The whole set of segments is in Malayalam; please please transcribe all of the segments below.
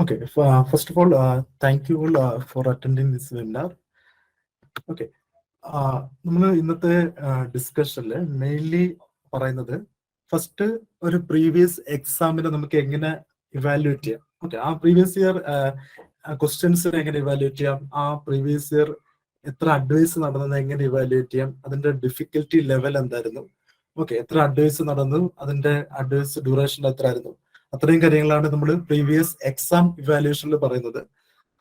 Okay. First of all, thank you all for attending this webinar. Okay. നമ്മൾ ഇന്നത്തെ ഡിസ്കഷനിൽ മെയിൻലി പറയുന്നത് ഫസ്റ്റ് ഒരു പ്രീവിയസ് എക്സാമിനെ നമുക്ക് എങ്ങനെ ഇവാലുവേറ്റ് ചെയ്യാം. ഓക്കെ, ആ പ്രീവിയസ് ഇയർ ക്വസ്റ്റ്യൻസിനെ എങ്ങനെ ഇവാലുവേറ്റ് ചെയ്യാം, ആ പ്രീവിയസ് ഇയർ എത്ര അഡ്വൈസ് നടന്നത് എങ്ങനെ ഇവാലുവേറ്റ് ചെയ്യാം, അതിന്റെ ഡിഫിക്കൽട്ടി ലെവൽ എന്തായിരുന്നു, ഓക്കെ, എത്ര അഡ്വൈസ് നടന്നു, അതിന്റെ അഡ്വൈസ് ഡ്യൂറേഷൻ എത്ര ആയിരുന്നു, അത്രയും കാര്യങ്ങളാണ് നമ്മൾ പ്രീവിയസ് എക്സാം ഇവാലുവേഷനിൽ പറയുന്നത്.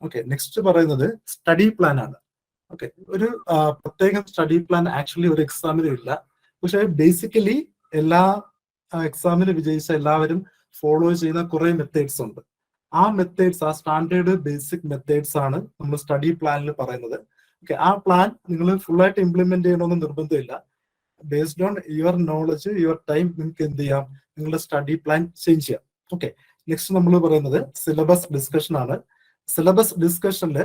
ഓക്കെ, നെക്സ്റ്റ് പറയുന്നത് സ്റ്റഡി പ്ലാൻ ആണ്. ഓക്കെ, ഒരു പ്രത്യേകം സ്റ്റഡി പ്ലാൻ ആക്ച്വലി ഒരു എക്സാമിനും ഇല്ല. പക്ഷെ ബേസിക്കലി എല്ലാ എക്സാമിന് വിജയിച്ച എല്ലാവരും ഫോളോ ചെയ്യുന്ന കുറെ മെത്തേഡ്സ് ഉണ്ട്. ആ മെത്തേഡ്സ്, ആ സ്റ്റാൻഡേർഡ് ബേസിക് മെത്തേഡ്സ് ആണ് നമ്മൾ സ്റ്റഡി പ്ലാനിൽ പറയുന്നത്. ഓക്കെ, ആ പ്ലാൻ നിങ്ങൾ ഫുൾ ആയിട്ട് ഇംപ്ലിമെന്റ് ചെയ്യണമെന്ന് നിർബന്ധമില്ല. Based on your knowledge, your time, നിങ്ങൾക്ക് എന്ത് ചെയ്യാം, നിങ്ങളുടെ സ്റ്റഡി പ്ലാൻ ചേഞ്ച് ചെയ്യാം. ഓക്കെ, നെക്സ്റ്റ് നമ്മൾ പറയുന്നത് സിലബസ് ഡിസ്കഷൻ ആണ്. സിലബസ് ഡിസ്കഷനിൽ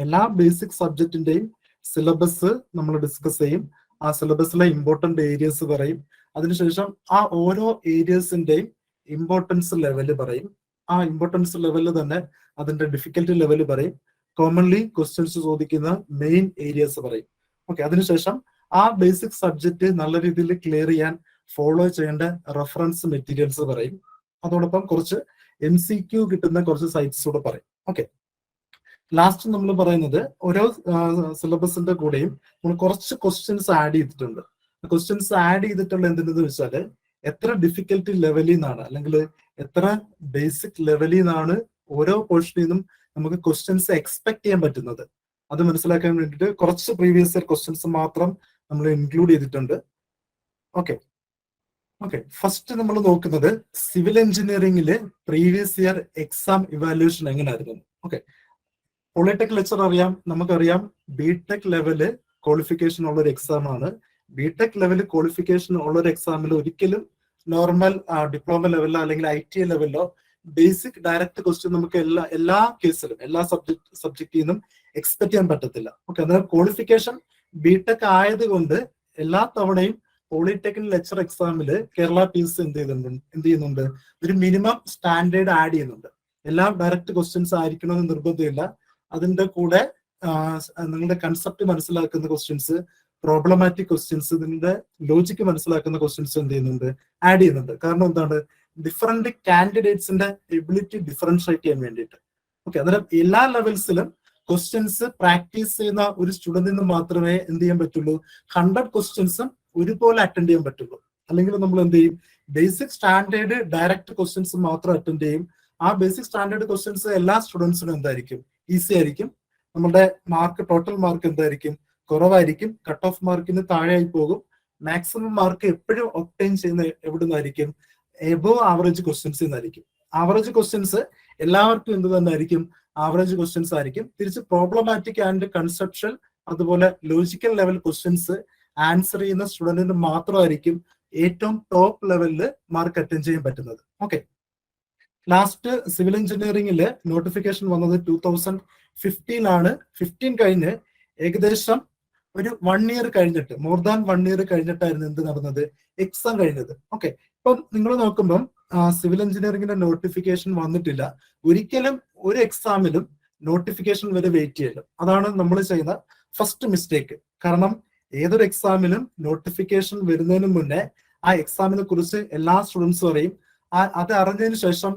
എല്ലാ ബേസിക് സബ്ജക്റ്റിന്റെയും സിലബസ് നമ്മൾ ഡിസ്കസ് ചെയ്യും. ആ സിലബസിലെ ഇമ്പോർട്ടന്റ് ഏരിയസ് പറയും. അതിനുശേഷം ആ ഓരോ ഏരിയസിന്റെയും ഇമ്പോർട്ടൻസ് ലെവല് പറയും. ആ ഇമ്പോർട്ടൻസ് ലെവലിൽ തന്നെ അതിന്റെ ഡിഫിക്കൽട്ടി ലെവല് പറയും. കോമൺലി ക്വസ്റ്റ്യൻസ് ചോദിക്കുന്ന മെയിൻ ഏരിയസ് പറയും. ഓക്കെ, അതിനുശേഷം ആ ബേസിക് സബ്ജക്റ്റ് നല്ല രീതിയിൽ ക്ലിയർ ചെയ്യാൻ ഫോളോ ചെയ്യേണ്ട റെഫറൻസ് മെറ്റീരിയൽസ് പറയും. അതോടൊപ്പം കുറച്ച് MCQ കിട്ടുന്ന കുറച്ച് സൈറ്റ്സ് കൂടെ പറയും. ഓക്കെ, ലാസ്റ്റ് നമ്മൾ പറയുന്നത് ഓരോ സിലബസിന്റെ കൂടെയും നമ്മൾ കുറച്ച് ക്വസ്റ്റ്യൻസ് ആഡ് ചെയ്തിട്ടുണ്ട്. ക്വസ്റ്റ്യൻസ് ആഡ് ചെയ്തിട്ടുള്ള എന്തെന്ന് വെച്ചാല് എത്ര ഡിഫിക്കൽട്ടി ലെവലിൽ നിന്നാണ്, അല്ലെങ്കിൽ എത്ര ബേസിക് ലെവലിൽ നിന്നാണ് ഓരോ പോർഷനിൽ നിന്നും നമുക്ക് ക്വസ്റ്റ്യൻസ് എക്സ്പെക്ട് ചെയ്യാൻ പറ്റുന്നത്, അത് മനസ്സിലാക്കാൻ വേണ്ടിയിട്ട് കുറച്ച് പ്രീവിയസ് ഇയർ ക്വസ്റ്റ്യൻസ് മാത്രം നമ്മൾ ഇൻക്ലൂഡ് ചെയ്തിട്ടുണ്ട്. ഓക്കെ, ഫസ്റ്റ് നമ്മൾ നോക്കുന്നത് സിവിൽ എഞ്ചിനീയറിംഗില് പ്രീവിയസ് ഇയർ എക്സാം ഇവാലുവേഷൻ എങ്ങനെയായിരുന്നു. ഓക്കെ, പോളിടെക് ലെക്ചർ അറിയാം, നമുക്കറിയാം ബിടെക് ലെവല് ക്വാളിഫിക്കേഷൻ ഉള്ള ഒരു എക്സാം ആണ്. ബിടെക് ലെവല് ക്വാളിഫിക്കേഷൻ ഉള്ള ഒരു എക്സാമിൽ ഒരിക്കലും നോർമൽ ഡിപ്ലോമ ലെവലിലോ അല്ലെങ്കിൽ ITI ലെവലിലോ ബേസിക് ഡയറക്റ്റ് ക്വസ്റ്റ്യൻ നമുക്ക് എല്ലാ കേസിലും എല്ലാ സബ്ജക്റ്റിൽ നിന്നും എക്സ്പെക്ട് ചെയ്യാൻ പറ്റത്തില്ല. ഓക്കെ, അതായത് ക്വാളിഫിക്കേഷൻ ബിടെക് ആയതുകൊണ്ട് എല്ലാ തവണയും പോളിടെക്നിക് ലെക്ചർ എക്സാമിൽ കേരള PSC എന്ത് ചെയ്യുന്നുണ്ട്, ഒരു മിനിമം സ്റ്റാൻഡേർഡ് ആഡ് ചെയ്യുന്നുണ്ട്. എല്ലാം ഡയറക്റ്റ് ക്വസ്റ്റ്യൻസ് ആയിരിക്കണമെന്ന് നിർബന്ധമില്ല. അതിന്റെ കൂടെ നിങ്ങളുടെ കൺസെപ്റ്റ് മനസ്സിലാക്കുന്ന ക്വസ്റ്റ്യൻസ്, പ്രോബ്ലമാറ്റിക് ക്വസ്റ്റ്യൻസ്, ഇതിന്റെ ലോജിക്ക് മനസ്സിലാക്കുന്ന ക്വസ്റ്റ്യൻസ് എന്ത് ചെയ്യുന്നുണ്ട്, ആഡ് ചെയ്യുന്നുണ്ട്. കാരണം എന്താണ്, ഡിഫറെന്റ് കാൻഡിഡേറ്റ്സിന്റെ എബിലിറ്റി ഡിഫറൻഷിയേറ്റ് ചെയ്യാൻ വേണ്ടിയിട്ട്. ഓക്കെ, അന്നേരം എല്ലാ ലെവൽസിലും ക്വസ്റ്റ്യൻസ് പ്രാക്ടീസ് ചെയ്യുന്ന ഒരു സ്റ്റുഡന്റിന് മാത്രമേ എന്ത് ചെയ്യാൻ പറ്റുള്ളൂ, 100 ക്വസ്റ്റ്യൻസും ഒരുപോലെ അറ്റൻഡ് ചെയ്യാൻ പറ്റുള്ളൂ. അല്ലെങ്കിൽ നമ്മൾ എന്ത് ചെയ്യും, ബേസിക് സ്റ്റാൻഡേർഡ് ഡയറക്റ്റ് ക്വസ്റ്റ്യൻസ് മാത്രം അറ്റൻഡ് ചെയ്യും. ആ ബേസിക് സ്റ്റാൻഡേർഡ് ക്വസ്റ്റ്യൻസ് എല്ലാ സ്റ്റുഡൻസിനും എന്തായിരിക്കും, ഈസി ആയിരിക്കും. നമ്മുടെ മാർക്ക്, ടോട്ടൽ മാർക്ക് എന്തായിരിക്കും, കുറവായിരിക്കും. കട്ട് ഓഫ് മാർക്കിന് താഴെയായി പോകും. മാക്സിമം മാർക്ക് എപ്പോഴും ഒബ്റ്റെയിൻ ചെയ്യുന്ന എവിടുന്നായിരിക്കും, എബോവ് ആവറേജ് ക്വസ്റ്റ്യൻസ് എന്നായിരിക്കും. ആവറേജ് ക്വസ്റ്റ്യൻസ് എല്ലാവർക്കും എന്ത് തന്നെ ആയിരിക്കും, ആവറേജ് ക്വസ്റ്റ്യൻസ് ആയിരിക്കും. തിരിച്ച് പ്രോബ്ലമാറ്റിക് ആൻഡ് കൺസെപ്ഷ്യൽ, അതുപോലെ ലോജിക്കൽ ലെവൽ ക്വസ്റ്റ്യൻസ് ആൻസർ ചെയ്യുന്ന സ്റ്റുഡന്റിന് മാത്രമായിരിക്കും ഏറ്റവും ടോപ്പ് ലെവലിൽ മാർക്ക് അറ്റൻഡ് ചെയ്യാൻ പറ്റുന്നത്. ഓക്കെ, ലാസ്റ്റ് സിവിൽ എഞ്ചിനീയറിംഗില് നോട്ടിഫിക്കേഷൻ വന്നത് 2015 ആണ്. 15 കഴിഞ്ഞ് ഏകദേശം ഒരു 1 ഇയർ കഴിഞ്ഞിട്ട്, മോർ ദാൻ 1 ഇയർ കഴിഞ്ഞിട്ടായിരുന്നു എന്ത് നടന്നത്, എക്സാം കഴിഞ്ഞത്. ഓക്കെ, ഇപ്പൊ നിങ്ങൾ നോക്കുമ്പം സിവിൽ എഞ്ചിനീയറിംഗിന്റെ നോട്ടിഫിക്കേഷൻ വന്നിട്ടില്ല. ഒരിക്കലും ഒരു എക്സാമിലും നോട്ടിഫിക്കേഷൻ വരെ വെയിറ്റ് ചെയ്യലും. അതാണ് നമ്മൾ ചെയ്യുന്ന ഫസ്റ്റ് മിസ്റ്റേക്ക്. കാരണം ഏതൊരു എക്സാമിലും നോട്ടിഫിക്കേഷൻ വരുന്നതിന് മുന്നേ ആ എക്സാമിനെ കുറിച്ച് എല്ലാ സ്റ്റുഡൻസും അറിയും. അത് അറിഞ്ഞതിന് ശേഷം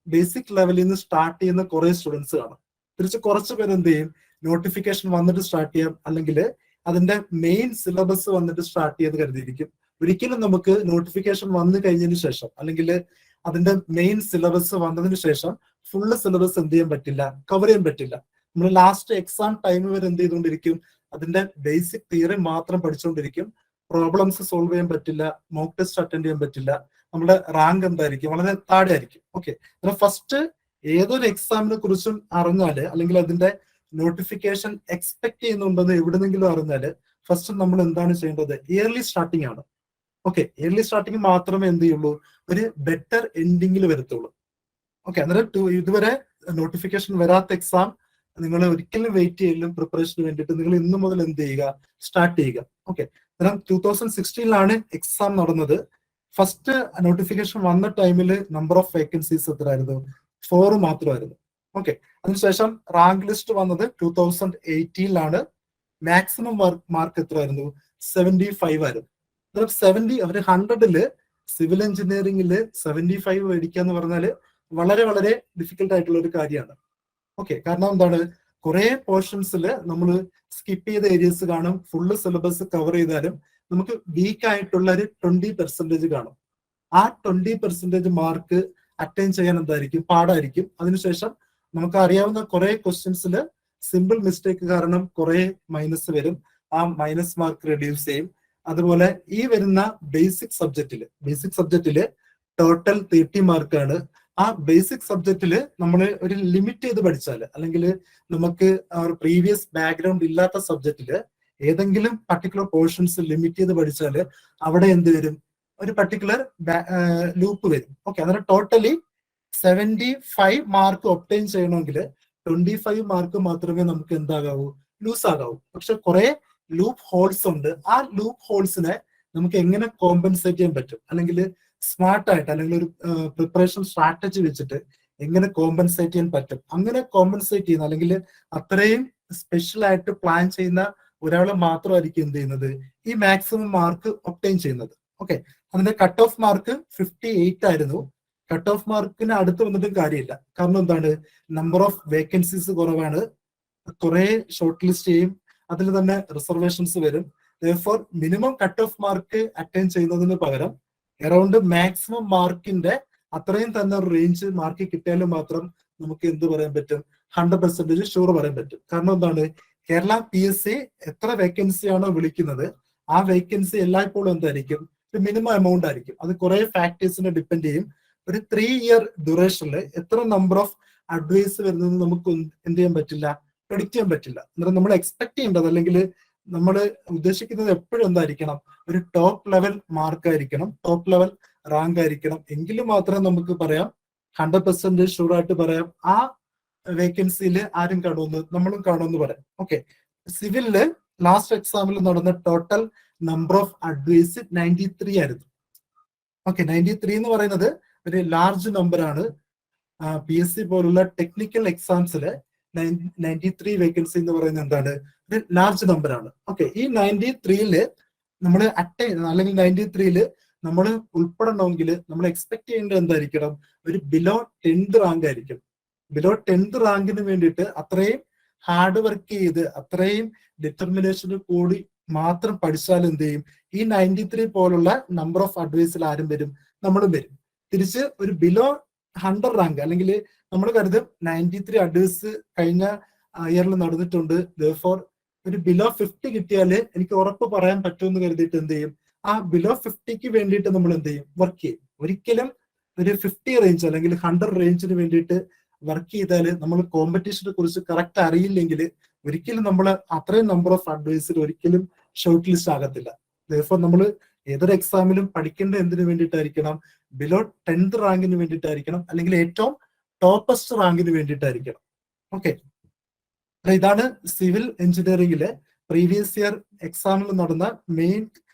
ബേസിക് ലെവലിൽ നിന്ന് സ്റ്റാർട്ട് ചെയ്യുന്ന കുറെ സ്റ്റുഡൻസ് കാണും. തിരിച്ച് കുറച്ച് പേര് എന്ത് ചെയ്യും, നോട്ടിഫിക്കേഷൻ വന്നിട്ട് സ്റ്റാർട്ട് ചെയ്യാം, അല്ലെങ്കിൽ അതിന്റെ മെയിൻ സിലബസ് വന്നിട്ട് സ്റ്റാർട്ട് ചെയ്ത് കരുതിയിരിക്കും. ഒരിക്കലും നമുക്ക് നോട്ടിഫിക്കേഷൻ വന്നു കഴിഞ്ഞതിന് ശേഷം, അല്ലെങ്കിൽ അതിന്റെ മെയിൻ സിലബസ് വന്നതിന് ശേഷം ഫുള്ള് സിലബസ് എന്ത് ചെയ്യാൻ പറ്റില്ല, കവർ ചെയ്യാൻ പറ്റില്ല. നമ്മൾ ലാസ്റ്റ് എക്സാം ടൈം വരെ എന്ത് ചെയ്തുകൊണ്ടിരിക്കും, അതിന്റെ ബേസിക് തിയറി മാത്രം പഠിച്ചുകൊണ്ടിരിക്കും. പ്രോബ്ലംസ് സോൾവ് ചെയ്യാൻ പറ്റില്ല, മോക്ക് ടെസ്റ്റ് അറ്റൻഡ് ചെയ്യാൻ പറ്റില്ല. നമ്മുടെ റാങ്ക് എന്തായിരിക്കും, വളരെ താഴെ ആയിരിക്കും. ഓക്കെ, ഫസ്റ്റ് ഏതൊരു എക്സാമിനെ കുറിച്ചും അറിഞ്ഞാല്, അല്ലെങ്കിൽ അതിന്റെ നോട്ടിഫിക്കേഷൻ എക്സ്പെക്ട് ചെയ്യുന്നുണ്ടെന്ന് എവിടെന്നെങ്കിലും അറിഞ്ഞാല് ഫസ്റ്റ് നമ്മൾ എന്താണ് ചെയ്യേണ്ടത്, ഇയർലി സ്റ്റാർട്ടിംഗ് ആണ്. ഓക്കെ, ഇയർലി സ്റ്റാർട്ടിംഗ് മാത്രമേ എന്ത് ചെയ്യുള്ളൂ, ഒരു ബെറ്റർ എൻഡിങ്ങിൽ വരത്തുള്ളൂ. ഓക്കെ, അന്നേരം ഇതുവരെ നോട്ടിഫിക്കേഷൻ വരാത്ത എക്സാം നിങ്ങൾ ഒരിക്കലും വെയിറ്റ് ചെയ്യലും. പ്രിപ്പറേഷന് വേണ്ടിയിട്ട് നിങ്ങൾ ഇന്നു മുതൽ എന്ത് ചെയ്യുക, സ്റ്റാർട്ട് ചെയ്യുക. ഓക്കെ, അന്നേരം 2016 എക്സാം നടന്നത്. ഫസ്റ്റ് നോട്ടിഫിക്കേഷൻ വന്ന ടൈമിൽ നമ്പർ ഓഫ് വേക്കൻസീസ് എത്രയായിരുന്നു, 4 മാത്രമായിരുന്നു. ഓക്കെ, അതിനുശേഷം റാങ്ക് ലിസ്റ്റ് വന്നത് 2018 മാക്സിമം മാർക്ക് എത്രയായിരുന്നു? 75 ആയിരുന്നു. 70 അവർ 100-ല് സിവിൽ എഞ്ചിനീയറിംഗിൽ 75 മേടിക്കുക എന്ന് പറഞ്ഞാൽ വളരെ വളരെ ഡിഫിക്കൽട്ട് ആയിട്ടുള്ള ഒരു കാര്യമാണ്. ഓക്കെ, കാരണം എന്താണ്, കുറെ പോർഷൻസിൽ നമ്മൾ സ്കിപ്പ് ചെയ്ത ഏരിയസ് കാണും. ഫുള്ള് സിലബസ് കവർ ചെയ്താലും നമുക്ക് വീക്ക് ആയിട്ടുള്ള ഒരു 20% കാണും. ആ 20% മാർക്ക് അറ്റൈൻ ചെയ്യാൻ എന്തായിരിക്കും? പാടായിരിക്കും. അതിനുശേഷം നമുക്ക് അറിയാവുന്ന കുറെ ക്വസ്റ്റ്യൻസിൽ സിമ്പിൾ മിസ്റ്റേക്ക് കാരണം കുറെ മൈനസ് വരും. ആ മൈനസ് മാർക്ക് റെഡ്യൂസ് ചെയ്യും. അതുപോലെ ഈ വരുന്ന ബേസിക് സബ്ജക്റ്റില് ടോട്ടൽ 30 മാർക്കാണ്. ആ ബേസിക് സബ്ജക്റ്റില് നമ്മൾ ഒരു ലിമിറ്റ് ചെയ്ത് പഠിച്ചാൽ, അല്ലെങ്കിൽ നമുക്ക് പ്രീവിയസ് ബാക്ക്ഗ്രൗണ്ട് ഇല്ലാത്ത സബ്ജക്റ്റില് ഏതെങ്കിലും പർട്ടിക്കുലർ പോർഷൻസ് ലിമിറ്റ് ചെയ്ത് പഠിച്ചാൽ അവിടെ എന്ത് വരും? ഒരു പർട്ടിക്കുലർ ലൂപ്പ് വരും. ഓക്കെ, അന്നേരം ടോട്ടലി 75 മാർക്ക് ഒപ്റ്റൈൻ ചെയ്യണമെങ്കിൽ 25 മാർക്ക് മാത്രമേ നമുക്ക് എന്താകാവൂ? ലൂസ് ആകാവൂ. പക്ഷെ കുറെ ലൂപ്പ് ഹോൾസ് ഉണ്ട്. ആ ലൂപ്പ് ഹോൾസിനെ നമുക്ക് എങ്ങനെ കോമ്പൻസേറ്റ് ചെയ്യാൻ പറ്റും, അല്ലെങ്കിൽ സ്മാർട്ടായിട്ട്, അല്ലെങ്കിൽ ഒരു പ്രിപ്പറേഷൻ സ്ട്രാറ്റജി വെച്ചിട്ട് എങ്ങനെ കോമ്പൻസേറ്റ് ചെയ്യാൻ പറ്റും? അങ്ങനെ കോമ്പൻസേറ്റ് ചെയ്യുന്ന, അല്ലെങ്കിൽ അത്രയും സ്പെഷ്യൽ ആയിട്ട് പ്ലാൻ ചെയ്യുന്ന ഒരാൾ മാത്രമായിരിക്കും എന്ത് ചെയ്യുന്നത്? ഈ മാക്സിമം മാർക്ക് ഒപ്റ്റൈൻ ചെയ്യുന്നത്. ഓക്കെ, അതിന്റെ കട്ട് ഓഫ് മാർക്ക് 58 ആയിരുന്നു. കട്ട് ഓഫ് മാർക്കിന് അടുത്ത് വന്നിട്ടും കാര്യമില്ല. കാരണം എന്താണ്? നമ്പർ ഓഫ് വേക്കൻസീസ് കുറവാണ്. കുറെ ഷോർട്ട് ലിസ്റ്റ് ചെയ്യും, അതിൽ തന്നെ റിസർവേഷൻസ് വരും. therefore minimum cut off mark attain ചെയ്യുന്നതിന് പകരം അറൌണ്ട് മാക്സിമം മാർക്കിന്റെ അത്രയും തന്നെ ഒരു റേഞ്ച് മാർക്ക് കിട്ടിയാലും മാത്രം നമുക്ക് എന്ത് പറയാൻ പറ്റും? 100% ഷുവർ പറയാൻ പറ്റും. കാരണം എന്താണ്? കേരള PSC എത്ര വേക്കൻസി ആണോ വിളിക്കുന്നത്, ആ വേക്കൻസി എല്ലായ്പ്പോഴും എന്തായിരിക്കും? ഒരു മിനിമം എമൗണ്ട് ആയിരിക്കും. അത് കുറെ ഫാക്ടേഴ്സിനെ ഡിപ്പെൻഡ് ചെയ്യും. ഒരു 3 ഇയർ ഡ്യൂറേഷനിൽ എത്ര നമ്പർ ഓഫ് അഡ്വൈസ് വരുന്നത് നമുക്ക് എന്ത് ചെയ്യാൻ പറ്റില്ല? പ്രെഡിക്റ്റ് ചെയ്യാൻ പറ്റില്ല. അന്നേരം നമ്മൾ എക്സ്പെക്ട് ചെയ്യേണ്ടത്, അല്ലെങ്കിൽ നമ്മൾ ഉദ്ദേശിക്കുന്നത് എപ്പോഴും എന്തായിരിക്കണം? ഒരു ടോപ്പ് ലെവൽ മാർക്ക് ആയിരിക്കണം, ടോപ്പ് ലെവൽ റാങ്ക് ആയിരിക്കണം. എങ്കിലും മാത്രമേ നമുക്ക് പറയാം, 100% ഷുവർ ആയിട്ട് പറയാം, ആ വേക്കൻസിയിൽ ആരും കാണുമെന്ന്, നമ്മളും കാണുമെന്ന് പറയാം. ഓക്കെ, സിവിലില് ലാസ്റ്റ് എക്സാമിൽ നടന്ന ടോട്ടൽ നമ്പർ ഓഫ് അഡ്വൈസ് 93 ആയിരുന്നു. ഓക്കെ, 93 എന്ന് പറയുന്നത് ഒരു ലാർജ് നമ്പർ ആണ്. PSC പോലുള്ള ടെക്നിക്കൽ എക്സാംസില് 93 വേക്കൻസി എന്ന് പറയുന്നത് എന്താണ്? ഒരു ലാർജ് നമ്പർ ആണ്. ഓക്കെ, ഈ 93-ല് നമ്മൾ അല്ലെങ്കിൽ 93-ല് നമ്മൾ ഉൾപ്പെടണമെങ്കിൽ നമ്മൾ എക്സ്പെക്ട് ചെയ്യേണ്ടത് എന്തായിരിക്കണം? ഒരു ബിലോ 10th റാങ്ക് ആയിരിക്കും. ബിലോ 10th റാങ്കിന് വേണ്ടിയിട്ട് അത്രയും ഹാർഡ് വർക്ക് ചെയ്ത് അത്രയും ഡിറ്റർമിനേഷന് കൂടി മാത്രം പഠിച്ചാൽ എന്ത് ചെയ്യും? ഈ 93 പോലുള്ള നമ്പർ ഓഫ് അഡ്വൈസിൽ ആരും വരും? നമ്മളും വരും. തിരിച്ച് ഒരു ബിലോ 100 റാങ്ക്, അല്ലെങ്കിൽ നമ്മൾ കരുതും 93 അഡ്വൈസ് കഴിഞ്ഞ ഇയറിൽ നടന്നിട്ടുണ്ട്, therefore ഒരു ബിലോ 50 കിട്ടിയാൽ എനിക്ക് ഉറപ്പ് പറയാൻ പറ്റുമെന്ന് കരുതിയിട്ട് എന്ത് ചെയ്യും? ആ ബിലോ 50ക്ക് വേണ്ടിയിട്ട് നമ്മൾ എന്ത് ചെയ്യും? വർക്ക് ചെയ്യും. ഒരിക്കലും ഒരു 50 റേഞ്ച് അല്ലെങ്കിൽ 100 റേഞ്ചിന് വേണ്ടിയിട്ട് വർക്ക് ചെയ്താൽ നമ്മൾ കോമ്പറ്റീഷനെ കുറിച്ച് കറക്റ്റ് അറിയില്ലെങ്കിൽ ഒരിക്കലും നമ്മൾ അത്രയും നമ്പർ ഓഫ് അഡ്വൈസിൽ ഒരിക്കലും ഷോർട്ട് ലിസ്റ്റ് ആകത്തില്ല. therefore നമ്മൾ ഏതൊരു എക്സാമിലും പഠിക്കേണ്ട എന്തിനു വേണ്ടിയിട്ടായിരിക്കണം? ബിലോ 10th റാങ്കിന് വേണ്ടിയിട്ടായിരിക്കണം, അല്ലെങ്കിൽ ഏറ്റവും ടോപ്പസ്റ്റ് റാങ്കിന് വേണ്ടിയിട്ടായിരിക്കണം. ഓക്കെ, ഇതാണ് സിവിൽ എഞ്ചിനീയറിംഗിലെ പ്രീവിയസ് ഇയർ എക്സാമിൽ നടന്ന മെയിൻ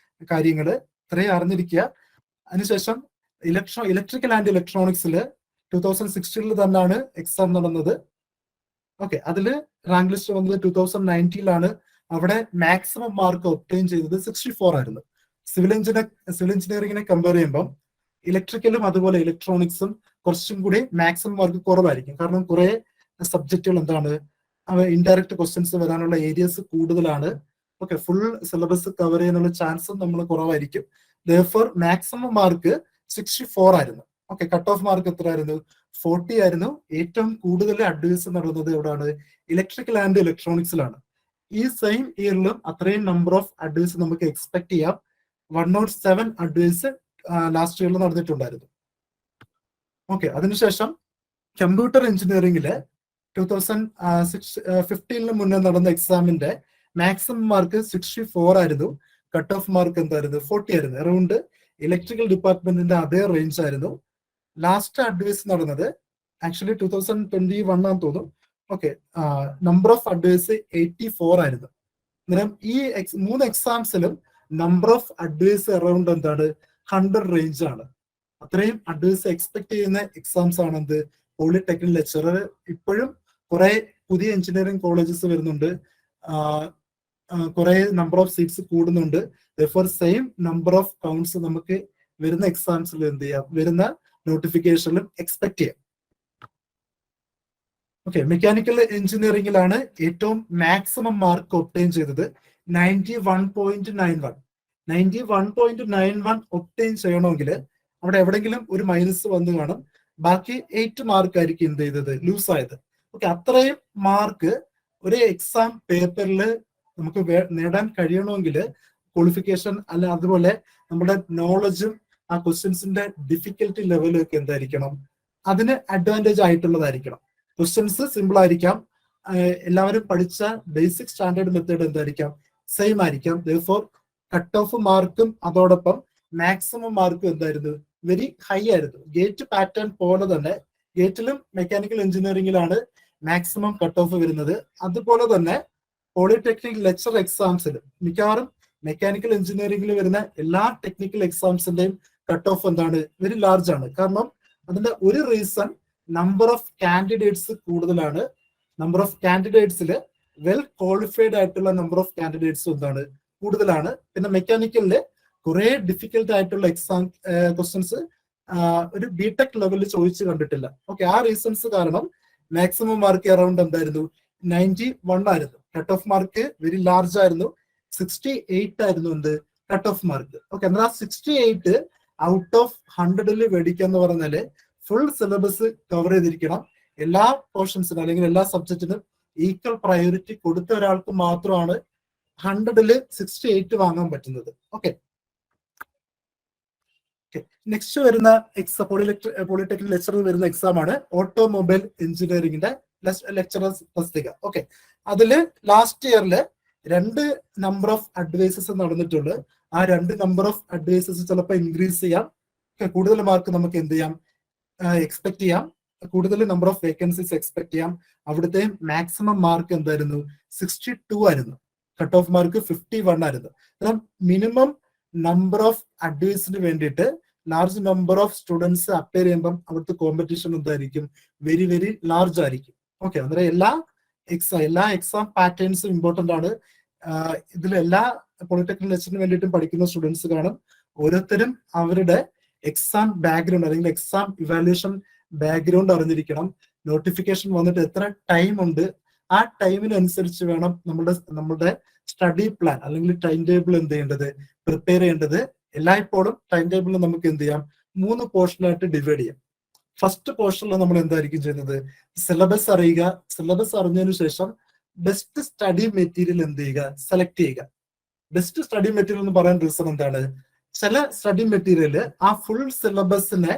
കാര്യങ്ങൾ. ഇത്രയും അറിഞ്ഞിരിക്കുക. അതിനുശേഷം ഇലക്ട്രിക്കൽ ആൻഡ് ഇലക്ട്രോണിക്സില് 2016 തന്നെയാണ് എക്സാം നടന്നത്. ഓക്കെ, അതില് റാങ്ക് ലിസ്റ്റ് വന്നത് 2019 അവിടെ മാക്സിമം മാർക്ക് ഒബ്റ്റെയിൻ ചെയ്തത് 64 ആയിരുന്നു. സിവിൽ എഞ്ചിനീയറിംഗിനെ കമ്പയർ ചെയ്യുമ്പോൾ ഇലക്ട്രിക്കലും അതുപോലെ ഇലക്ട്രോണിക്സും കുറച്ചും കൂടി മാക്സിമം മാർക്ക് കുറവായിരിക്കും. കാരണം കുറെ സബ്ജക്റ്റുകൾ എന്താണ്, ഇൻഡയറക്റ്റ് ക്വസ്റ്റ്യൻസ് വരാനുള്ള ഏരിയസ് കൂടുതലാണ്. ഓക്കെ, ഫുൾ സിലബസ് കവർ ചെയ്യാനുള്ള ചാൻസും നമ്മൾ കുറവായിരിക്കും. therefore മാക്സിമം മാർക്ക് 64 ആയിരുന്നു. ഓക്കെ, കട്ട് ഓഫ് മാർക്ക് എത്ര ആയിരുന്നു? 40 ആയിരുന്നു. ഏറ്റവും കൂടുതൽ അഡ്വൈസ് നടന്നത് എവിടെയാണ്? ഇലക്ട്രിക്കൽ ആൻഡ് ഇലക്ട്രോണിക്സിലാണ്. ഈ സെയിം ഇയറിലും അത്രയും നമ്പർ ഓഫ് അഡ്വൈസ് നമുക്ക് എക്സ്പെക്ട് ചെയ്യാം. 107 അഡ്വൈസ് ലാസ്റ്റ് ഇയറിൽ നടന്നിട്ടുണ്ടായിരുന്നു. ഓക്കെ, അതിനുശേഷം കമ്പ്യൂട്ടർ എഞ്ചിനീയറിംഗില് 2015 മുന്നേ നടന്ന എക്സാമിന്റെ മാക്സിമം മാർക്ക് 64 ആയിരുന്നു. കട്ട് ഓഫ് മാർക്ക് എന്തായിരുന്നു? 40 ആയിരുന്നു. അറൌണ്ട് ഇലക്ട്രിക്കൽ ഡിപ്പാർട്ട്മെന്റിന്റെ അതേ റേഞ്ച് ആയിരുന്നു. ലാസ്റ്റ് അഡ്വൈസ് നടന്നത് ആക്ച്വലി 2021 ആണെന്ന് തോന്നുന്നു. ഓക്കെ, നമ്പർ ഓഫ് അഡ്വൈസ് 84 ആയിരുന്നു. അന്നേരം ഈ 3 എക്സാംസിലും നമ്പർ ഓഫ് അഡ്വൈസ് അറൌണ്ട് എന്താണ്? 100 റേഞ്ച് ആണ്. അത്രയും അഡ്വൈസ് എക്സ്പെക്ട് ചെയ്യുന്ന എക്സാംസ് ആണ് എന്ത്? പോളിടെക്നിക് ലെക്ചറർ ഇപ്പോഴും കുറെ പുതിയ എഞ്ചിനീയറിംഗ് കോളേജസ് വരുന്നുണ്ട്, കുറെ നമ്പർ ഓഫ് സീറ്റ്സ് കൂടുന്നുണ്ട്. For same number of counts നമുക്ക് വരുന്ന എക്സാംസിൽ എന്ത് ചെയ്യാം, വരുന്ന നോട്ടിഫിക്കേഷനിലും എക്സ്പെക്ട് ചെയ്യാം. ഓക്കെ, മെക്കാനിക്കൽ എഞ്ചിനീയറിംഗിലാണ് ഏറ്റവും മാക്സിമം മാർക്ക് ഒബ്റ്റെയിൻ ചെയ്തത് 91.91. 91.91 ഒബ്റ്റെയിൻ ചെയ്യണമെങ്കിൽ അവിടെ എവിടെങ്കിലും ഒരു മൈനസ് വന്ന് കാണും, ബാക്കി 8 മാർക്ക് ആയിരിക്കും എന്ത് ചെയ്തത്, ലൂസ് ആയത്. ഓക്കെ, അത്രയും മാർക്ക് ഒരു എക്സാം പേപ്പറിൽ നമുക്ക് നേടാൻ കഴിയണമെങ്കിൽ ക്വാളിഫിക്കേഷൻ അല്ല, അതുപോലെ നമ്മുടെ നോളജും ആ ക്വസ്റ്റ്യൻസിന്റെ ഡിഫിക്കൽട്ടി ലെവലും ഒക്കെ എന്തായിരിക്കണം, അതിന് അഡ്വാൻറ്റേജ് ആയിട്ടുള്ളതായിരിക്കണം. ക്വസ്റ്റ്യൻസ് സിമ്പിൾ ആയിരിക്കാം, എല്ലാവരും പഠിച്ച ബേസിക് സ്റ്റാൻഡേർഡ് മെത്തേഡ് എന്തായിരിക്കാം, സെയിം ആയിരിക്കാം. ദെയർഫോർ കട്ട് ഓഫ് മാർക്കും അതോടൊപ്പം മാക്സിമം മാർക്കും എന്തായിരുന്നു, വെരി ഹൈ ആയിരുന്നു. ഗേറ്റ് പാറ്റേൺ പോലെ തന്നെ ഗേറ്റിലും മെക്കാനിക്കൽ എഞ്ചിനീയറിംഗിലാണ് മാക്സിമം കട്ട് ഓഫ് വരുന്നത്. അതുപോലെ തന്നെ പോളിടെക്നിക് ലെക്ചർ എക്സാംസിലും മിക്കവാറും മെക്കാനിക്കൽ എഞ്ചിനീയറിംഗിൽ വരുന്ന എല്ലാ ടെക്നിക്കൽ എക്സാംസിന്റെയും കട്ട് ഓഫ് എന്താണ്, വെരി ലാർജ് ആണ്. കാരണം അതിന്റെ ഒരു റീസൺ നമ്പർ ഓഫ് കാൻഡിഡേറ്റ്സ് കൂടുതലാണ്. നമ്പർ ഓഫ് കാൻഡിഡേറ്റ്സിൽ വെൽ ക്വാളിഫൈഡ് ആയിട്ടുള്ള നമ്പർ ഓഫ് കാൻഡിഡേറ്റ്സ് എന്താണ്, കൂടുതലാണ്. പിന്നെ മെക്കാനിക്കലില് കുറെ ഡിഫിക്കൽട്ട് ആയിട്ടുള്ള എക്സാം ക്വസ്റ്റ്യൻസ് ഒരു ബിടെക് ലെവലിൽ ചോദിച്ചു കണ്ടിട്ടില്ല. ഓക്കെ, ആ റീസൺസ് കാരണം മാക്സിമം മാർക്ക് അറൌണ്ട് എന്തായിരുന്നു, 91 ആയിരുന്നു. Cut off mark very large ആയിരുന്നു, 68 ആയിരുന്നു എന്ത്, കട്ട് ഓഫ് മാർക്ക്. ഓക്കെ, എന്നാൽ ആ 68 ഔട്ട് ഓഫ് 100 മേടിക്കാന്ന് പറഞ്ഞാല് ഫുൾ സിലബസ് കവർ ചെയ്തിരിക്കണം. എല്ലാ പോർഷൻസിനും അല്ലെങ്കിൽ എല്ലാ സബ്ജക്റ്റിനും ഈക്വൽ പ്രയോറിറ്റി കൊടുത്ത ഒരാൾക്ക് മാത്രമാണ് 100 68 വാങ്ങാൻ പറ്റുന്നത്. ഓക്കെ, നെക്സ്റ്റ് വരുന്ന പോളിടെക്നിക് ലെക്ചറിൽ വരുന്ന എക്സാം ആണ് ഓട്ടോമൊബൈൽ എഞ്ചിനീയറിംഗിന്റെ ലെക്ചറേഴ്സ് തസ്തിക. ഓക്കെ, അതില് ലാസ്റ്റ് ഇയറില് 2 നമ്പർ ഓഫ് അഡ്വൈസസ് നടന്നിട്ടുണ്ട്. ആ 2 നമ്പർ ഓഫ് അഡ്വൈസസ് ചിലപ്പോൾ ഇൻക്രീസ് ചെയ്യാം, കൂടുതൽ മാർക്ക് നമുക്ക് എന്ത് ചെയ്യാം, എക്സ്പെക്ട് ചെയ്യാം, കൂടുതൽ നമ്പർ ഓഫ് വേക്കൻസീസ് എക്സ്പെക്ട് ചെയ്യാം. അവിടുത്തെ മാക്സിമം മാർക്ക് എന്തായിരുന്നു, 62 ആയിരുന്നു. കട്ട് ഓഫ് മാർക്ക് 51 ആയിരുന്നു. മിനിമം നമ്പർ ഓഫ് അഡ്വൈസിന് വേണ്ടിയിട്ട് ലാർജ് നമ്പർ ഓഫ് സ്റ്റുഡൻസ് അപ്പയർ ചെയ്യുമ്പം അവിടുത്തെ കോമ്പറ്റീഷൻ എന്തായിരിക്കും, വെരി വെരി ലാർജ് ആയിരിക്കും. ഓക്കെ, അന്നേരം എല്ലാ എക്സാം പാറ്റേൺസും ഇമ്പോർട്ടന്റ് ആണ്. ഇതിലെല്ലാ പോളിടെക്നിക് ലെക്ചറിന് വേണ്ടിയിട്ടും പഠിക്കുന്ന സ്റ്റുഡൻസ് കാണും. ഓരോരുത്തരും അവരുടെ എക്സാം ബാക്ക്ഗ്രൗണ്ട് അല്ലെങ്കിൽ എക്സാം ഇവാലുവേഷൻ ബാക്ക്ഗ്രൗണ്ട് അറിഞ്ഞിരിക്കണം. നോട്ടിഫിക്കേഷൻ വന്നിട്ട് എത്ര ടൈം ഉണ്ട്, ആ ടൈമിനനുസരിച്ച് വേണം നമ്മുടെ സ്റ്റഡി പ്ലാൻ അല്ലെങ്കിൽ ടൈം ടേബിൾ എന്ത് ചെയ്യേണ്ടത്, പ്രിപ്പയർ ചെയ്യേണ്ടത്. എല്ലായ്പ്പോഴും ടൈം ടേബിളിൽ നമുക്ക് എന്ത് ചെയ്യാം, 3 പോർഷനായിട്ട് ഡിവൈഡ് ചെയ്യാം. ഫസ്റ്റ് പോർഷനിൽ നമ്മൾ എന്തായിരിക്കും ചെയ്യുന്നത്, സിലബസ് അറിയുക. സിലബസ് അറിഞ്ഞതിനു ശേഷം ബെസ്റ്റ് സ്റ്റഡി മെറ്റീരിയൽ എന്ത് ചെയ്യുക, സെലക്ട് ചെയ്യുക. ബെസ്റ്റ് സ്റ്റഡി മെറ്റീരിയൽ എന്ന് പറയാൻ റീസൺ എന്താണ്, ചില സ്റ്റഡി മെറ്റീരിയല് ആ ഫുൾ സിലബസിനെ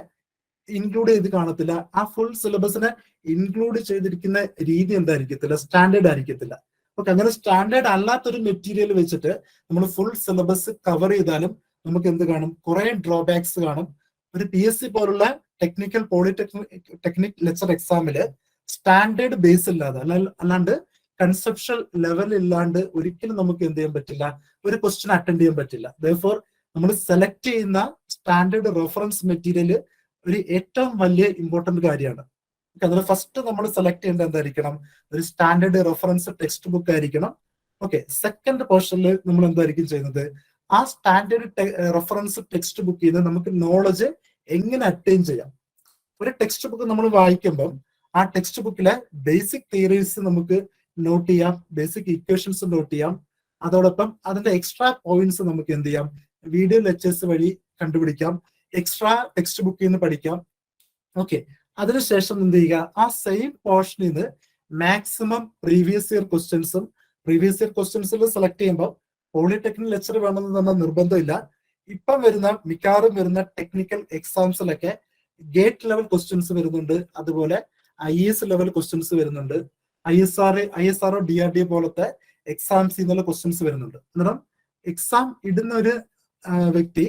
ഇൻക്ലൂഡ് ചെയ്ത് കാണത്തില്ല. ആ ഫുൾ സിലബസിനെ ഇൻക്ലൂഡ് ചെയ്തിരിക്കുന്ന രീതി എന്തായിരിക്കത്തില്ല, സ്റ്റാൻഡേർഡ് ആയിരിക്കത്തില്ല. ഓക്കെ, അങ്ങനെ സ്റ്റാൻഡേർഡ് അല്ലാത്തൊരു മെറ്റീരിയൽ വെച്ചിട്ട് നമ്മൾ ഫുൾ സിലബസ് കവർ ചെയ്താലും നമുക്ക് എന്ത് കാണും, കുറെ ഡ്രോബാക്സ് കാണും. ഒരു PSC പോലുള്ള ടെക്നിക് ലെക്ചർ എക്സാമില് സ്റ്റാൻഡേർഡ് ബേസ് ഇല്ലാതെ അല്ലാണ്ട് കൺസെപ്ഷ്യൽ ലെവൽ ഇല്ലാണ്ട് ഒരിക്കലും നമുക്ക് എന്ത് ചെയ്യാൻ പറ്റില്ല, ഒരു ക്വസ്റ്റ്യൻ അറ്റൻഡ് ചെയ്യാൻ പറ്റില്ല. ദെയർഫോർ നമ്മൾ സെലക്ട് ചെയ്യുന്ന സ്റ്റാൻഡേർഡ് റെഫറൻസ് മെറ്റീരിയൽ ഒരു ഏറ്റവും വലിയ ഇമ്പോർട്ടന്റ് കാര്യമാണ്. അതിൽ ഫസ്റ്റ് നമ്മൾ സെലക്ട് ചെയ്യേണ്ടത് എന്തായിരിക്കണം, ഒരു സ്റ്റാൻഡേർഡ് റെഫറൻസ് ടെക്സ്റ്റ് ബുക്ക് ആയിരിക്കണം. ഓക്കെ, സെക്കൻഡ് പോർഷനിൽ നമ്മൾ എന്തായിരിക്കും ചെയ്യുന്നത്, ആ സ്റ്റാൻഡേർഡ് റെഫറൻസ് ടെക്സ്റ്റ് ബുക്കിൽ നിന്ന് നമുക്ക് നോളജ് എങ്ങനെ അറ്റൈൻ ചെയ്യാം. ഒരു ടെക്സ്റ്റ് ബുക്ക് നമ്മൾ വായിക്കുമ്പോൾ ആ ടെക്സ്റ്റ് ബുക്കിലെ ബേസിക് തിയറീസ് നമുക്ക് നോട്ട് ചെയ്യാം, ബേസിക് ഇക്വേഷൻസ് നോട്ട് ചെയ്യാം. അതോടൊപ്പം അതിന്റെ എക്സ്ട്രാ പോയിന്റ്സ് നമുക്ക് എന്ത് ചെയ്യാം, വീഡിയോ ലെക്ചേഴ്സ് വഴി കണ്ടുപിടിക്കാം, എക്സ്ട്രാ ടെക്സ്റ്റ് ബുക്കിൽ നിന്ന് പഠിക്കാം. ഓക്കെ, അതിനുശേഷം എന്ത് ചെയ്യുക, ആ സെയിം പോർഷനിൽ നിന്ന് മാക്സിമം പ്രീവിയസ് ഇയർ ക്വസ്റ്റ്യൻസിൽ സെലക്ട് ചെയ്യുമ്പോൾ പോളിടെക്നിക് ലെക്ചർ വേണമെന്ന് തന്നെ നിർബന്ധമില്ല. ഇപ്പം മിക്കവാറും വരുന്ന ടെക്നിക്കൽ എക്സാംസിലൊക്കെ ഗേറ്റ് ലെവൽ ക്വസ്റ്റ്യൻസ് വരുന്നുണ്ട്, അതുപോലെ IAS ലെവൽ ക്വസ്റ്റ്യൻസ് വരുന്നുണ്ട്, ISRO DRDO പോലത്തെ എക്സാംസിൽ നിന്നുള്ള ക്വസ്റ്റ്യൻസ് വരുന്നുണ്ട്. അന്നേരം എക്സാം ഇടുന്ന ഒരു വ്യക്തി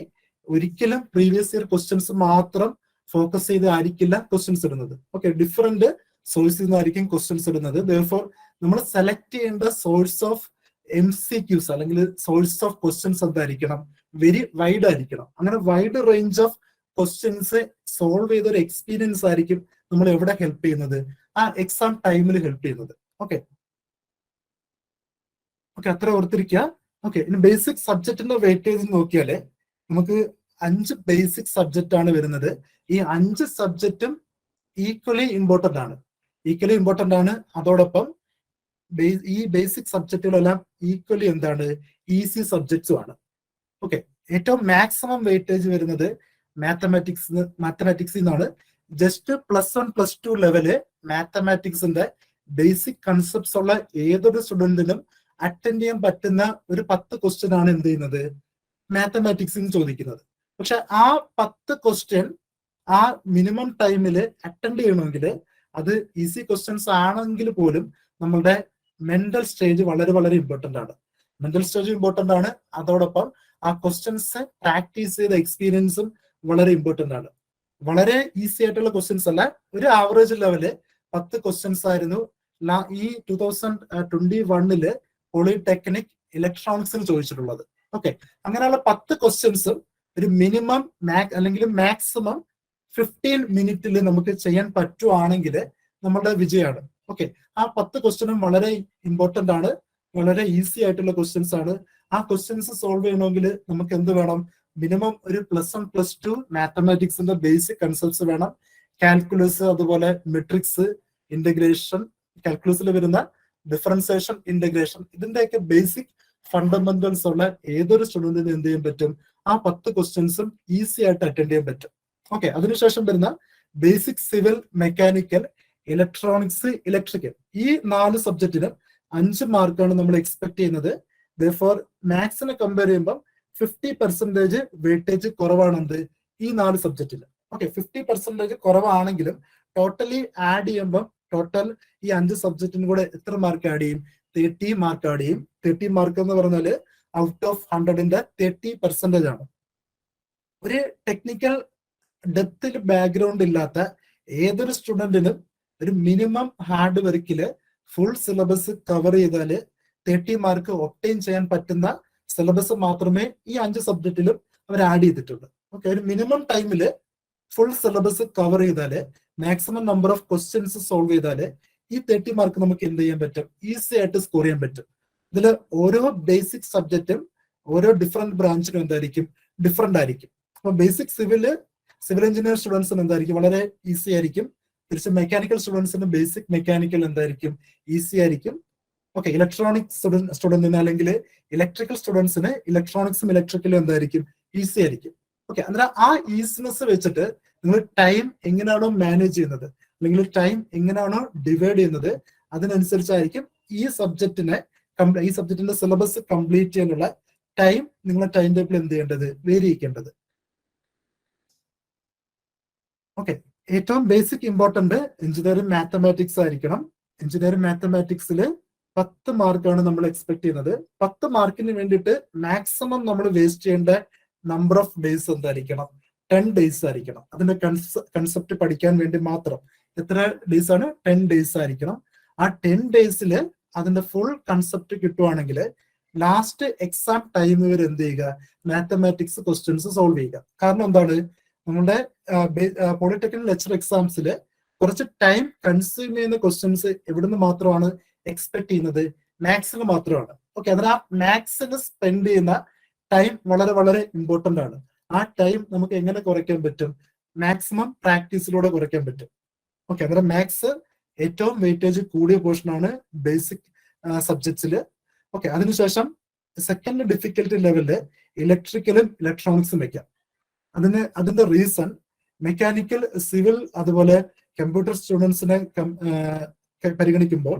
ഒരിക്കലും പ്രീവിയസ് ഇയർ ക്വസ്റ്റ്യൻസ് മാത്രം ഫോക്കസ് ചെയ്തായിരിക്കില്ല ക്വസ്റ്റ്യൻസ് ഇടുന്നത്. ഓക്കെ, ഡിഫറെന്റ് സോഴ്സിൽ നിന്നായിരിക്കും ക്വസ്റ്റ്യൻസ് ഇടുന്നത്. ദെയർഫോർ നമ്മൾ സെലക്ട് ചെയ്യേണ്ട സോഴ്സ് ഓഫ് MCQs അല്ലെങ്കിൽ സോഴ്സ് ഓഫ് ക്വസ്റ്റ്യൻസ് എന്തായിരിക്കണം, വെരി വൈഡ് ആയിരിക്കണം. അങ്ങനെ wide range of questions solve ചെയ്ത ഒരു എക്സ്പീരിയൻസ് ആയിരിക്കും നമ്മൾ എവിടെ ഹെൽപ്പ് ചെയ്യുന്നത്, ആ എക്സാം ടൈമിൽ ഹെൽപ്പ് ചെയ്യുന്നത്. ഓക്കെ ഓക്കെ അത്ര ഓർത്തിരിക്കുക. ഓക്കെ ഇനി ബേസിക് സബ്ജക്റ്റിന്റെ വെയിറ്റേജ് നോക്കിയാല് നമുക്ക് 5 ബേസിക് സബ്ജക്റ്റ് ആണ് വരുന്നത്. ഈ 5 സബ്ജക്റ്റും ഈക്വലി ഇമ്പോർട്ടന്റ് ആണ്. ഈക്വലി ഇമ്പോർട്ടന്റ് ആണ്. അതോടൊപ്പം ഈ ബേസിക് സബ്ജക്റ്റുകളെല്ലാം ഈക്വലി എന്താണ്, ഈസി സബ്ജക്ട്സും ആണ്. ഓക്കെ ഏറ്റവും മാക്സിമം വെയിറ്റേജ് വരുന്നത് മാത്തമാറ്റിക്സിൽ നിന്നാണ്. ജസ്റ്റ് +1 +2 ലെവല് മാത്തമാറ്റിക്സിന്റെ ബേസിക് കൺസെപ്റ്റ്സ് ഉള്ള ഏതൊരു സ്റ്റുഡന്റിനും അറ്റൻഡ് ചെയ്യാൻ പറ്റുന്ന ഒരു 10 ക്വസ്റ്റ്യൻ ആണ് എന്ത് ചെയ്യുന്നത്, മാത്തമാറ്റിക്സിൽ ചോദിക്കുന്നത്. പക്ഷെ ആ 10 ക്വസ്റ്റ്യൻ ആ മിനിമം ടൈമിൽ അറ്റൻഡ് ചെയ്യണമെങ്കിൽ അത് ഈസി ക്വസ്റ്റ്യൻസ് ആണെങ്കിൽ പോലും നമ്മളുടെ മെന്റൽ സ്റ്റേജ് വളരെ വളരെ ഇമ്പോർട്ടന്റ് ആണ്. മെന്റൽ സ്റ്റേജ് ഇമ്പോർട്ടന്റ് ആണ്. അതോടൊപ്പം ആ ക്വസ്റ്റ്യൻസ് പ്രാക്ടീസ് ചെയ്ത എക്സ്പീരിയൻസും വളരെ ഇമ്പോർട്ടന്റ് ആണ്. വളരെ ഈസി ആയിട്ടുള്ള ക്വസ്റ്റ്യൻസ് അല്ല, ഒരു ആവറേജ് ലെവല് 10 ക്വസ്റ്റ്യൻസ് ആയിരുന്നു ഈ 2021 പോളിടെക്നിക് ഇലക്ട്രോണിക്സിൽ ചോദിച്ചിട്ടുള്ളത്. ഓക്കെ അങ്ങനെയുള്ള 10 ക്വസ്റ്റ്യൻസും ഒരു മിനിമം അല്ലെങ്കിൽ മാക്സിമം 15 മിനിറ്റിൽ നമുക്ക് ചെയ്യാൻ പറ്റുവാണെങ്കിൽ നമ്മുടെ വിജയമാണ്. ഓക്കെ ആ 10 ക്വസ്റ്റ്യനും വളരെ ഇമ്പോർട്ടന്റ് ആണ്, വളരെ ഈസി ആയിട്ടുള്ള ക്വസ്റ്റ്യൻസ് ആണ്. ആ ക്വസ്റ്റ്യൻസ് സോൾവ് ചെയ്യണമെങ്കിൽ നമുക്ക് എന്ത് വേണം, മിനിമം ഒരു +1 +2 മാത്തമാറ്റിക്സിന്റെ ബേസിക് കൺസെപ്റ്റ്സ് വേണം. കാൽക്കുലസ്, അതുപോലെ മെട്രിക്സ്, ഇന്റഗ്രേഷൻ, കാൽക്കുലസിൽ വരുന്ന ഡിഫറൻസിയേഷൻ, ഇന്റഗ്രേഷൻ, ഇതിന്റെയൊക്കെ ബേസിക് ഫണ്ടമെന്റൽസ് ഉള്ള ഏതൊരു സ്റ്റുഡന്റിന് എന്ത് ചെയ്യാൻ പറ്റും, ആ 10 ക്വസ്റ്റ്യൻസും ഈസി ആയിട്ട് അറ്റൻഡ് ചെയ്യാൻ പറ്റും. ഓക്കെ അതിനുശേഷം വരുന്ന basic civil, mechanical, electronics, electrical, ഈ 4 സബ്ജക്റ്റിനും 5 മാർക്കാണ് നമ്മൾ എക്സ്പെക്ട് ചെയ്യുന്നത്. ഫോർ മാത്സിനെ കമ്പയർ ചെയ്യുമ്പോൾ 50% വെയിറ്റേജ് കുറവാണ് എന്ത് ഈ 4 സബ്ജക്റ്റിൽ. ഓക്കെ 50% കുറവാണെങ്കിലും ടോട്ടലി ആഡ് ചെയ്യുമ്പോൾ ടോട്ടൽ ഈ 5 സബ്ജക്റ്റിനും കൂടെ എത്ര മാർക്ക് ആഡ് ചെയ്യും, 30 മാർക്ക് ആഡ് ചെയ്യും. 30 മാർക്ക് എന്ന് പറഞ്ഞാല് ഔട്ട് ഓഫ് 100ന്റെ 30% ആണ്. ഒരു ടെക്നിക്കൽ ഡെപ്തിൽ ബാക്ക്ഗ്രൗണ്ട് ഇല്ലാത്ത ഏതൊരു സ്റ്റുഡന്റിനും ഒരു മിനിമം ഹാർഡ് വർക്കില് ഫുൾ സിലബസ് കവർ ചെയ്താല് 30 മാർക്ക് ഒപ്റ്റെയിൻ ചെയ്യാൻ പറ്റുന്ന സിലബസ് മാത്രമേ ഈ 5 സബ്ജക്റ്റിലും അവർ ആഡ് ചെയ്തിട്ടുള്ളൂ. ഓക്കെ ഒരു മിനിമം ടൈമില് ഫുൾ സിലബസ് കവർ ചെയ്താല്, maximum number of questions solve ചെയ്താല് ഈ 30 മാർക്ക് നമുക്ക് എന്ത് ചെയ്യാൻ പറ്റും, ഈസി ആയിട്ട് സ്കോർ ചെയ്യാൻ പറ്റും. ഇതിൽ ഓരോ ബേസിക് സബ്ജക്റ്റും ഓരോ ഡിഫറെന്റ് ബ്രാഞ്ചിനും എന്തായിരിക്കും, ഡിഫറെന്റ് ആയിരിക്കും. അപ്പൊ ബേസിക് സിവിൽ എഞ്ചിനീയർ സ്റ്റുഡൻസിന് എന്തായിരിക്കും, വളരെ ഈസി ആയിരിക്കും. തിരിച്ച് മെക്കാനിക്കൽ സ്റ്റുഡൻസിന് ബേസിക് മെക്കാനിക്കൽ എന്തായിരിക്കും, ഈസി ആയിരിക്കും. ഓക്കെ ഇലക്ട്രോണിക്സ് സ്റ്റുഡന്റിന് അല്ലെങ്കിൽ ഇലക്ട്രിക്കൽ സ്റ്റുഡൻസിന് ഇലക്ട്രോണിക്സും ഇലക്ട്രിക്കലും എന്തായിരിക്കും, ഈസി ആയിരിക്കും. ഓക്കെ അന്നേരം ആ ഈസിനെസ് വെച്ചിട്ട് നിങ്ങൾ ടൈം എങ്ങനെയാണോ മാനേജ് ചെയ്യുന്നത്, അല്ലെങ്കിൽ ടൈം എങ്ങനെയാണോ ഡിവൈഡ് ചെയ്യുന്നത്, അതിനനുസരിച്ചായിരിക്കും ഈ സബ്ജക്റ്റിന്റെ സിലബസ് കംപ്ലീറ്റ് ചെയ്യാനുള്ള ടൈം നിങ്ങളെ ടൈം ടേബിൾ എന്ത് ചെയ്യേണ്ടത്, വേരി ചെയ്യേണ്ടത്. ഓക്കെ ഏറ്റവും ബേസിക് ഇമ്പോർട്ടന്റ് എഞ്ചിനീയറിംഗ് മാത്തമാറ്റിക്സ് ആയിരിക്കണം. എഞ്ചിനീയറിംഗ് മാത്തമാറ്റിക്സിൽ 10 മാർക്കാണ് നമ്മൾ എക്സ്പെക്ട് ചെയ്യുന്നത്. 10 മാർക്കിന് വേണ്ടിയിട്ട് മാക്സിമം നമ്മൾ വേസ്റ്റ് ചെയ്യേണ്ട നമ്പർ ഓഫ് ഡേയ്സ് എന്തായിരിക്കണം, 10 ഡേയ്സ് ആയിരിക്കണം. അതിന്റെ കൺസെപ്റ്റ് പഠിക്കാൻ വേണ്ടി മാത്രം എത്ര ഡേയ്സ് ആണ്, 10 ഡേയ്സ് ആയിരിക്കണം. ആ 10 ഡേയ്സിൽ അതിന്റെ ഫുൾ കൺസെപ്റ്റ് കിട്ടുവാണെങ്കിൽ ലാസ്റ്റ് എക്സാം ടൈം വരെ എന്ത് ചെയ്യുക, മാത്തമാറ്റിക്സ് ക്വസ്റ്റ്യൻസ് സോൾവ് ചെയ്യുക. കാരണം എന്താണ്, നമ്മുടെ പോളിടെക്നിക് ലെക്ചർ എക്സാംസിൽ കുറച്ച് ടൈം കൺസ്യൂം ചെയ്യുന്ന ക്വസ്റ്റ്യൻസ് എവിടുന്ന് മാത്രമാണ് എക്സ്പെക്ട് ചെയ്യുന്നത്, മാത്സിന് മാത്രമാണ്. ഓക്കെ അതിന് ആ മാത്സിന് സ്പെൻഡ് ചെയ്യുന്ന ടൈം വളരെ വളരെ ഇമ്പോർട്ടന്റ് ആണ്. ആ ടൈം നമുക്ക് എങ്ങനെ കുറയ്ക്കാൻ പറ്റും, മാക്സിമം പ്രാക്ടീസിലൂടെ കുറയ്ക്കാൻ പറ്റും. ഓക്കെ അന്നേരം മാത്സ് ഏറ്റവും വെയിറ്റേജ് കൂടിയ പോർഷൻ ആണ് ബേസിക് സബ്ജക്ട്സിൽ. ഓക്കെ അതിനുശേഷം സെക്കൻഡ് ഡിഫിക്കൽട്ടി ലെവലില് ഇലക്ട്രിക്കലും ഇലക്ട്രോണിക്സും വെക്കാം. അതിന്റെ റീസൺ മെക്കാനിക്കൽ, സിവിൽ, അതുപോലെ കമ്പ്യൂട്ടർ സ്റ്റുഡൻസിനെ പരിഗണിക്കുമ്പോൾ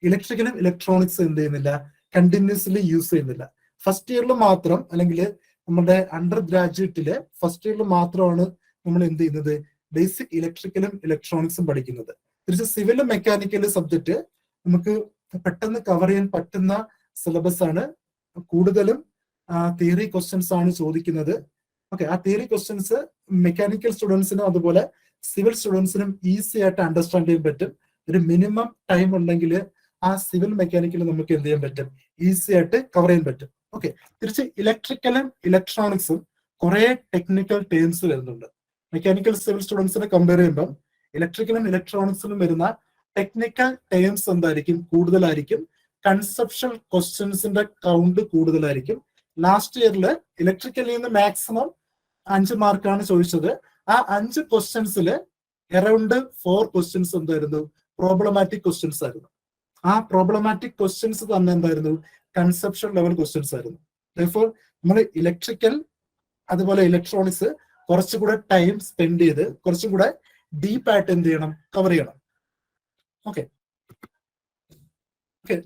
ഇലക്ട്രിക്കലും ഇലക്ട്രോണിക്സ് എന്ത് ചെയ്യുന്നില്ല, കണ്ടിന്യൂസ്ലി യൂസ് ചെയ്യുന്നില്ല. ഫസ്റ്റ് ഇയറിൽ മാത്രം, അല്ലെങ്കിൽ നമ്മുടെ അണ്ടർ ഗ്രാജുവേറ്റില് ഫസ്റ്റ് ഇയറിൽ മാത്രമാണ് നമ്മൾ എന്ത് ചെയ്യുന്നത്, ബേസിക് ഇലക്ട്രിക്കലും ഇലക്ട്രോണിക്സും പഠിക്കുന്നത്. തിരിച്ച് സിവിലും മെക്കാനിക്കലും സബ്ജക്ട് നമുക്ക് പെട്ടെന്ന് കവർ ചെയ്യാൻ പറ്റുന്ന സിലബസ് ആണ്. കൂടുതലും തിയറി ക്വസ്റ്റ്യൻസ് ആണ് ചോദിക്കുന്നത്. ഓക്കെ ആ തിയറി ക്വസ്റ്റ്യൻസ് മെക്കാനിക്കൽ സ്റ്റുഡൻസിനും അതുപോലെ സിവിൽ സ്റ്റുഡൻസിനും ഈസി ആയിട്ട് അണ്ടർസ്റ്റാൻഡ് ചെയ്യാൻ പറ്റും. ഒരു മിനിമം ടൈം ഉണ്ടെങ്കിൽ ആ സിവിൽ മെക്കാനിക്കൽ നമുക്ക് എന്ത് ചെയ്യാൻ പറ്റും, ഈസി ആയിട്ട് കവർ ചെയ്യാൻ പറ്റും. ഓക്കെ തിരിച്ച് ഇലക്ട്രിക്കലും ഇലക്ട്രോണിക്സും കുറെ ടെക്നിക്കൽ ടേംസ് വരുന്നുണ്ട്. മെക്കാനിക്കൽ സിവിൽ സ്റ്റുഡൻസിനെ കമ്പയർ ചെയ്യുമ്പോൾ ഇലക്ട്രിക്കലും ഇലക്ട്രോണിക്സിലും വരുന്ന ടെക്നിക്കൽ ടേംസ് എന്തായിരിക്കും, കൂടുതലായിരിക്കും. കൺസെപ്ഷ്യൽ ക്വസ്റ്റ്യൻസിന്റെ കൗണ്ട് കൂടുതലായിരിക്കും. ലാസ്റ്റ് ഇയറിൽ ഇലക്ട്രിക്കലിൽ നിന്ന് മാക്സിമം 5 മാർക്കാണ് ചോദിച്ചത്. ആ 5 ക്വസ്റ്റ്യൻസിൽ അറൌണ്ട് 4 ക്വസ്റ്റ്യൻസ് എന്തായിരുന്നു, പ്രോബ്ലമാറ്റിക് ക്വസ്റ്റ്യൻസ് ആയിരുന്നു. ആ പ്രോബ്ലമാറ്റിക് ക്വസ്റ്റ്യൻസ് തന്നെ എന്തായിരുന്നു, കൺസെപ്ഷ്യൽ ലെവൽ ക്വസ്റ്റ്യൻസ് ആയിരുന്നു. Therefore നമ്മൾ ഇലക്ട്രിക്കൽ അതുപോലെ ഇലക്ട്രോണിക്സ് കുറച്ചുകൂടെ ടൈം സ്പെൻഡ് ചെയ്ത് കുറച്ചും കൂടെ ഡീപ്പായിട്ട് എന്ത് ചെയ്യണം, കവർ ചെയ്യണം. ഓക്കെ,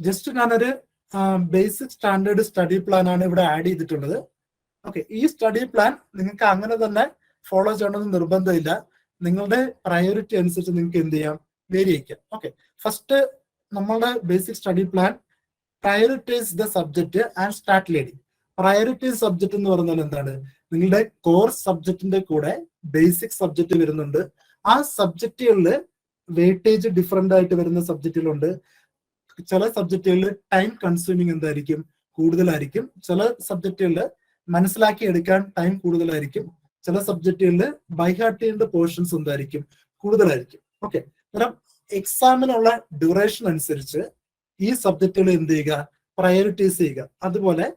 ജസ്റ്റ് ഞാനൊരു ബേസിക് സ്റ്റാൻഡേർഡ് സ്റ്റഡി പ്ലാൻ ആണ് ഇവിടെ ആഡ് ചെയ്തിട്ടുള്ളത്. ഓക്കെ, ഈ സ്റ്റഡി പ്ലാൻ നിങ്ങൾക്ക് അങ്ങനെ തന്നെ ഫോളോ ചെയ്യണമെന്ന് നിർബന്ധമില്ല. നിങ്ങളുടെ പ്രയോറിറ്റി അനുസരിച്ച് നിങ്ങൾക്ക് എന്ത് ചെയ്യാം, വേരി ചെയ്യാം. ഓക്കെ, ഫസ്റ്റ് നമ്മളുടെ basic study plan prioritise the subject and start learning. Prioritise subject എന്ന് പറഞ്ഞാൽ എന്താണ്, നിങ്ങളുടെ കോർ സബ്ജക്റ്റിന്റെ കൂടെ ബേസിക് സബ്ജക്ട് വരുന്നുണ്ട്. ആ സബ്ജക്റ്റുകളിൽ വെയിറ്റേജ് ഡിഫറെന്റ് ആയിട്ട് വരുന്ന സബ്ജക്റ്റുകളുണ്ട്. ചില സബ്ജക്റ്റുകളിൽ ടൈം കൺസ്യൂമിങ് എന്തായിരിക്കും, കൂടുതലായിരിക്കും. ചില സബ്ജക്റ്റുകളിൽ മനസ്സിലാക്കി എടുക്കാൻ ടൈം കൂടുതലായിരിക്കും. ചില സബ്ജക്റ്റുകളിൽ ബൈഹാർട്ട് ചെയ്യേണ്ട പോർഷൻസ് എന്തായിരിക്കും, കൂടുതലായിരിക്കും. ഓക്കെ, അന്നേരം എക്സാമിനുള്ള ഡ്യൂറേഷൻ അനുസരിച്ച് ഈ സബ്ജക്റ്റുകൾ എന്ത് ചെയ്യുക, പ്രയോറിറ്റൈസ് ചെയ്യുക. അതുപോലെ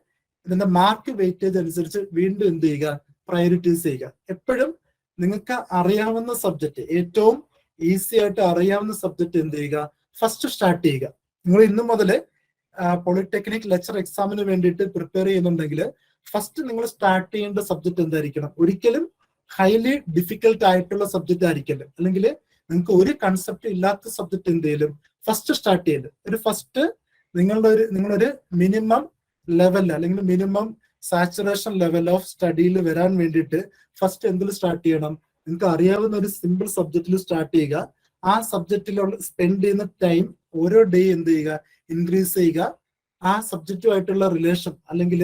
ഇതിന്റെ മാർക്ക് വെയിറ്റേജ് അനുസരിച്ച് വീണ്ടും എന്ത് ചെയ്യുക, പ്രയോറിറ്റൈസ് ചെയ്യുക. എപ്പോഴും നിങ്ങൾക്ക് അറിയാവുന്ന സബ്ജക്റ്റ്, ഏറ്റവും ഈസി ആയിട്ട് അറിയാവുന്ന സബ്ജക്റ്റ് എന്ത് ചെയ്യുക, ഫസ്റ്റ് സ്റ്റാർട്ട് ചെയ്യുക. നിങ്ങൾ ഇന്നു മുതൽ പോളിടെക്നിക് ലെക്ചർ എക്സാമിന് വേണ്ടിയിട്ട് പ്രിപ്പയർ ചെയ്യുന്നുണ്ടെങ്കിൽ ഫസ്റ്റ് നിങ്ങൾ സ്റ്റാർട്ട് ചെയ്യേണ്ട സബ്ജക്ട് എന്തായിരിക്കണം, ഒരിക്കലും ഹൈലി ഡിഫിക്കൽട്ട് ആയിട്ടുള്ള സബ്ജക്റ്റ് ആയിരിക്കല്ലോ. അല്ലെങ്കിൽ നിങ്ങൾക്ക് ഒരു കൺസെപ്റ്റ് ഇല്ലാത്ത സബ്ജക്ട് എന്തെങ്കിലും ഫസ്റ്റ് സ്റ്റാർട്ട് ചെയ്യേണ്ടത്. ഒരു ഫസ്റ്റ് നിങ്ങളൊരു മിനിമം ലെവൽ അല്ലെങ്കിൽ മിനിമം സാച്ചുറേഷൻ ലെവൽ ഓഫ് സ്റ്റഡിയിൽ വരാൻ വേണ്ടിയിട്ട് ഫസ്റ്റ് എന്തിൽ സ്റ്റാർട്ട് ചെയ്യണം, നിങ്ങൾക്ക് അറിയാവുന്ന ഒരു സിമ്പിൾ സബ്ജക്റ്റിൽ സ്റ്റാർട്ട് ചെയ്യുക. ആ സബ്ജക്റ്റിലുള്ള സ്പെൻഡ് ചെയ്യുന്ന ടൈം ഓരോ ഡേ എന്ത് ചെയ്യുക, ഇൻക്രീസ് ചെയ്യുക. ആ സബ്ജക്റ്റുമായിട്ടുള്ള റിലേഷൻ അല്ലെങ്കിൽ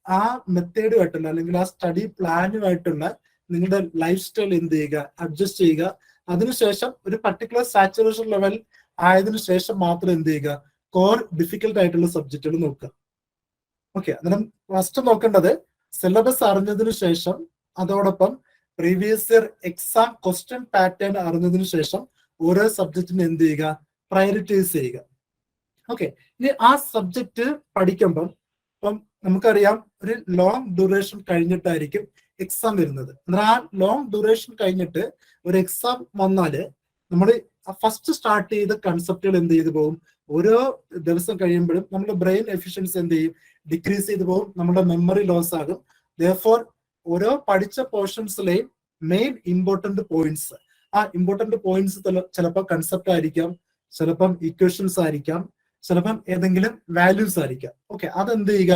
ആ മെത്തേഡുമായിട്ടുള്ള അല്ലെങ്കിൽ ആ സ്റ്റഡി പ്ലാനുമായിട്ടുള്ള നിങ്ങളുടെ ലൈഫ് സ്റ്റൈൽ എന്ത് ചെയ്യുക, അഡ്ജസ്റ്റ് ചെയ്യുക. അതിനുശേഷം ഒരു പർട്ടിക്കുലർ സാച്ചുറേഷൻ ലെവൽ ആയതിനു ശേഷം മാത്രം എന്ത് ചെയ്യുക, കോർ ഡിഫിക്കൽട്ട് ആയിട്ടുള്ള സബ്ജക്റ്റുകൾ നോക്കുക. ഓക്കെ, അന്നേരം ഫസ്റ്റ് നോക്കേണ്ടത് സിലബസ് അറിഞ്ഞതിനു ശേഷം അതോടൊപ്പം previous year exam question pattern അറിഞ്ഞതിനു ശേഷം ഓരോ സബ്ജക്റ്റിന് എന്ത് ചെയ്യുക, പ്രയോറിറ്റൈസ് ചെയ്യുക. ഓക്കെ, ഇനി ആ സബ്ജക്റ്റ് പഠിക്കുമ്പം ഇപ്പം നമുക്കറിയാം ഒരു ലോങ് ഡ്യൂറേഷൻ കഴിഞ്ഞിട്ടായിരിക്കും എക്സാം വരുന്നത്. എന്നാൽ ആ ലോങ് ഡ്യൂറേഷൻ കഴിഞ്ഞിട്ട് ഒരു എക്സാം വന്നാല് നമ്മൾ ഫസ്റ്റ് സ്റ്റാർട്ട് ചെയ്ത കൺസെപ്റ്റുകൾ എന്ത് ചെയ്തു പോകും, ഓരോ ദിവസം കഴിയുമ്പോഴും നമ്മുടെ ബ്രെയിൻ എഫിഷ്യൻസി എന്ത് ചെയ്യും, ഡിക്രീസ് ചെയ്തു പോകും. നമ്മുടെ മെമ്മറി ലോസ് ആകും. ദെയർഫോർ ഓരോ പഠിച്ച പോർഷൻസിലെയും മെയിൻ ഇമ്പോർട്ടന്റ് പോയിന്റ്സ്, ആ ഇമ്പോർട്ടന്റ് പോയിന്റ്സ് ചിലപ്പോൾ കൺസെപ്റ്റ് ആയിരിക്കാം, ചിലപ്പം ഇക്വേഷൻസ് ആയിരിക്കാം, ചിലപ്പം ഏതെങ്കിലും വാല്യൂസ് ആയിരിക്കാം. ഓക്കെ, അതെന്ത് ചെയ്യുക,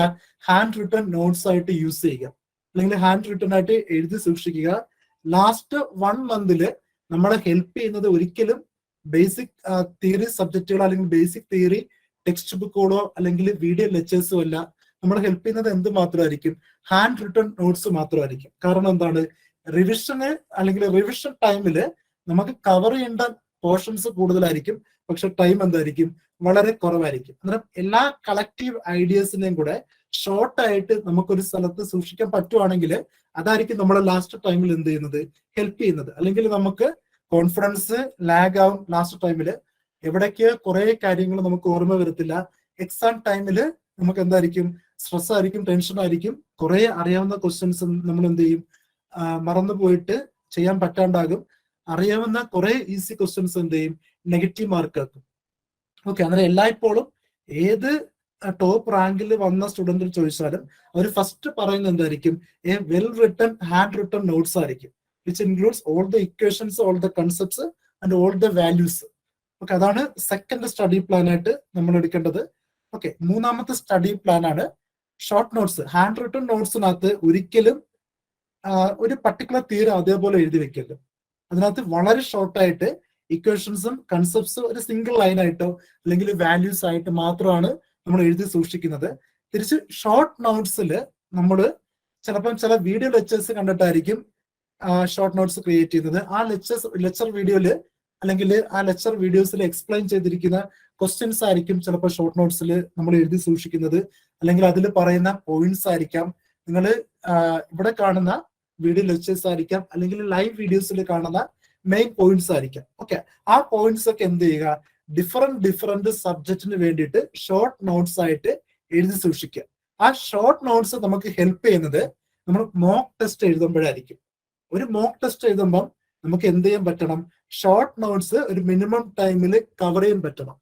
ഹാൻഡ് റിട്ടൺ നോട്ട്സ് ആയിട്ട് യൂസ് ചെയ്യുക അല്ലെങ്കിൽ ഹാൻഡ് റിട്ടൺ ആയിട്ട് എഴുതി സൂക്ഷിക്കുക. ലാസ്റ്റ് 1 മന്തില് നമ്മളെ ഹെൽപ്പ് ചെയ്യുന്നത് ഒരിക്കലും ബേസിക് തിയറി സബ്ജക്റ്റുകളോ അല്ലെങ്കിൽ ബേസിക് തിയറി ടെക്സ്റ്റ് ബുക്കുകളോ അല്ലെങ്കിൽ വീഡിയോ ലെക്ചേഴ്സോ അല്ല. നമ്മളെ ഹെൽപ്പ് ചെയ്യുന്നത് എന്ത് മാത്രമായിരിക്കും, ഹാൻഡ് റിട്ടൺ നോട്ട്സ് മാത്രമായിരിക്കും. കാരണം എന്താണ്, റിവിഷന് അല്ലെങ്കിൽ റിവിഷൻ ടൈമില് നമുക്ക് കവർ ചെയ്യേണ്ട പോർഷൻസ് കൂടുതലായിരിക്കും, പക്ഷെ ടൈം എന്തായിരിക്കും, വളരെ കുറവായിരിക്കും. അന്നേരം എല്ലാ കളക്റ്റീവ് ഐഡിയസിനെയും കൂടെ ഷോർട്ട് ആയിട്ട് നമുക്കൊരു സ്ഥലത്ത് സൂക്ഷിക്കാൻ പറ്റുവാണെങ്കിൽ അതായിരിക്കും നമ്മളെ ലാസ്റ്റ് ടൈമിൽ എന്ത് ചെയ്യുന്നത്, ഹെൽപ്പ് ചെയ്യുന്നത്. അല്ലെങ്കിൽ നമുക്ക് കോൺഫിഡൻസ് ലാഗ് ആവും. ലാസ്റ്റ് ടൈമിൽ എവിടേക്ക് കുറെ കാര്യങ്ങൾ നമുക്ക് ഓർമ്മ വരത്തില്ല. എക്സാം ടൈമിൽ നമുക്ക് എന്തായിരിക്കും, സ്ട്രെസ് ആയിരിക്കും, ടെൻഷൻ ആയിരിക്കും. കുറെ അറിയാവുന്ന ക്വസ്റ്റ്യൻസ് നമ്മൾ എന്ത് ചെയ്യും, മറന്നു പോയിട്ട് ചെയ്യാൻ പറ്റാണ്ടാകും. അറിയാവുന്ന കുറെ ഈസി ക്വസ്റ്റ്യൻസ് എന്ത് ചെയ്യും, നെഗറ്റീവ് മാർക്ക് ആക്കും. ഓക്കെ, അങ്ങനെ എല്ലായ്പ്പോഴും ഏത് ടോപ്പ് റാങ്കിൽ വന്ന സ്റ്റുഡന്റ് ചോദിച്ചാലും അവർ ഫസ്റ്റ് പറയുന്നത് എന്തായിരിക്കും, a well written hand written notes ആയിരിക്കും, which includes all the equations, all the concepts and all the values. Okay, അതാണ് സെക്കൻഡ് സ്റ്റഡി പ്ലാൻ ആയിട്ട് നമ്മൾ എടുക്കേണ്ടത്. ഓക്കെ, മൂന്നാമത്തെ സ്റ്റഡി പ്ലാൻ ആണ് ഷോർട്ട് നോട്ട്സ്. ഹാൻഡ് റിട്ടൺ നോട്ട്സിനകത്ത് ഒരിക്കലും ഒരു പർട്ടിക്കുലർ തിയറി അതേപോലെ എഴുതി വെക്കരുത്. അതിനകത്ത് വളരെ ഷോർട്ടായിട്ട് ഇക്വേഷൻസും കൺസെപ്റ്റ്സും ഒരു സിംഗിൾ ലൈൻ ആയിട്ടോ അല്ലെങ്കിൽ വാല്യൂസ് ആയിട്ട് മാത്രമാണ് നമ്മൾ എഴുതി സൂക്ഷിക്കുന്നത്. തിരിച്ച് ഷോർട്ട് നോട്ട്സിൽ നമ്മൾ ചിലപ്പം ചില വീഡിയോ ലെക്ചേഴ്സ് കണ്ടിട്ടായിരിക്കും ഷോർട്ട് നോട്ട്സ് ക്രിയേറ്റ് ചെയ്യുന്നത്. ആ ലെക്ചർ വീഡിയോയില് അല്ലെങ്കിൽ ആ ലെക്ചർ വീഡിയോസിൽ എക്സ്പ്ലെയിൻ ചെയ്തിരിക്കുന്ന ക്വസ്റ്റ്യൻസ് ആയിരിക്കും ചിലപ്പോൾ ഷോർട്ട് നോട്ട്സിൽ നമ്മൾ എഴുതി സൂക്ഷിക്കുന്നത്. അല്ലെങ്കിൽ അതിൽ പറയുന്ന പോയിന്റ്സ് ആയിരിക്കാം. നിങ്ങൾ ഇവിടെ കാണുന്ന വീഡിയോ ലെക്ചേഴ്സ് ആയിരിക്കാം, അല്ലെങ്കിൽ ലൈവ് വീഡിയോസിൽ കാണുന്ന മെയിൻ പോയിന്റ്സ് ആയിരിക്കാം. ഓക്കെ, ആ പോയിന്റ്സ് ഒക്കെ എന്ത് ചെയ്യുക, ഡിഫറെന്റ് സബ്ജക്റ്റിന് വേണ്ടിയിട്ട് ഷോർട്ട് നോട്ട്സ് ആയിട്ട് എഴുതി സൂക്ഷിക്കുക. ആ ഷോർട്ട് നോട്ട്സ് നമുക്ക് ഹെൽപ്പ് ചെയ്യുന്നത് നമ്മൾ മോക്ക് ടെസ്റ്റ് എഴുതുമ്പോഴായിരിക്കും. ഒരു മോക്ക് ടെസ്റ്റ് എഴുതുമ്പോൾ നമുക്ക് എന്ത് ചെയ്യാൻ പറ്റണം, ഷോർട്ട് നോട്ട്സ് ഒരു മിനിമം ടൈമിൽ കവർ ചെയ്യാൻ പറ്റണം.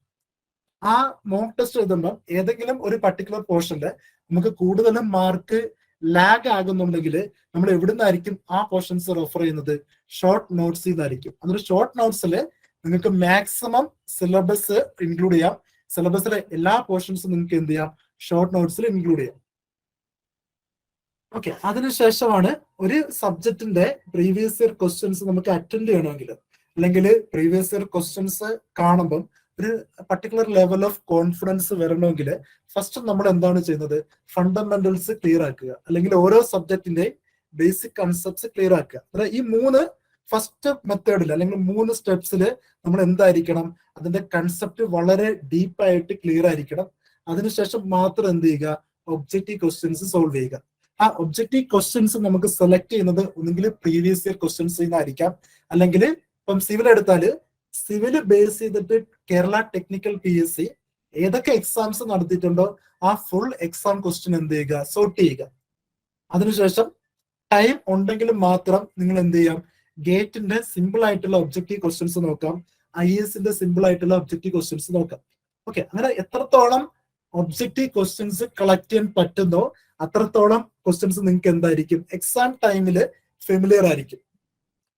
ആ മോക്ക് ടെസ്റ്റ് എഴുതുമ്പോൾ ഏതെങ്കിലും ഒരു പർട്ടിക്കുലർ പോർഷനിൽ നമുക്ക് കൂടുതലും മാർക്ക് ലാഗ് ആകുന്നുണ്ടെങ്കിൽ നമ്മൾ എവിടുന്നായിരിക്കും ആ പോർഷൻസ് റെഫർ ചെയ്യുന്നത്, ഷോർട്ട് നോട്ട്സിൽ നിന്നായിരിക്കും. അതൊരു ഷോർട്ട് നോട്ട്സിൽ നിങ്ങൾക്ക് മാക്സിമം സിലബസ് ഇൻക്ലൂഡ് ചെയ്യാം. സിലബസിലെ എല്ലാ പോർഷൻസും നിങ്ങൾക്ക് എന്ത് ചെയ്യാം, ഷോർട്ട് നോട്ട്സിൽ ഇൻക്ലൂഡ് ചെയ്യാം. ഓക്കെ, അതിനുശേഷമാണ് ഒരു സബ്ജക്റ്റിന്റെ പ്രീവിയസ് ഇയർ ക്വസ്റ്റ്യൻസ് നമുക്ക് അറ്റൻഡ് ചെയ്യണമെങ്കിൽ, അല്ലെങ്കിൽ പ്രീവിയസ് ഇയർ ക്വസ്റ്റ്യൻസ് കാണുമ്പം ഒരു പർട്ടിക്കുലർ ലെവൽ ഓഫ് കോൺഫിഡൻസ് വരണമെങ്കിൽ ഫസ്റ്റ് നമ്മൾ എന്താണ് ചെയ്യുന്നത്, ഫണ്ടമെന്റൽസ് ക്ലിയർ ആക്കുക, അല്ലെങ്കിൽ ഓരോ സബ്ജക്റ്റിന്റെ ബേസിക് കൺസെപ്റ്റ്സ് ക്ലിയർ ആക്കുക. അതായത് ഈ 3 ഫസ്റ്റ് മെത്തേഡിൽ അല്ലെങ്കിൽ 3 സ്റ്റെപ്സിൽ നമ്മൾ എന്തായിരിക്കണം, അതിന്റെ കൺസെപ്റ്റ് വളരെ ഡീപ്പായിട്ട് ക്ലിയർ ആയിരിക്കണം. അതിനുശേഷം മാത്രം എന്ത് ചെയ്യുക, ഒബ്ജക്റ്റീവ് ക്വസ്റ്റ്യൻസ് സോൾവ് ചെയ്യുക. ആ ഒബ്ജക്റ്റീവ് ക്വസ്റ്റ്യൻസ് നമുക്ക് സെലക്ട് ചെയ്യുന്നത് ഒന്നുകിൽ പ്രീവിയസ് ഇയർ ക്വസ്റ്റ്യൻസ് നിന്നായിരിക്കാം, അല്ലെങ്കിൽ ഇപ്പം സിവിൽ എടുത്താൽ സിവിൽ ബേസ് ചെയ്തിട്ട് കേരള ടെക്നിക്കൽ PSC ഏതൊക്കെ എക്സാംസ് നടത്തിയിട്ടുണ്ടോ ആ ഫുൾ എക്സാം ക്വസ്റ്റ്യൻ എന്ത് ചെയ്യുക, സോർട്ട് ചെയ്യുക. അതിനുശേഷം ടൈം ഉണ്ടെങ്കിൽ മാത്രം നിങ്ങൾ എന്ത് ചെയ്യാം, ഗേറ്റിന്റെ സിമ്പിൾ ആയിട്ടുള്ള ഒബ്ജക്റ്റീവ് ക്വസ്റ്റ്യൻസ് നോക്കാം, IASന്റെ സിമ്പിൾ ആയിട്ടുള്ള ഒബ്ജക്റ്റീവ് ക്വസ്റ്റ്യൻസ് നോക്കാം. ഓക്കെ, അങ്ങനെ എത്രത്തോളം ഒബ്ജക്റ്റീവ് ക്വസ്റ്റ്യൻസ് കളക്ട് ചെയ്യാൻ പറ്റുന്നോ അത്രത്തോളം ക്വസ്റ്റ്യൻസ് നിങ്ങൾക്ക് എന്തായിരിക്കും, എക്സാം ടൈമിൽ ഫെമിലിയർ ആയിരിക്കും.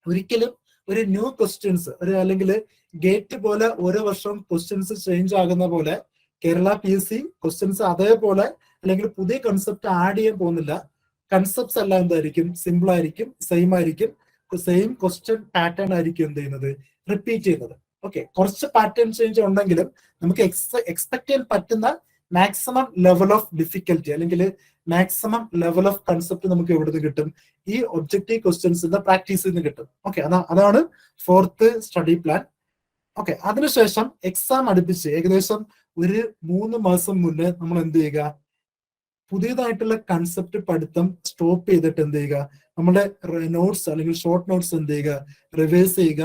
ഒരിക്കലും ഒരു ന്യൂ ക്വസ്റ്റ്യൻസ് അല്ലെങ്കിൽ ഗേറ്റ് പോലെ ഓരോ വർഷവും ക്വസ്റ്റ്യൻസ് ചേഞ്ച് ആകുന്ന പോലെ കേരള PSC ക്വസ്റ്റ്യൻസ് അതേപോലെ അല്ലെങ്കിൽ പുതിയ കൺസെപ്റ്റ് ആഡ് ചെയ്യാൻ പോകുന്നില്ല. കൺസെപ്റ്റ്സ് എല്ലാം എന്തായിരിക്കും, സിമ്പിൾ ആയിരിക്കും, സെയിം ആയിരിക്കും, സെയിം ക്വസ്റ്റ്യൻ പാറ്റേൺ ആയിരിക്കും എന്ത് ചെയ്യുന്നത്, റിപ്പീറ്റ് ചെയ്യുന്നത്. ഓക്കെ, കുറച്ച് പാറ്റേൺ ചേഞ്ച് ഉണ്ടെങ്കിലും നമുക്ക് എക്സ്പെക്ട് ചെയ്യാൻ പറ്റുന്ന മാക്സിമം ലെവൽ ഓഫ് ഡിഫിക്കൽറ്റി അല്ലെങ്കിൽ മാക്സിമം ലെവൽ ഓഫ് കൺസെപ്റ്റ് നമുക്ക് എവിടുന്ന് കിട്ടും, ഈ ഒബ്ജക്റ്റീവ് ക്വസ്റ്റ്യൻസിന്റെ പ്രാക്ടീസിൽ നിന്ന് കിട്ടും. ഓക്കെ, അതാണ് 4th സ്റ്റഡി പ്ലാൻ. ഓക്കെ, അതിനുശേഷം എക്സാം അടുപ്പിച്ച് ഏകദേശം ഒരു 3 മാസം മുന്നേ നമ്മൾ എന്ത് ചെയ്യുക, പുതിയതായിട്ടുള്ള കൺസെപ്റ്റ് പഠിത്തം സ്റ്റോപ്പ് ചെയ്തിട്ട് എന്ത് ചെയ്യുക, നമ്മുടെ നോട്ട്സ് അല്ലെങ്കിൽ ഷോർട്ട് നോട്ട്സ് എന്ത് ചെയ്യുക, റിവൈസ് ചെയ്യുക.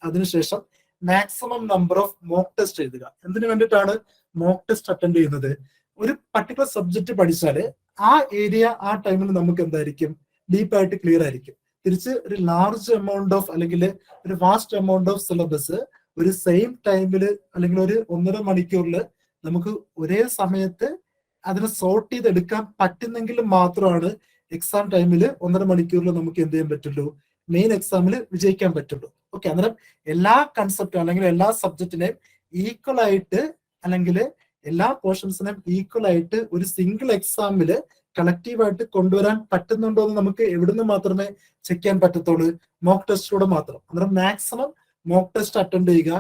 അതിനുശേഷം maximum number of mock test എഴുതുക. എന്തിനു വേണ്ടിയിട്ടാണ് മോക്ക് ടെസ്റ്റ് അറ്റൻഡ് ചെയ്യുന്നത്, ഒരു പർട്ടിക്കുലർ സബ്ജക്ട് പഠിച്ചാല് ആ ഏരിയ ആ ടൈമിൽ നമുക്ക് എന്തായിരിക്കും, ഡീപ്പായിട്ട് ക്ലിയർ ആയിരിക്കും. തിരിച്ച് ഒരു ലാർജ് എമൗണ്ട് ഓഫ് അല്ലെങ്കിൽ ഒരു വാസ്റ്റ് എമൗണ്ട് ഓഫ് സിലബസ് ഒരു സെയിം ടൈമിൽ അല്ലെങ്കിൽ ഒരു 1.5 മണിക്കൂറിൽ നമുക്ക് ഒരേ സമയത്ത് അതിനെ സോർട്ട് ചെയ്തെടുക്കാൻ പറ്റുന്നെങ്കിൽ മാത്രമാണ് എക്സാം ടൈമിൽ 1.5 മണിക്കൂറിൽ നമുക്ക് എന്ത് ചെയ്യാൻ പറ്റുള്ളൂ, മെയിൻ എക്സാമിൽ വിജയിക്കാൻ പറ്റുള്ളൂ. ഓക്കെ, അന്നേരം എല്ലാ കൺസെപ്റ്റും അല്ലെങ്കിൽ എല്ലാ സബ്ജക്റ്റിനെയും ഈക്വൽ ആയിട്ട് അല്ലെങ്കിൽ എല്ലാ പോർഷൻസിനെയും ഈക്വൽ ആയിട്ട് ഒരു സിംഗിൾ എക്സാമിൽ കളക്റ്റീവായിട്ട് കൊണ്ടുവരാൻ പറ്റുന്നുണ്ടോ എന്ന് നമുക്ക് എവിടുന്ന് മാത്രമേ ചെക്ക് ചെയ്യാൻ പറ്റത്തുള്ളൂ, മോക്ക് ടെസ്റ്റിലൂടെ മാത്രം. അന്നേരം മാക്സിമം മോക്ക് ടെസ്റ്റ് അറ്റൻഡ് ചെയ്യുക,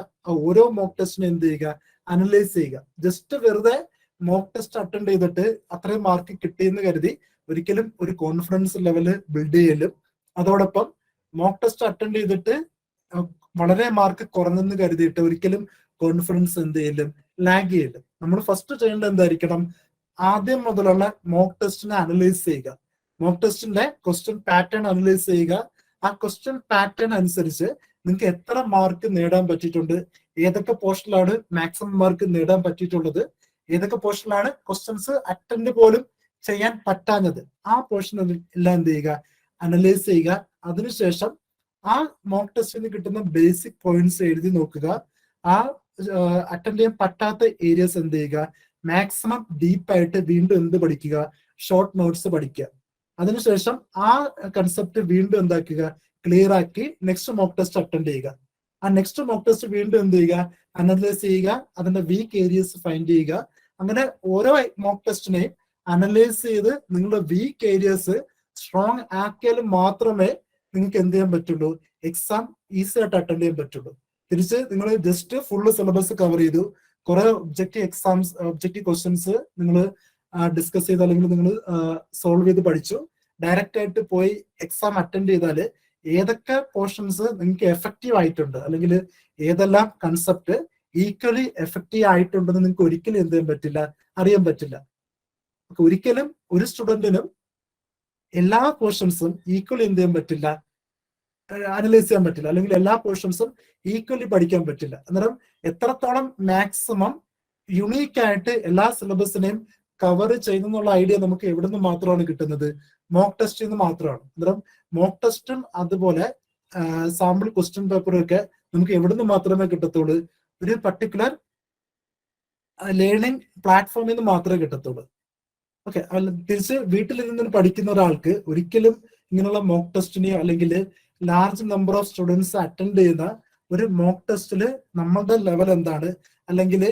ഓരോ മോക്ക് ടെസ്റ്റിനും എന്ത് ചെയ്യുക, അനലൈസ് ചെയ്യുക. ജസ്റ്റ് വെറുതെ മോക്ക് ടെസ്റ്റ് അറ്റൻഡ് ചെയ്തിട്ട് അത്രയും മാർക്ക് കിട്ടിയെന്ന് കരുതി ഒരിക്കലും ഒരു കോൺഫിഡൻസ് ലെവല് ബിൽഡ് ചെയ്യലും, അതോടൊപ്പം മോക്ക് ടെസ്റ്റ് അറ്റൻഡ് ചെയ്തിട്ട് വളരെ മാർക്ക് കുറഞ്ഞെന്ന് കരുതിയിട്ട് ഒരിക്കലും കോൺഫിഡൻസ് എന്ത് ചെയ്യലും, ലാഗ് ചെയ്യലും. നമ്മൾ ഫസ്റ്റ് ചെയ്യേണ്ടത് എന്തായിരിക്കണം, ആദ്യം മുതലുള്ള മോക്ക് ടെസ്റ്റിനെ അനലൈസ് ചെയ്യുക, മോക്ക് ടെസ്റ്റിന്റെ ക്വസ്റ്റ്യൻ പാറ്റേൺ അനലൈസ് ചെയ്യുക. ആ ക്വസ്റ്റ്യൻ പാറ്റേൺ അനുസരിച്ച് നിങ്ങൾക്ക് എത്ര മാർക്ക് നേടാൻ പറ്റിയിട്ടുണ്ട്, ഏതൊക്കെ പോർഷനിലാണ് മാക്സിമം മാർക്ക് നേടാൻ പറ്റിയിട്ടുള്ളത്, ഏതൊക്കെ പോർഷനിലാണ് ക്വസ്റ്റ്യൻസ് അറ്റൻഡ് പോലും ചെയ്യാൻ പറ്റാഞ്ഞത്, ആ പോർഷൻ എല്ലാം എന്ത് ചെയ്യുക, അനലൈസ് ചെയ്യുക. അതിനുശേഷം ആ മോക്ക് ടെസ്റ്റിൽ നിന്ന് കിട്ടുന്ന ബേസിക് പോയിന്റ്സ് എഴുതി നോക്കുക. ആ അറ്റൻഡ് ചെയ്യാൻ പറ്റാത്ത ഏരിയസ് എന്ത് ചെയ്യുക, മാക്സിമം ഡീപ്പായിട്ട് വീണ്ടും എന്ത് പഠിക്കുക, ഷോർട്ട് നോട്ട്സ് പഠിക്കുക. അതിനുശേഷം ആ കൺസെപ്റ്റ് വീണ്ടും എന്താക്കുക, ക്ലിയർ ആക്കി നെക്സ്റ്റ് മോക്ക് ടെസ്റ്റ് അറ്റൻഡ് ചെയ്യുക. ആ നെക്സ്റ്റ് മോക്ക് ടെസ്റ്റ് വീണ്ടും എന്ത് ചെയ്യുക, അനലൈസ് ചെയ്യുക, അതിന്റെ വീക്ക് ഏരിയസ് ഫൈൻഡ് ചെയ്യുക. അങ്ങനെ ഓരോ മോക്ക് ടെസ്റ്റിനെയും അനലൈസ് ചെയ്ത് നിങ്ങളുടെ വീക്ക് ഏരിയസ് സ്ട്രോങ് ആക്കിയാൽ മാത്രമേ നിങ്ങൾക്ക് എന്ത് ചെയ്യാൻ പറ്റുള്ളൂ, എക്സാം ഈസി ആയിട്ട് അറ്റൻഡ് ചെയ്യാൻ പറ്റുള്ളൂ. തിരിച്ച് നിങ്ങൾ ജസ്റ്റ് ഫുള്ള് സിലബസ് കവർ ചെയ്തു, കുറെ ഒബ്ജക്റ്റീവ് ക്വസ്റ്റ്യൻസ് നിങ്ങൾ ഡിസ്കസ് ചെയ്ത് അല്ലെങ്കിൽ നിങ്ങൾ സോൾവ് ചെയ്ത് പഠിച്ചു, ഡയറക്റ്റ് ആയിട്ട് പോയി എക്സാം അറ്റൻഡ് ചെയ്താല് ഏതൊക്കെ പോർഷൻസ് നിങ്ങൾക്ക് എഫക്റ്റീവ് ആയിട്ടുണ്ട് അല്ലെങ്കിൽ ഏതെല്ലാം കൺസെപ്റ്റ് ഈക്വലി എഫക്റ്റീവ് ആയിട്ടുണ്ടെന്ന് നിങ്ങൾക്ക് ഒരിക്കലും എന്ത് ചെയ്യാൻ പറ്റില്ല, അറിയാൻ പറ്റില്ല. ഒരിക്കലും ഒരു സ്റ്റുഡന്റിനും എല്ലാ പോർഷൻസും ഈക്വലി എന്ത് ചെയ്യാൻ പറ്റില്ല, അനലൈസ് ചെയ്യാൻ പറ്റില്ല, അല്ലെങ്കിൽ എല്ലാ പോർഷൻസും ഈക്വലി പഠിക്കാൻ പറ്റില്ല. അന്നേരം എത്രത്തോളം മാക്സിമം യുണീക്ക് ആയിട്ട് എല്ലാ സിലബസിനെയും കവർ ചെയ്യുന്നുള്ള ഐഡിയ നമുക്ക് എവിടെ നിന്ന് മാത്രമാണ് കിട്ടുന്നത്, മോക്ക് ടെസ്റ്റിൽ നിന്ന് മാത്രമാണ്. അന്നേരം മോക്ക് ടെസ്റ്റും അതുപോലെ സാമ്പിൾ ക്വസ്റ്റ്യൻ പേപ്പറും ഒക്കെ നമുക്ക് എവിടെ നിന്ന് മാത്രമേ കിട്ടത്തുള്ളൂ, ഒരു പർട്ടിക്കുലർ ലേണിംഗ് പ്ലാറ്റ്ഫോമിൽ നിന്ന് മാത്രമേ കിട്ടത്തുള്ളൂ. ഓക്കെ, തിരിച്ച് വീട്ടിലിരുന്ന് പഠിക്കുന്ന ഒരാൾക്ക് ഒരിക്കലും ഇങ്ങനെയുള്ള മോക്ക് ടെസ്റ്റിനെയോ അല്ലെങ്കിൽ large number of students attend ചെയ്യുന്ന ഒരു മോക്ക് ടെസ്റ്റിൽ നമ്മളുടെ ലെവൽ എന്താണ്, അല്ലെങ്കിൽ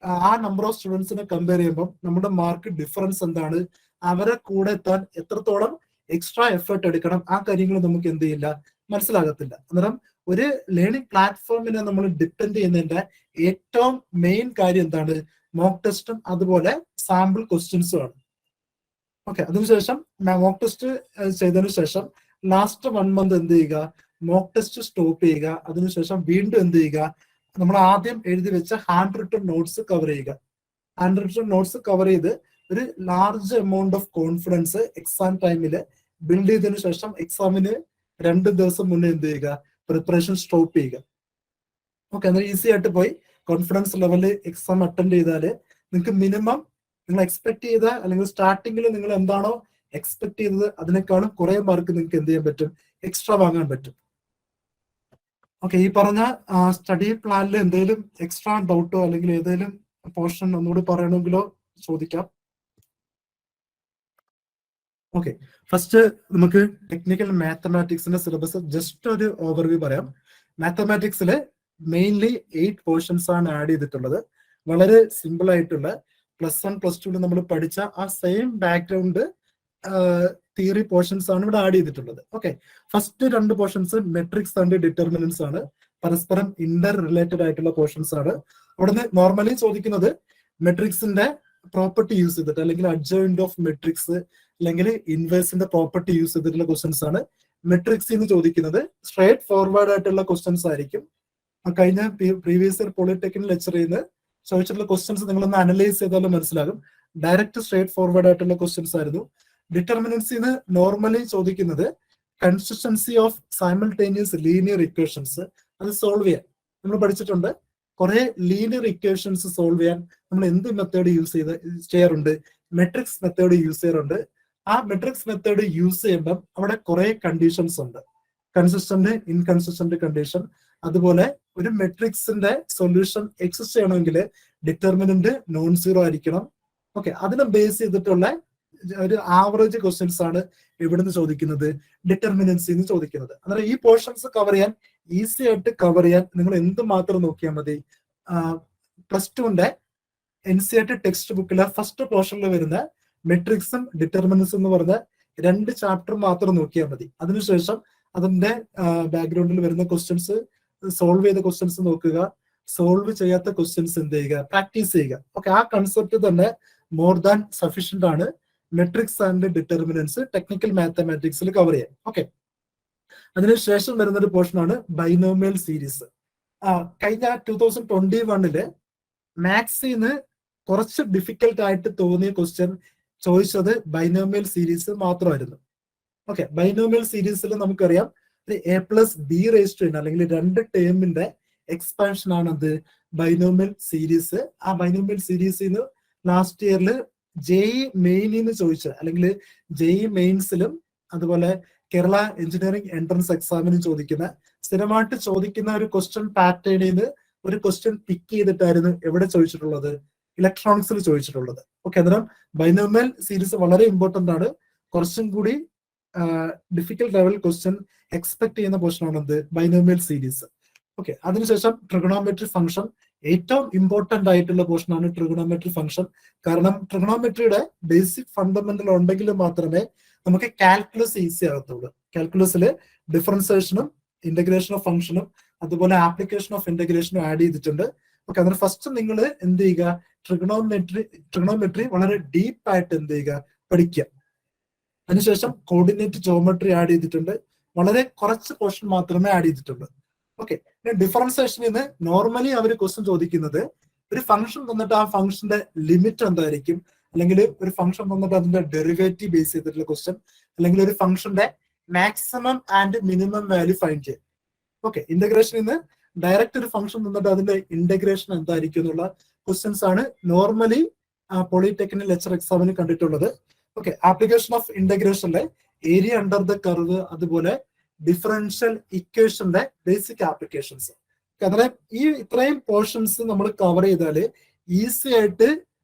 ആ നമ്പർ ഓഫ് സ്റ്റുഡൻസിനെ കമ്പയർ ചെയ്യുമ്പോൾ നമ്മുടെ മാർക്ക് ഡിഫറൻസ് എന്താണ്, അവരെ കൂടെ എത്താൻ എത്രത്തോളം എക്സ്ട്രാ എഫേർട്ട് എടുക്കണം, ആ കാര്യങ്ങൾ നമുക്ക് എന്ത് ചെയ്യില്ല, മനസ്സിലാകത്തില്ല. അന്നേരം ഒരു ലേണിംഗ് പ്ലാറ്റ്ഫോമിനെ നമ്മൾ ഡിപ്പെൻഡ് ചെയ്യുന്നതിന്റെ ഏറ്റവും മെയിൻ കാര്യം എന്താണ്, മോക്ക് ടെസ്റ്റും അതുപോലെ സാമ്പിൾ ക്വസ്റ്റ്യൻസും ആണ്. ഓക്കെ, അതിനുശേഷം മോക്ക് ടെസ്റ്റ് ചെയ്തതിനു ശേഷം ലാസ്റ്റ് 1 മന്ത് എന്ത് ചെയ്യുക, മോക്ക് ടെസ്റ്റ് സ്റ്റോപ്പ് ചെയ്യുക. അതിനുശേഷം വീണ്ടും എന്ത് ചെയ്യുക, നമ്മൾ ആദ്യം എഴുതി വെച്ച ഹാൻഡ് റിട്ടൺ നോട്ട്സ് കവർ ചെയ്യുക. ഹാൻഡ് റിട്ടൺ നോട്ട്സ് കവർ ചെയ്ത് ഒരു large amount of confidence exam ടൈമിൽ ബിൽഡ് ചെയ്തതിനു ശേഷം എക്സാമിന് 2 ദിവസം മുന്നേ എന്ത് ചെയ്യുക, പ്രിപ്പറേഷൻ സ്റ്റോപ്പ് ചെയ്യുക. ഓക്കെ, എന്നാൽ ഈസി ആയിട്ട് പോയി കോൺഫിഡൻസ് ലെവല് എക്സാം അറ്റൻഡ് ചെയ്താൽ നിങ്ങൾക്ക് മിനിമം നിങ്ങൾ എക്സ്പെക്ട് ചെയ്ത, അല്ലെങ്കിൽ സ്റ്റാർട്ടിങ്ങിൽ നിങ്ങൾ എന്താണോ എക്സ്പെക്ട് ചെയ്തത് അതിനേക്കാളും കുറെ മാർക്ക് നിങ്ങൾക്ക് എന്ത് ചെയ്യാൻ പറ്റും, എക്സ്ട്രാ വാങ്ങാൻ പറ്റും. ഓക്കെ, ഈ പറഞ്ഞ സ്റ്റഡി പ്ലാനിൽ എന്തെങ്കിലും എക്സ്ട്രാ ഡൗട്ടോ അല്ലെങ്കിൽ ഏതെങ്കിലും പോർഷൻ ഒന്നുകൂടി പറയണമെങ്കിലോ ചോദിക്കാം. ഓക്കെ, ഫസ്റ്റ് നമുക്ക് ടെക്നിക്കൽ മാത്തമാറ്റിക്സിന്റെ സിലബസ് ജസ്റ്റ് ഒരു ഓവർവ്യൂ പറയാം. മാത്തമാറ്റിക്സിൽ മെയിൻലി 8 പോർഷൻസ് ആണ് ആഡ് ചെയ്തിട്ടുള്ളത്. വളരെ സിമ്പിൾ ആയിട്ടുള്ള +1 +2 നമ്മൾ പഠിച്ച ആ സെയിം ബാക്ക്ഗ്രൗണ്ട് തിയറി പോർഷൻസ് ആണ് ഇവിടെ ആഡ് ചെയ്തിട്ടുള്ളത്. Okay, first 2 portions matrix and determinants ആണ്, പരസ്പരം ഇന്റർ റിലേറ്റഡ് ആയിട്ടുള്ള പോർഷൻസ് ആണ്. അവിടുന്ന് നോർമലി ചോദിക്കുന്നത് മെട്രിക്സിന്റെ പ്രോപ്പർട്ടി യൂസ് ചെയ്തിട്ട്, അല്ലെങ്കിൽ അഡ്ജോയിന്റ് ഓഫ് മെട്രിക്സ് അല്ലെങ്കിൽ ഇൻവേഴ്സിന്റെ പ്രോപ്പർട്ടി യൂസ് ചെയ്തിട്ടുള്ള ക്വസ്റ്റൻസ് ആണ് മെട്രിക്സിൽ നിന്ന് ചോദിക്കുന്നത്. സ്ട്രേറ്റ് ഫോർവേഡ് ആയിട്ടുള്ള ക്വസ്റ്റൻസ് ആയിരിക്കും. കഴിഞ്ഞ പ്രീവിയസ് ഇയർ പോളിടെക്നിക് ലെക്ചറിൽ നിന്ന് ചോദിച്ചിട്ടുള്ള ക്വസ്റ്റൻസ് നിങ്ങളൊന്ന് അനലൈസ് ചെയ്താലും മനസ്സിലാകും, ഡയറക്റ്റ് സ്ട്രേറ്റ് ഫോർവേഡ് ആയിട്ടുള്ള ക്വസ്റ്റൻസ് ആയിരുന്നു. ഡിറ്റർമിനൻസിന്ന് നോർമലി ചോദിക്കുന്നത് consistency of simultaneous linear equations, അത് സോൾവ് ചെയ്യാൻ നമ്മൾ പഠിച്ചിട്ടുണ്ട്. കുറെ ലീനിയർ ഇക്വേഷൻസ് സോൾവ് ചെയ്യാൻ നമ്മൾ എന്ത് മെത്തേഡ് യൂസ് ചെയ്യാറുണ്ട്, മെട്രിക്സ് മെത്തേഡ് യൂസ് ചെയ്യാറുണ്ട്. ആ മെട്രിക്സ് മെത്തേഡ് യൂസ് ചെയ്യുമ്പം അവിടെ കുറെ കണ്ടീഷൻസ് ഉണ്ട്, കൺസിസ്റ്റന്റ് ഇൻകൺസിസ്റ്റന്റ് കണ്ടീഷൻ. അതുപോലെ ഒരു മെട്രിക്സിന്റെ സൊല്യൂഷൻ എക്സിസ്റ്റ് ചെയ്യണമെങ്കിൽ ഡിറ്റർമിനന്റ് നോൺ സീറോ ആയിരിക്കണം. ഓക്കെ, അതിനെ ബേസ് ചെയ്തിട്ടുള്ള ഒരു ആവറേജ് ക്വസ്റ്റ്യൻസ് ആണ് ഇവിടുന്ന് ചോദിക്കുന്നത്, ഡിറ്റർമിനൻസിന്ന് ചോദിക്കുന്നത്. അന്നേരം ഈ പോർഷൻസ് കവർ ചെയ്യാൻ, ഈസി ആയിട്ട് കവർ ചെയ്യാൻ നിങ്ങൾ എന്ത് മാത്രം നോക്കിയാൽ മതി, +2ന്റെ NCERT ടെക്സ്റ്റ് ബുക്കിലെ ഫസ്റ്റ് പോർഷനിൽ വരുന്ന മെട്രിക്സും ഡിറ്റർമിനൻസും എന്ന് പറഞ്ഞ 2 ചാപ്റ്റർ മാത്രം നോക്കിയാൽ മതി. അതിനുശേഷം അതിന്റെ ബാക്ക്ഗ്രൗണ്ടിൽ വരുന്ന ക്വസ്റ്റ്യൻസ്, സോൾവ് ചെയ്ത ക്വസ്റ്റ്യൻസ് നോക്കുക, സോൾവ് ചെയ്യാത്ത ക്വസ്റ്റ്യൻസ് എന്ത് ചെയ്യുക, പ്രാക്ടീസ് ചെയ്യുക. ഓക്കെ, ആ കൺസെപ്റ്റ് തന്നെ മോർ ദാൻ സഫീഷ്യന്റ് ആണ് മെട്രിക്സ് ആൻഡ് ഡിറ്റർമിനൻസ് ടെക്നിക്കൽ മാത്തമാറ്റിക്സിൽ കവർ ചെയ്യാൻ. ഓക്കെ, അതിനുശേഷം വരുന്ന ഒരു പോർഷൻ ആണ് ബൈനോമിയൽ സീരീസ്. കഴിഞ്ഞ 2021 മാത്സിന്ന് കുറച്ച് ഡിഫിക്കൽട്ട് ആയിട്ട് തോന്നിയ ക്വസ്റ്റ്യൻ ചോദിച്ചത് ബൈനോമിയൽ സീരീസ് മാത്രമായിരുന്നു. ഓക്കെ, ബൈനോമിയൽ സീരീസിൽ നമുക്കറിയാം ഒരു a+b⁻n അല്ലെങ്കിൽ 2 ടേമിന്റെ എക്സ്പാൻഷൻ ആണത് ബൈനോമിയൽ സീരീസ്. ആ ബൈനോമിയൽ സീരീസിന്ന് ലാസ്റ്റ് ഇയറിൽ JEE മെയിനിന്ന് ചോദിച്ച, അല്ലെങ്കിൽ JEE മെയിൻസിലും അതുപോലെ കേരള എഞ്ചിനീയറിംഗ് എൻട്രൻസ് എക്സാമിനും ചോദിക്കുന്ന, സ്ഥിരമായിട്ട് ചോദിക്കുന്ന ഒരു ക്വസ്റ്റ്യൻ പാറ്റേണിൽ നിന്ന് ഒരു ക്വസ്റ്റ്യൻ പിക്ക് ചെയ്തിട്ടായിരുന്നു എവിടെ ചോദിച്ചിട്ടുള്ളത്, ഇലക്ട്രോണിക്സിൽ ചോദിച്ചിട്ടുള്ളത്. ഓക്കെ, അന്നേരം ബൈനോമിയൽ സീരീസ് വളരെ ഇമ്പോർട്ടന്റ് ആണ്. കുറച്ചും കൂടി ഡിഫിക്കൽട്ട് ലെവൽ ക്വസ്റ്റ്യൻ എക്സ്പെക്ട് ചെയ്യുന്ന പോർഷൻ ആണത് ബൈനോമിയൽ സീരീസ്. ഓക്കെ, അതിനുശേഷം ട്രിഗണോമെട്രി ഫംഗ്ഷൻ, ഏറ്റവും ഇമ്പോർട്ടന്റ് ആയിട്ടുള്ള പോർഷൻ ആണ് ട്രിഗണോമെട്രി ഫംഗ്ഷൻ. കാരണം ട്രിഗണോമെട്രിയുടെ ബേസിക് ഫണ്ടമെന്റൽ ഉണ്ടെങ്കിൽ മാത്രമേ നമുക്ക് കാൽക്കുലസ് ഈസി ആകത്തുള്ളൂ. കാൽക്കുലസിൽ ഡിഫറൻസിയേഷനും ഇന്റഗ്രേഷൻ ഓഫ് ഫംഗ്ഷനും അതുപോലെ ആപ്ലിക്കേഷൻ ഓഫ് ഇന്റഗ്രേഷനും ആഡ് ചെയ്തിട്ടുണ്ട്. ഓക്കെ, അതിന് ഫസ്റ്റ് നിങ്ങൾ എന്ത് ചെയ്യുക, ട്രിഗണോമെട്രി വളരെ ഡീപ്പ് ആയിട്ട് എന്ത് ചെയ്യുക, പഠിക്കുക. അതിനുശേഷം കോർഡിനേറ്റ് ജോമെട്രി ആഡ് ചെയ്തിട്ടുണ്ട്, വളരെ കുറച്ച് പോർഷൻ മാത്രമേ ആഡ് ചെയ്തിട്ടുള്ളൂ. ഓക്കെ, ഡിഫറൻസിയേഷനിൽ നിന്ന് നോർമലി അവർ ക്വസ്റ്റ്യൻ ചോദിക്കുന്നത് ഒരു ഫംഗ്ഷൻ തന്നിട്ട് ആ ഫംഗ്ഷന്റെ ലിമിറ്റ് എന്തായിരിക്കും, അല്ലെങ്കിൽ ഒരു ഫംഗ്ഷൻ തന്നിട്ട് അതിന്റെ ഡെറിവേറ്റീവ് ബേസ് ചെയ്തിട്ടുള്ള ക്വസ്റ്റ്യൻ, അല്ലെങ്കിൽ ഒരു ഫംഗ്ഷന്റെ maximum and minimum value find ചെയ്യാം. ഓക്കെ, ഇന്റഗ്രേഷൻ ഇന്ന് ഡയറക്റ്റ് ഒരു ഫംഗ്ഷൻ നിന്നിട്ട് അതിന്റെ ഇന്റഗ്രേഷൻ എന്തായിരിക്കും എന്നുള്ള ക്വസ്റ്റ്യൻസ് ആണ് നോർമലി പോളിടെക്നിക് ലെക്ചർ എക്സാമിന് കണ്ടിട്ടുള്ളത്. ഓക്കെ, ആപ്ലിക്കേഷൻ ഓഫ് ഇന്റഗ്രേഷന്റെ ഏരിയ അണ്ടർ ദ കർവ്, അതുപോലെ ഡിഫറൻഷ്യൽ ഇക്വേഷന്റെ ബേസിക് ആപ്ലിക്കേഷൻസ്. കാരണം ഈ ഇത്രയും പോർഷൻസ് നമ്മൾ കവർ ചെയ്താല് ഈസി ആയിട്ട്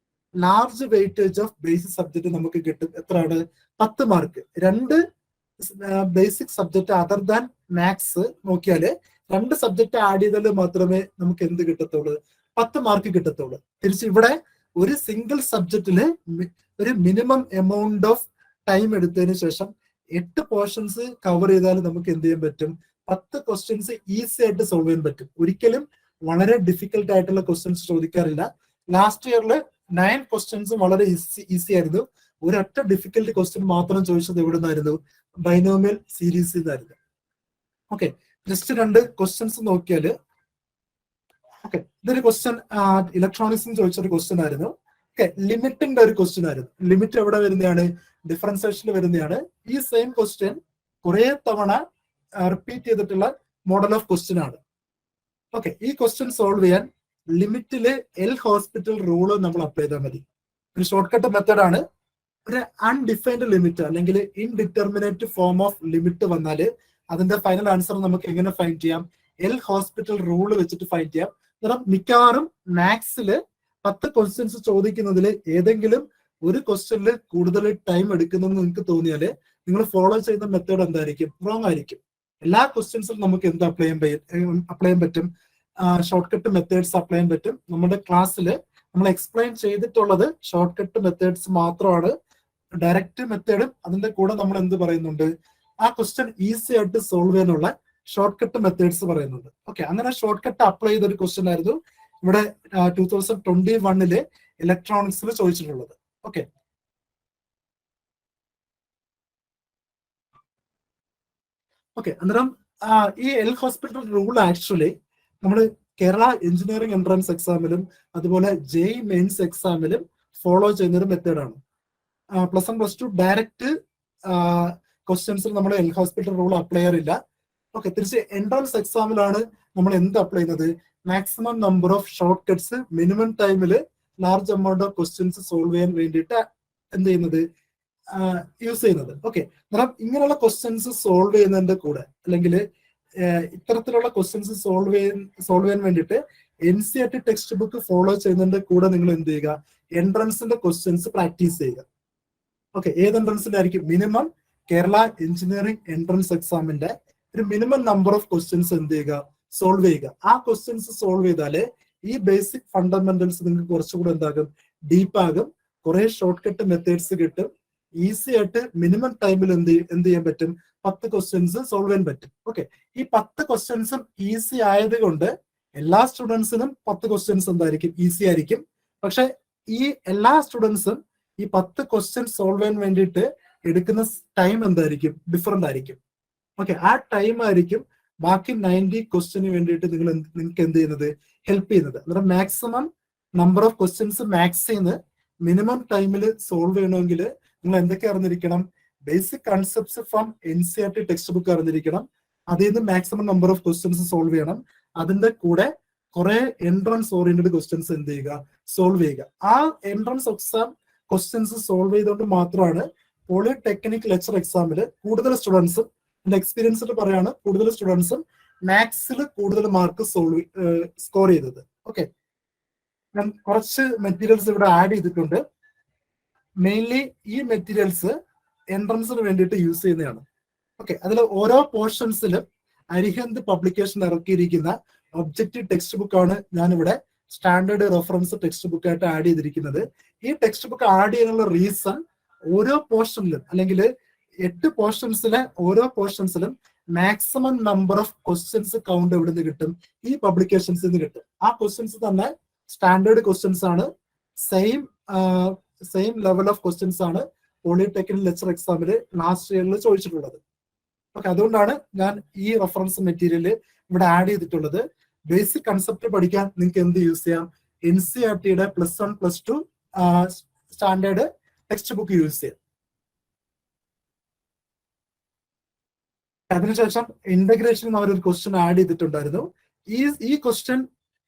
large weightage of basic subject നമുക്ക് കിട്ടും. എത്രയാണ്? 10 mark. 2 basic subject other than maths നോക്കിയാല് 2 സബ്ജക്ട് ആഡ് ചെയ്താൽ മാത്രമേ നമുക്ക് എന്ത് കിട്ടത്തുള്ളൂ? 10 മാർക്ക് കിട്ടത്തുള്ളൂ. തിരിച്ച് ഇവിടെ ഒരു സിംഗിൾ സബ്ജക്റ്റില് ഒരു മിനിമം എമൗണ്ട് ഓഫ് ടൈം എടുത്തതിന് ശേഷം 8 പോർഷൻസ് കവർ ചെയ്താൽ നമുക്ക് എന്ത് ചെയ്യാൻ പറ്റും? 10 ക്വസ്റ്റ്യൻസ് ഈസി ആയിട്ട് സോൾവ് ചെയ്യാൻ പറ്റും. ഒരിക്കലും വളരെ ഡിഫിക്കൽട്ട് ആയിട്ടുള്ള ക്വസ്റ്റ്യൻസ് ചോദിക്കാറില്ല. ലാസ്റ്റ് ഇയറിൽ 9 ക്വസ്റ്റ്യൻസ് വളരെ ഈസി ആയിരുന്നു. ഒരൊറ്റ ഡിഫിക്കൽട്ട് ക്വസ്റ്റ്യൻ മാത്രം ചോദിച്ചത് എവിടെ നിന്നായിരുന്നു? ബൈനോമിയൽ സീരീസിൽ നിന്നായിരുന്നു. ഓക്കെ, ജസ്റ്റ് 2 ക്വസ്റ്റ്യൻസ് നോക്കിയാല്, ഓക്കെ, ഇതൊരു ക്വസ്റ്റ്യൻ ഇലക്ട്രോണിക്സിന് ചോദിച്ചൊരു ക്വസ്റ്റ്യൻ ആയിരുന്നു. ഓക്കെ, ലിമിറ്റിന്റെ ഒരു ക്വസ്റ്റ്യൻ ആയിരുന്നു. ലിമിറ്റ് എവിടെ വരുന്നതാണ്? ഡിഫറൻസിയേഷനിൽ വരുന്നതാണ്. ഈ സെയിം ക്വസ്റ്റ്യൻ കുറെ തവണ റിപ്പീറ്റ് ചെയ്തിട്ടുള്ള മോഡൽ ഓഫ് ക്വസ്റ്റ്യൻ ആണ്. ഓക്കെ, ഈ ക്വസ്റ്റ്യൻ സോൾവ് ചെയ്യാൻ ലിമിറ്റില് എൽ ഹോസ്പിറ്റൽ റൂള് നമ്മൾ അപ്ലൈ ചെയ്താൽ മതി. ഒരു ഷോർട്ട് കട്ട് മെത്തേഡ് ആണ്. ഒരു അൺഡിഫൈൻഡ് ലിമിറ്റ് അല്ലെങ്കിൽ ഇൻഡിറ്റർമിനേറ്റ് ഫോം ഓഫ് ലിമിറ്റ് വന്നാല് അതിന്റെ ഫൈനൽ ആൻസർ നമുക്ക് എങ്ങനെ ഫൈൻഡ് ചെയ്യാം? എൽ ഹോസ്പിറ്റൽ റൂള് വെച്ചിട്ട് ഫൈൻഡ് ചെയ്യാം. കാരണം മിക്കവാറും മാത്സില് 10 ക്വസ്റ്റ്യൻസ് ചോദിക്കുന്നതിൽ ഏതെങ്കിലും ഒരു ക്വസ്റ്റ്യനിൽ കൂടുതൽ ടൈം എടുക്കുന്നെന്ന് നിങ്ങൾക്ക് തോന്നിയാല് നിങ്ങൾ ഫോളോ ചെയ്യുന്ന മെത്തേഡ് എന്തായിരിക്കും? റോങ് ആയിരിക്കും. എല്ലാ ക്വസ്റ്റ്യൻസിലും നമുക്ക് എന്ത് അപ്ലൈ ചെയ്യാൻ പറ്റും? ഷോർട്ട് കട്ട് മെത്തേഡ്സ് അപ്ലൈ ചെയ്യാൻ പറ്റും. നമ്മുടെ ക്ലാസ്സിൽ നമ്മൾ എക്സ്പ്ലെയിൻ ചെയ്തിട്ടുള്ളത് ഷോർട്ട് കട്ട് മെത്തേഡ്സ് മാത്രമാണ്. ഡയറക്റ്റ് മെത്തേഡും അതിന്റെ കൂടെ നമ്മൾ എന്ത് പറയുന്നുണ്ട്? ആ ക്വസ്റ്റ്യൻ ഈസി ആയിട്ട് സോൾവ് ചെയ്യാനുള്ള ഷോർട്ട് കട്ട് മെത്തേഡ്സ് പറയുന്നുണ്ട്. ഓക്കെ, അങ്ങനെ ഷോർട്ട് കട്ട് അപ്ലൈ ചെയ്ത ഒരു ക്വസ്റ്റ്യൻ ആയിരുന്നു ഇവിടെ 2021 ഇലക്ട്രോണിക്സിൽ ചോദിച്ചിട്ടുള്ളത്. ഓക്കെ, ഓക്കെ, അന്നേരം ഈ എൽ ഹോസ്പിറ്റൽ റൂൾ ആക്ച്വലി നമ്മൾ കേരള എഞ്ചിനീയറിംഗ് എൻട്രൻസ് എക്സാമിലും അതുപോലെ JEE മെയിൻസ് എക്സാമിലും ഫോളോ ചെയ്യുന്ന ഒരു മെത്തേഡാണ്. +1 +2 ഡയറക്റ്റ് ക്വസ്റ്റ്യൻസിൽ നമ്മൾ എൽ ഹോസ്പിറ്റൽ റൂൾ അപ്ലൈ ചെയ്യാറില്ല. ഓക്കെ, തിരിച്ച് എൻട്രൻസ് എക്സാമിലാണ് നമ്മൾ എന്ത് അപ്ലൈ ചെയ്യുന്നത്? Maximum number of short cuts minimum ടൈമിൽ large amount of questions solve ചെയ്യാൻ വേണ്ടിയിട്ട് എന്ത് ചെയ്യുന്നത്? യൂസ് ചെയ്യുന്നത്. ഓക്കെ, കാരണം ഇങ്ങനെയുള്ള ക്വസ്റ്റ്യൻസ് സോൾവ് ചെയ്യുന്നതിന്റെ കൂടെ അല്ലെങ്കിൽ ഇത്തരത്തിലുള്ള ക്വസ്റ്റ്യൻസ് സോൾവ് ചെയ്യാൻ വേണ്ടിയിട്ട് NCERT ടെക്സ്റ്റ് ബുക്ക് ഫോളോ ചെയ്യുന്നതിന്റെ കൂടെ നിങ്ങൾ എന്ത് ചെയ്യുക? എൻട്രൻസിന്റെ ക്വസ്റ്റ്യൻസ് പ്രാക്ടീസ് ചെയ്യുക. ഓക്കെ, ഏത് എൻട്രൻസിന്റെ ആയിരിക്കും? മിനിമം കേരള എഞ്ചിനീയറിംഗ് എൻട്രൻസ് എക്സാമിന്റെ ഒരു മിനിമം നമ്പർ ഓഫ് ക്വസ്റ്റ്യൻസ് എന്ത് ചെയ്യുക? സോൾവ് ചെയ്യുക. ആ ക്വസ്റ്റ്യൻസ് സോൾവ് ചെയ്താല് ഈ ബേസിക് ഫണ്ടമെന്റൽസ് നിങ്ങൾക്ക് കുറച്ചുകൂടെ എന്താകും? ഡീപ്പാകും. കുറെ ഷോർട്ട് കട്ട് മെത്തേഡ്സ് കിട്ടും. ഈസി ആയിട്ട് മിനിമം ടൈമിൽ എന്ത് ചെയ്യാൻ പറ്റും? 10 ക്വസ്റ്റ്യൻസ് സോൾവ് ചെയ്യാൻ പറ്റും. ഓക്കെ, ഈ 10 ക്വസ്റ്റ്യൻസും ഈസി ആയതുകൊണ്ട് എല്ലാ സ്റ്റുഡൻസിനും 10 ക്വസ്റ്റ്യൻസ് എന്തായിരിക്കും? ഈസി ആയിരിക്കും. പക്ഷെ ഈ എല്ലാ സ്റ്റുഡൻസും ഈ 10 ക്വസ്റ്റ്യൻസ് സോൾവ് ചെയ്യാൻ വേണ്ടിയിട്ട് എടുക്കുന്ന ടൈം എന്തായിരിക്കും? ഡിഫറെന്റ് ആയിരിക്കും. ഓക്കെ, ആ ടൈം ആയിരിക്കും ബാക്കി 90 ക്വസ്റ്റ്യന് വേണ്ടിയിട്ട് നിങ്ങൾക്ക് എന്ത് ചെയ്യുന്നത്? ഹെൽപ്പ് ചെയ്യുന്നത്. അന്നേരം maximum number of questions max ചെയ്യുന്ന മിനിമം ടൈമിൽ സോൾവ് ചെയ്യണമെങ്കിൽ നിങ്ങൾ എന്തൊക്കെ അറിഞ്ഞിരിക്കണം? Basic concepts from NCERT text book അറിഞ്ഞിരിക്കണം. അതിൽ നിന്ന് maximum number of questions solve ചെയ്യണം. അതിന്റെ കൂടെ കുറെ എൻട്രൻസ് ഓറിയന്റഡ് ക്വസ്റ്റ്യൻസ് എന്ത് ചെയ്യുക? സോൾവ് ചെയ്യുക. ആ എൻട്രൻസ് എക്സാം ക്വസ്റ്റ്യൻസ് സോൾവ് ചെയ്തുകൊണ്ട് മാത്രമാണ് പോളിടെക്നിക് ലെക്ചർ എക്സാമിൽ കൂടുതൽ സ്റ്റുഡൻസും, എന്റെ എക്സ്പീരിയൻസിൽ പറയാണ്, കൂടുതൽ സ്റ്റുഡൻസും മാത്സിൽ കൂടുതൽ മാർക്ക് സ്കോർ ചെയ്തത്. ഓക്കെ, ഞാൻ കുറച്ച് മെറ്റീരിയൽസ് ഇവിടെ ആഡ് ചെയ്തിട്ടുണ്ട്. മെയിൻലി ഈ മെറ്റീരിയൽസ് എൻട്രൻസിന് വേണ്ടിയിട്ട് യൂസ് ചെയ്യുന്നതാണ്. ഓക്കെ, അതിൽ ഓരോ പോർഷൻസിലും അരിഹന്ത് പബ്ലിക്കേഷൻ ഇറക്കിയിരിക്കുന്ന ഒബ്ജക്റ്റീവ് ടെക്സ്റ്റ് ബുക്കാണ് ഞാനിവിടെ സ്റ്റാൻഡേർഡ് റെഫറൻസ് ടെക്സ്റ്റ് ബുക്ക് ആയിട്ട് ആഡ് ചെയ്തിരിക്കുന്നത്. ഈ ടെക്സ്റ്റ് ബുക്ക് ആഡ് ചെയ്യാനുള്ള റീസൺ ഓരോ പോർഷനിലും അല്ലെങ്കിൽ 8 പോർഷൻസിലെ ഓരോ പോർഷൻസിലും maximum number of questions count എവിടെ നിന്ന് കിട്ടും? ഈ പബ്ലിക്കേഷൻസിൽ നിന്ന് കിട്ടും. ആ ക്വസ്റ്റ്യൻസ് തന്നെ സ്റ്റാൻഡേർഡ് ക്വസ്റ്റ്യൻസ് ആണ്. സെയിം ലെവൽ ഓഫ് ക്വസ്റ്റ്യൻസ് ആണ് പോളിടെക്നിക് ലെക്ചർ എക്സാമിൽ ലാസ്റ്റ് ഇയറിൽ ചോദിച്ചിട്ടുള്ളത്. ഓക്കെ, അതുകൊണ്ടാണ് ഞാൻ ഈ റെഫറൻസ് മെറ്റീരിയൽ ഇവിടെ ആഡ് ചെയ്തിട്ടുള്ളത്. ബേസിക് കൺസെപ്റ്റ് പഠിക്കാൻ നിങ്ങൾക്ക് എന്ത് യൂസ് ചെയ്യാം? NCERTയുടെ +1 +2 സ്റ്റാൻഡേർഡ് ടെക്സ്റ്റ് ബുക്ക് യൂസ് ചെയ്യാം. അതിനുശേഷം ഇന്റഗ്രേഷൻ അവരൊരു ക്വസ്റ്റ്യൻ ആഡ് ചെയ്തിട്ടുണ്ടായിരുന്നു. ഈ ക്വസ്റ്റ്യൻ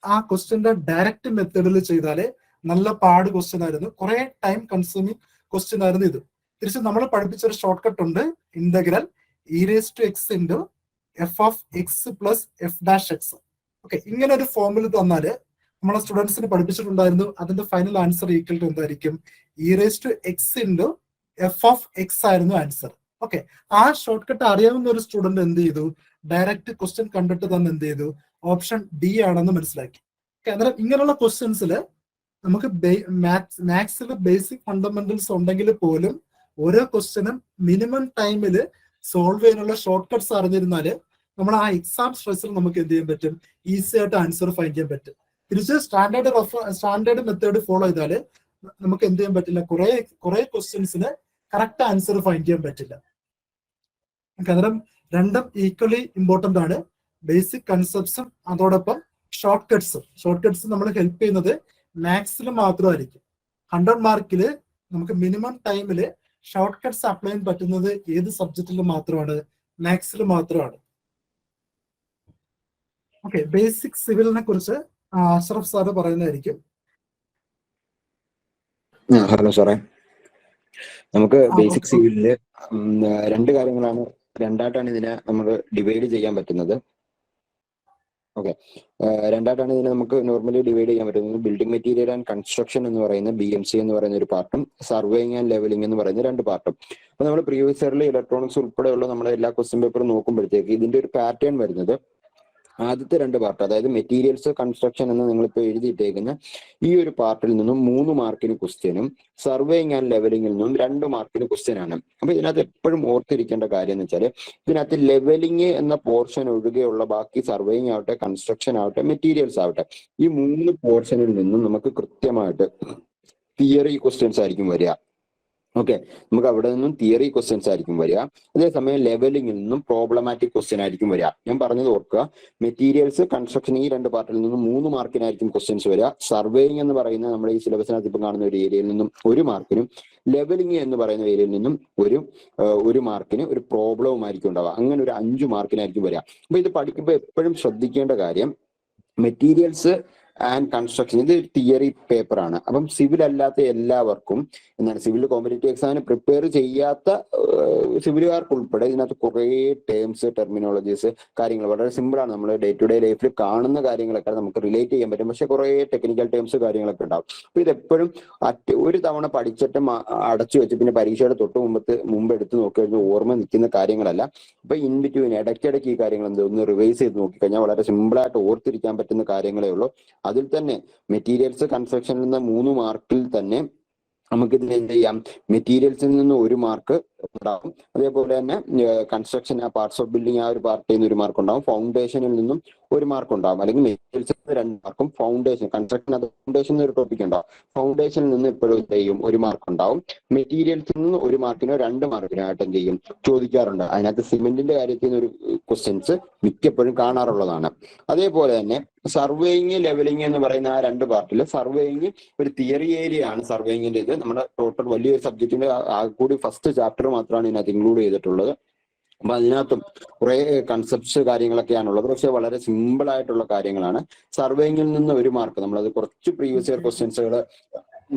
ആ ക്വസ്റ്റ്യന്റെ ഡയറക്റ്റ് മെത്തേഡിൽ ചെയ്താല് നല്ല പാട് ക്വസ്റ്റ്യൻ ആയിരുന്നു, കുറെ ടൈം കൺസ്യൂമിങ് ക്വസ്റ്റ്യൻ ആയിരുന്നു ഇത്. തിരിച്ച് നമ്മൾ പഠിപ്പിച്ച ഒരു ഷോർട്ട് കട്ട് ഉണ്ട്, integral e⁻x into f(x plus f'(x). Okay, ഇങ്ങനെ ഒരു ഫോമിൽ തന്നാല് നമ്മളെ സ്റ്റുഡൻസിന് പഠിപ്പിച്ചിട്ടുണ്ടായിരുന്നു. അതിന്റെ ഫൈനൽ ആൻസർ ഈക്വൽ ടു എന്തായിരിക്കും? e⁻x ഇൻറ്റു f(x) ആയിരുന്നു ആൻസർ. ഓക്കെ, ആ ഷോർട്ട് കട്ട് അറിയാവുന്ന ഒരു സ്റ്റുഡന്റ് എന്ത് ചെയ്തു? ഡയറക്റ്റ് ക്വസ്റ്റ്യൻ കണ്ടിട്ട് തന്നെ എന്ത് ചെയ്തു? ഓപ്ഷൻ ഡി ആണെന്ന് മനസ്സിലാക്കി. അന്നേരം ഇങ്ങനെയുള്ള ക്വസ്റ്റ്യൻസിൽ നമുക്ക് മാത്സിൽ ബേസിക് ഫണ്ടമെന്റൽസ് ഉണ്ടെങ്കിൽ പോലും ഓരോ ക്വസ്റ്റ്യനും മിനിമം ടൈമിൽ സോൾവ് ചെയ്യാനുള്ള ഷോർട്ട് കട്ട്സ് അറിഞ്ഞിരുന്നാല് നമ്മൾ ആ എക്സാം സ്ട്രെസ്സിൽ നമുക്ക് എന്ത് ചെയ്യാൻ പറ്റും? ഈസി ആയിട്ട് ആൻസർ ഫൈൻഡ് ചെയ്യാൻ പറ്റും. തിരിച്ച് സ്റ്റാൻഡേർഡ് മെത്തേഡ് ഫോളോ ചെയ്താല് നമുക്ക് എന്ത് ചെയ്യാൻ പറ്റില്ല? കുറെ ക്വസ്റ്റ്യൻസിന് കറക്റ്റ് ആൻസർ ഫൈൻഡ് ചെയ്യാൻ പറ്റില്ല. അന്നേരം രണ്ടും ഈക്വലി ഇമ്പോർട്ടന്റ് ആണ്. ബേസിക് കൺസെപ്റ്റ്സും അതോടൊപ്പം ഷോർട്ട് കട്ട്സ് നമ്മൾ ഹെൽപ്പ് ചെയ്യുന്നത് മാത്സിൽ മാത്രമായിരിക്കും. 100 മാർക്കില് നമുക്ക് മിനിമം ടൈമില് ഷോർട്ട് കട്ട്സ് അപ്ലൈ ചെയ്യാൻ പറ്റുന്നത് ഏത് സബ്ജക്റ്റിൽ മാത്രമാണ്? മാത്സിൽ മാത്രമാണ്. ഓക്കെ, ബേസിക് സിവിലിനെ കുറിച്ച് അഷ്റഫ് സാറ് പറയുന്നതായിരിക്കും. ഹലോ സാറേ, നമുക്ക് ബേസിക് സിവിലില് രണ്ടായിട്ടാണ് ഇതിനെ നമ്മൾ ഡിവൈഡ് ചെയ്യാൻ പറ്റുന്നത്. ഓക്കെ, രണ്ടായിട്ടാണ് ഇതിനെ നമുക്ക് നോർമലി ഡിവൈഡ് ചെയ്യാൻ പറ്റുന്നത്. ബിൽഡിംഗ് മെറ്റീരിയൽ ആൻഡ് കൺസ്ട്രക്ഷൻ എന്ന് പറയുന്ന BMC എന്ന് പറയുന്ന ഒരു പാർട്ടും സർവേയിങ് ആൻഡ് ലെവലിംഗ് എന്ന് പറയുന്ന രണ്ട് പാർട്ടും. അപ്പൊ നമ്മൾ പ്രീവിയസ് ഇയറിൽ ഇലക്ട്രോണിക്സ് ഉൾപ്പെടെയുള്ള നമ്മുടെ എല്ലാ ക്വസ്റ്റ്യൻ പേപ്പറും നോക്കുമ്പോഴത്തേക്ക് ഇതിന്റെ ഒരു പാറ്റേൺ വരുന്നത് ആദ്യത്തെ രണ്ട് പാർട്ട്, അതായത് മെറ്റീരിയൽസ് കൺസ്ട്രക്ഷൻ എന്ന് നിങ്ങളിപ്പോൾ എഴുതിയിട്ടേക്കുന്ന ഈ ഒരു പാർട്ടിൽ നിന്നും 3 മാർക്കിന് ക്വസ്റ്റ്യനും സർവേയിങ് ആൻഡ് ലെവലിംഗിൽ നിന്നും 2 മാർക്കിന് ക്വസ്റ്റ്യനാണ്. അപ്പൊ ഇതിനകത്ത് എപ്പോഴും ഓർത്തിരിക്കേണ്ട കാര്യം എന്ന് വെച്ചാൽ ഇതിനകത്ത് ലെവലിംഗ് എന്ന പോർഷൻ ഒഴികെയുള്ള ബാക്കി സർവേയിങ് ആവട്ടെ, കൺസ്ട്രക്ഷൻ ആവട്ടെ, മെറ്റീരിയൽസ് ആവട്ടെ, ഈ 3 പോർഷനിൽ നിന്നും നമുക്ക് കൃത്യമായിട്ട് തിയറി ക്വസ്റ്റ്യൻസ് ആയിരിക്കും വരിക. ഓക്കെ, നമുക്ക് അവിടെ നിന്നും തിയറി ക്വസ്റ്റ്യൻസ് ആയിരിക്കും വരിക. അതേസമയം ലെവലിംഗിൽ നിന്നും പ്രോബ്ലമാറ്റിക് ക്വസ്റ്റ്യൻ ആയിരിക്കും വരിക. ഞാൻ പറഞ്ഞത് ഓർക്കുക, മെറ്റീരിയൽസ് കൺസ്ട്രക്ഷൻ ഈ 2 പാർട്ടിൽ നിന്നും 3 മാർക്കിനായിരിക്കും ക്വസ്റ്റ്യൻസ് വരിക. സർവേയിങ് എന്ന് പറയുന്ന നമ്മുടെ ഈ സിലബസിനകത്ത് ഇപ്പം കാണുന്ന ഒരു ഏരിയയിൽ നിന്നും 1 മാർക്കിനും ലെവലിംഗ് എന്ന് പറയുന്ന ഏരിയയിൽ നിന്നും ഒരു മാർക്കിന് ഒരു പ്രോബ്ലവും ആയിരിക്കും ഉണ്ടാവുക. അങ്ങനെ ഒരു 5 മാർക്കിനായിരിക്കും വരിക. അപ്പൊ ഇത് പഠിക്കുമ്പോൾ എപ്പോഴും ശ്രദ്ധിക്കേണ്ട കാര്യം, മെറ്റീരിയൽസ് ആൻഡ് കൺസ്ട്രക്ഷൻ ഇത് തിയറി പേപ്പറാണ്. അപ്പം സിവിൽ അല്ലാത്ത എല്ലാവർക്കും എന്താണ്, സിവിൽ കോമ്പറ്റേറ്റീവ് എക്സാമിന് പ്രിപ്പയർ ചെയ്യാത്ത സിവിലുകാർക്ക് ഉൾപ്പെടെ ഇതിനകത്ത് കുറേ ടേംസ്, ടെർമിനോളജീസ്, കാര്യങ്ങൾ വളരെ സിമ്പിളാണ്. നമ്മൾ ഡേ ടു ഡേ ലൈഫിൽ കാണുന്ന കാര്യങ്ങളൊക്കെ നമുക്ക് റിലേറ്റ് ചെയ്യാൻ പറ്റും. പക്ഷെ കുറേ ടെക്നിക്കൽ ടേംസ് കാര്യങ്ങളൊക്കെ ഉണ്ടാവും. അപ്പൊ ഇതെപ്പോഴും ഒരു തവണ പഠിച്ചിട്ട് അടച്ചു വെച്ച് പിന്നെ പരീക്ഷയുടെ മുമ്പ് എടുത്ത് നോക്കി കഴിഞ്ഞാൽ ഓർമ്മ നിൽക്കുന്ന കാര്യങ്ങളല്ല. അപ്പൊ ഇൻ ബിറ്റ്വീൻ ഇടയ്ക്കിടയ്ക്ക് ഈ കാര്യങ്ങൾ ഒന്ന് റിവൈസ് ചെയ്ത് നോക്കിക്കഴിഞ്ഞാൽ വളരെ സിമ്പിളായിട്ട് ഓർത്തിരിക്കാൻ പറ്റുന്ന കാര്യങ്ങളേ ഉള്ളൂ. അതിൽ തന്നെ മെറ്റീരിയൽസ് കൺസ്ട്രക്ഷനിൽ നിന്ന് 3 മാർക്കിൽ തന്നെ നമുക്കിതിൽ എന്ത് ചെയ്യാം? മെറ്റീരിയൽസിൽ നിന്ന് 1 മാർക്ക് ഉണ്ടാവും. അതേപോലെ തന്നെ കൺസ്ട്രക്ഷൻ ആ പാർട്സ് ഓഫ് ബിൽഡിംഗ് ആ ഒരു പാർട്ടിൽ നിന്ന് 1 മാർക്ക് ഉണ്ടാവും. ഫൗണ്ടേഷനിൽ നിന്നും 1 മാർക്ക് ഉണ്ടാവും. അല്ലെങ്കിൽ മെറ്റീരിയൽസിൽ നിന്ന് 2 മാർക്കും ഫൗണ്ടേഷൻ കൺസ്ട്രക്ഷൻ അത് ഫൗണ്ടേഷൻ ഒരു ടോപ്പിക് ഉണ്ടാവും. ഫൗണ്ടേഷനിൽ നിന്ന് ഇപ്പോഴും എന്ത് ചെയ്യും? 1 മാർക്ക് ഉണ്ടാവും. മെറ്റീരിയൽസിൽ നിന്ന് 1 മാർക്കിനോ 2 മാർക്കിനോ ആയിട്ട് എന്ത് ചെയ്യും? ചോദിക്കാറുണ്ട്. അതിനകത്ത് സിമെന്റിന്റെ കാര്യത്തിൽ നിന്ന് ഒരു ക്വസ്റ്റ്യൻസ് മിക്കപ്പോഴും കാണാറുള്ളതാണ്. അതേപോലെ തന്നെ സർവേയിങ്, ലെവലിംഗ് എന്ന് പറയുന്ന ആ 2 പാർട്ടിൽ സർവേയിങ് ഒരു തിയറി ഏരിയ ആണ്. സർവേയിങ്ങിന്റെ ഇത് നമ്മുടെ ടോട്ടൽ വലിയൊരു സബ്ജക്റ്റിന്റെ കൂടി ഫസ്റ്റ് ചാപ്റ്റർ മാത്രമാണ് ഇതിനകത്ത് ഇൻക്ലൂഡ് ചെയ്തിട്ടുള്ളത്. അപ്പൊ അതിനകത്തും കുറെ കൺസെപ്റ്റ്സ് കാര്യങ്ങളൊക്കെയാണുള്ളത്. പക്ഷെ വളരെ സിമ്പിൾ ആയിട്ടുള്ള കാര്യങ്ങളാണ്. സർവേയിങ്ങിൽ നിന്ന് 1 മാർക്ക്, നമ്മളത് കുറച്ച് പ്രീവിയസ് ഇയർ ക്വസ്റ്റ്യൻസുകൾ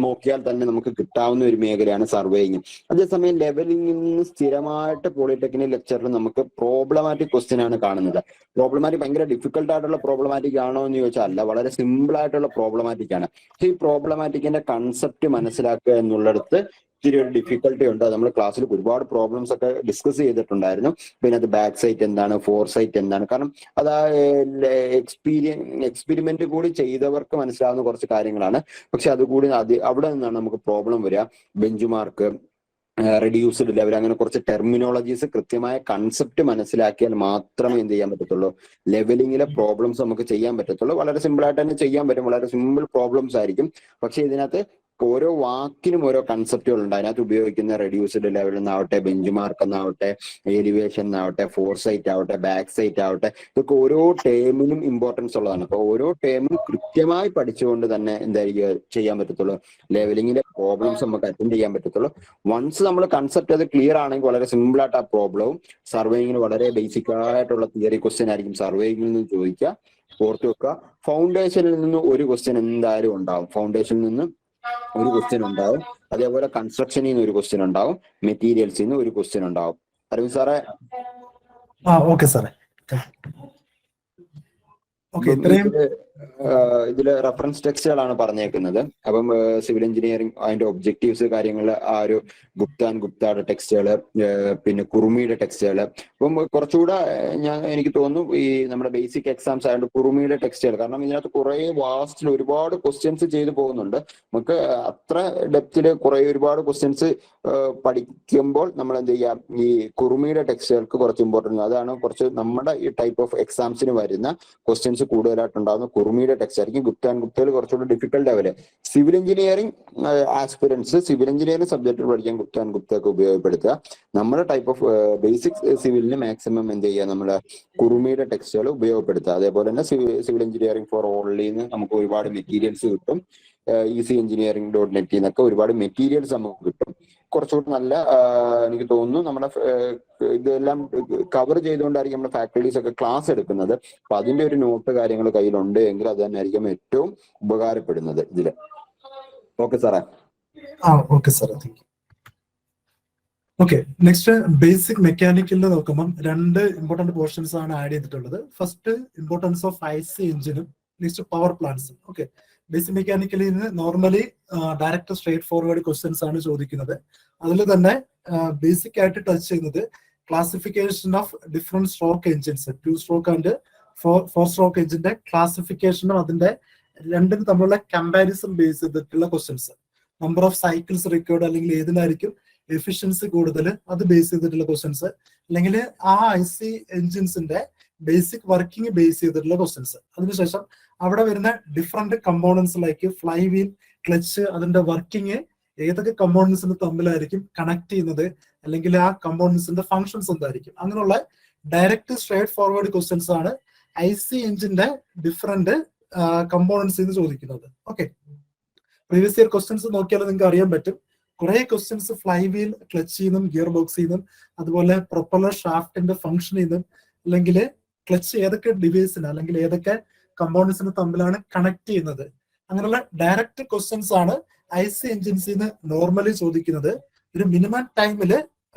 നോക്കിയാൽ തന്നെ നമുക്ക് കിട്ടാവുന്ന ഒരു മേഖലയാണ് സർവേയിങ്. അതേസമയം ലെവലിംഗിൽ നിന്ന് സ്ഥിരമായിട്ട് പോളിടെക്നിക് ലെക്ചറിൽ നമുക്ക് പ്രോബ്ലമാറ്റിക് ക്വസ്റ്റ്യൻ ആണ് കാണുന്നത്. പ്രോബ്ലമാറ്റിക് ഭയങ്കര ഡിഫിക്കൽട്ട് ആയിട്ടുള്ള പ്രോബ്ലമാറ്റിക് ആണോ എന്ന് ചോദിച്ചാൽ അല്ല, വളരെ സിമ്പിൾ ആയിട്ടുള്ള പ്രോബ്ലമാറ്റിക് ആണ്. പക്ഷെ ഈ പ്രോബ്ലമാറ്റിക്കിന്റെ കൺസെപ്റ്റ് മനസ്സിലാക്കുക എന്നുള്ളിടത്ത് ഇത്തിരി ഒരു ഡിഫിക്കൽട്ടി ഉണ്ട്. നമ്മൾ ക്ലാസ്സിൽ ഒരുപാട് പ്രോബ്ലംസ് ഒക്കെ ഡിസ്കസ് ചെയ്തിട്ടുണ്ടായിരുന്നു. പിന്നെ അത് ബാക്ക് സൈറ്റ് എന്താണ്, ഫോർ സൈറ്റ് എന്താണ്, കാരണം അത് എക്സ്പെരിമെന്റ് കൂടി ചെയ്തവർക്ക് മനസ്സിലാവുന്ന കുറച്ച് കാര്യങ്ങളാണ്. പക്ഷെ അതുകൂടി അവിടെ നിന്നാണ് നമുക്ക് പ്രോബ്ലം വരിക. ബെഞ്ച് മാർക്ക്, റെഡ്യൂസ്ഡ് ലെവൽ, അങ്ങനെ കുറച്ച് ടെർമിനോളജീസ് കൃത്യമായ കൺസെപ്റ്റ് മനസ്സിലാക്കിയാൽ മാത്രമേ എന്ത് ചെയ്യാൻ പറ്റത്തുള്ളൂ? ലെവലിംഗിലെ പ്രോബ്ലംസ് നമുക്ക് ചെയ്യാൻ പറ്റത്തുള്ളൂ. വളരെ സിമ്പിൾ ആയിട്ട് തന്നെ ചെയ്യാൻ പറ്റും. വളരെ സിമ്പിൾ പ്രോബ്ലംസ് ആയിരിക്കും. പക്ഷെ ഇതിനകത്ത് ഓരോ വാക്കിനും ഓരോ കൺസെപ്റ്റുകൾ ഉണ്ട്. അതിനകത്ത് ഉപയോഗിക്കുന്ന റെഡ്യൂസ്ഡ് ലെവൽ എന്നാവട്ടെ, ബെഞ്ച് മാർക്ക് എന്നാവട്ടെ, എലിവേഷൻ എന്നാവട്ടെ, ഫോർ സൈറ്റ് ആവട്ടെ, ബാക്ക് സൈറ്റ് ആവട്ടെ, ഇതൊക്കെ ഓരോ ടേമിനും ഇമ്പോർട്ടൻസ് ഉള്ളതാണ്. അപ്പൊ ഓരോ ടേമും കൃത്യമായി പഠിച്ചുകൊണ്ട് തന്നെ എന്തായിരിക്കും ചെയ്യാൻ പറ്റത്തുള്ളൂ, ലെവലിങ്ങിന്റെ പ്രോബ്ലംസ് നമുക്ക് അറ്റൻഡ് ചെയ്യാൻ പറ്റത്തുള്ളൂ. വൺസ് നമ്മൾ കൺസെപ്റ്റ് അത് ക്ലിയർ ആണെങ്കിൽ വളരെ സിമ്പിൾ ആയിട്ട് ആ പ്രോബ്ലവും സർവേയിങ്ങിന് വളരെ ബേസിക് ആയിട്ടുള്ള തിയറി ക്വസ്റ്റ്യൻ ആയിരിക്കും സർവേയിങ്ങിൽ നിന്ന് ചോദിക്കുക. ഓർത്ത് വെക്കുക, ഫൗണ്ടേഷനിൽ നിന്ന് ഒരു ക്വസ്റ്റ്യൻ എന്തായാലും ഉണ്ടാവും. ഫൗണ്ടേഷനിൽ നിന്ന് ഒരു ക്വസ്റ്റ്യൻ ഉണ്ടാവും. അതേപോലെ കൺസ്ട്രക്ഷനിൽ നിന്ന് ഒരു ക്വസ്റ്റ്യൻ ഉണ്ടാവും. മെറ്റീരിയൽസിൽ നിന്ന് ഒരു ക്വസ്റ്റ്യൻ ഉണ്ടാവും. അരവിന്ദ് സാറേ, ഓക്കെ സാറേ. ഇതില് റെഫറൻസ് ടെക്സ്റ്റുകളാണ് പറഞ്ഞേക്കുന്നത്. അപ്പം സിവിൽ എഞ്ചിനീയറിംഗ് അതിന്റെ ഒബ്ജക്റ്റീവ്സ് കാര്യങ്ങൾ ആ ഒരു ഗുപ്തയുടെ ടെക്സ്റ്റുകള്, പിന്നെ കുറുമിയുടെ ടെക്സ്റ്റുകള്. അപ്പം കുറച്ചുകൂടെ എനിക്ക് തോന്നുന്നു ഈ നമ്മുടെ ബേസിക് എക്സാംസ് ആയതുകൊണ്ട് കുറുമിയുടെ ടെക്സ്റ്റുകൾ, കാരണം ഇതിനകത്ത് കുറെ വാസ്റ്റിൽ ഒരുപാട് ക്വസ്റ്റ്യൻസ് ചെയ്തു പോകുന്നുണ്ട്. നമുക്ക് അത്ര ഡെപ്തില് ഒരുപാട് ക്വസ്റ്റ്യൻസ് പഠിക്കുമ്പോൾ നമ്മൾ എന്ത് ചെയ്യാം, ഈ കുറുമിയുടെ ടെക്സ്റ്റുകൾക്ക് കുറച്ച് ഇമ്പോർട്ടൻസ്. അതാണ് കുറച്ച് നമ്മുടെ ഈ ടൈപ്പ് ഓഫ് എക്സാംസിന് വരുന്ന ക്വസ്റ്റ്യൻസ് കൂടുതലായിട്ടുണ്ടാകുന്ന കുറുമിയുടെ ടെക്സ്റ്റ് ആയിരിക്കും. ഗുപ്തയിൽ കുറച്ചുകൂടി difficult level. Civil engineering aspirants civil engineering subject പഠിക്കാൻ ഗുപ്തയൊക്കെ ഉപയോഗപ്പെടുത്തുക. നമ്മുടെ ടൈപ്പ് ഓഫ് ബേസിക് സിവിലിന് മാക്സിമം എന്ത് ചെയ്യുക, നമ്മുടെ കുറുമിയുടെ ടെക്സ്റ്റുകൾ ഉപയോഗപ്പെടുത്തുക. അതേപോലെ തന്നെ സിവിൽ എഞ്ചിനീയറിംഗ് ഫോർ ഓൺലൈന്ന് നമുക്ക് ഒരുപാട് മെറ്റീരിയൽസ് കിട്ടും. ഈസി എഞ്ചിനീയറിംഗ് .net എന്നൊക്കെ ഒരുപാട് മെറ്റീരിയൽസ് നമുക്ക് കിട്ടും. കുറച്ചുകൂടി നല്ല എനിക്ക് തോന്നുന്നു നമ്മുടെ ഇതെല്ലാം കവർ ചെയ്തുകൊണ്ടായിരിക്കും നമ്മുടെ ഫാക്കൽറ്റീസ് ഒക്കെ ക്ലാസ് എടുക്കുന്നത്. അപ്പൊ അതിന്റെ ഒരു നോട്ട് കാര്യങ്ങൾ കയ്യിലുണ്ട് എങ്കിൽ അത് തന്നെ ആയിരിക്കും ഏറ്റവും ഉപകാരപ്പെടുന്നത് ഇതില്. ഓക്കെ സാറേ. ഓക്കെ സാറേ, thank you. Okay, next basic മെക്കാനിക്കലിൽ നോക്കുമ്പോൾ രണ്ട് ഇമ്പോർട്ടന്റ് പോർഷൻസ് ആണ് ആഡ് ചെയ്തിട്ടുള്ളത്. ഫസ്റ്റ് ഇമ്പോർട്ടൻസ് ഓഫ് IC എഞ്ചിനും നെക്സ്റ്റ് പവർ പ്ലാന്റ്സും. ഓക്കെ, ബേസിക് മെക്കാനിക്കലിൽ നിന്ന് normally direct straightforward questions ആണ് ചോദിക്കുന്നത്. അതിൽ തന്നെ ബേസിക് ആയിട്ട് ടച്ച് ചെയ്യുന്നത് classification of different stroke engines, 2 stroke and 4 stroke എഞ്ചിന്റെ ക്ലാസിഫിക്കേഷനും അതിന്റെ രണ്ടിനും തമ്മിലുള്ള കമ്പാരിസൺ ബേസ് ചെയ്തിട്ടുള്ള questions. Number of cycles required, അല്ലെങ്കിൽ ഏതിനായിരിക്കും എഫിഷ്യൻസി കൂടുതൽ, അത് ബേസ് ചെയ്തിട്ടുള്ള ക്വസ്റ്റ്യൻസ്. അല്ലെങ്കിൽ ആ IC എഞ്ചിൻസിന്റെ ബേസിക് വർക്കിംഗ് ബേസ് ചെയ്തിട്ടുള്ള ക്വസ്റ്റ്യൻസ്. അതിനുശേഷം അവിടെ വരുന്ന different components like fly wheel, clutch, അതിന്റെ വർക്കിംഗ് ഏതൊക്കെ കമ്പോണൻസിന് തമ്മിലായിരിക്കും കണക്ട് ചെയ്യുന്നത്, അല്ലെങ്കിൽ ആ കമ്പോണൻസിന്റെ ഫങ്ഷൻസ് എന്തായിരിക്കും, അങ്ങനെയുള്ള ഡയറക്റ്റ് സ്ട്രേറ്റ് ഫോർവേഡ് ക്വസ്റ്റ്യൻസ് ആണ് IC എഞ്ചിന്റെ ഡിഫറെന്റ് കമ്പോണൻസ് ചോദിക്കുന്നത്. ഓക്കെ, പ്രീവിയസ് ഇയർ ക്വസ്റ്റ്യൻസ് നോക്കിയാൽ നിങ്ങൾക്ക് അറിയാൻ പറ്റും. കുറെ ക്വസ്റ്റ്യൻസ് ഫ്ലൈ വീൽ, ക്ലച്ചിൽ നിന്നും ഗിയർ ബോക്സിൽ നിന്നും, അതുപോലെ പ്രൊപ്പല്ലർ ഷാഫ്റ്റിന്റെ ഫംഗ്ഷനിൽ നിന്നും, അല്ലെങ്കിൽ ക്ലച്ച് ഏതൊക്കെ ഡിവൈസിന് അല്ലെങ്കിൽ ഏതൊക്കെ കമ്പോണൻസിന് തമ്മിലാണ് കണക്ട് ചെയ്യുന്നത്, അങ്ങനെയുള്ള ഡയറക്റ്റ് ക്വസ്റ്റ്യൻസ് ആണ് IC എഞ്ചിൻസിൽ നിന്ന് നോർമലി ചോദിക്കുന്നത്. ഒരു മിനിമം ടൈമില്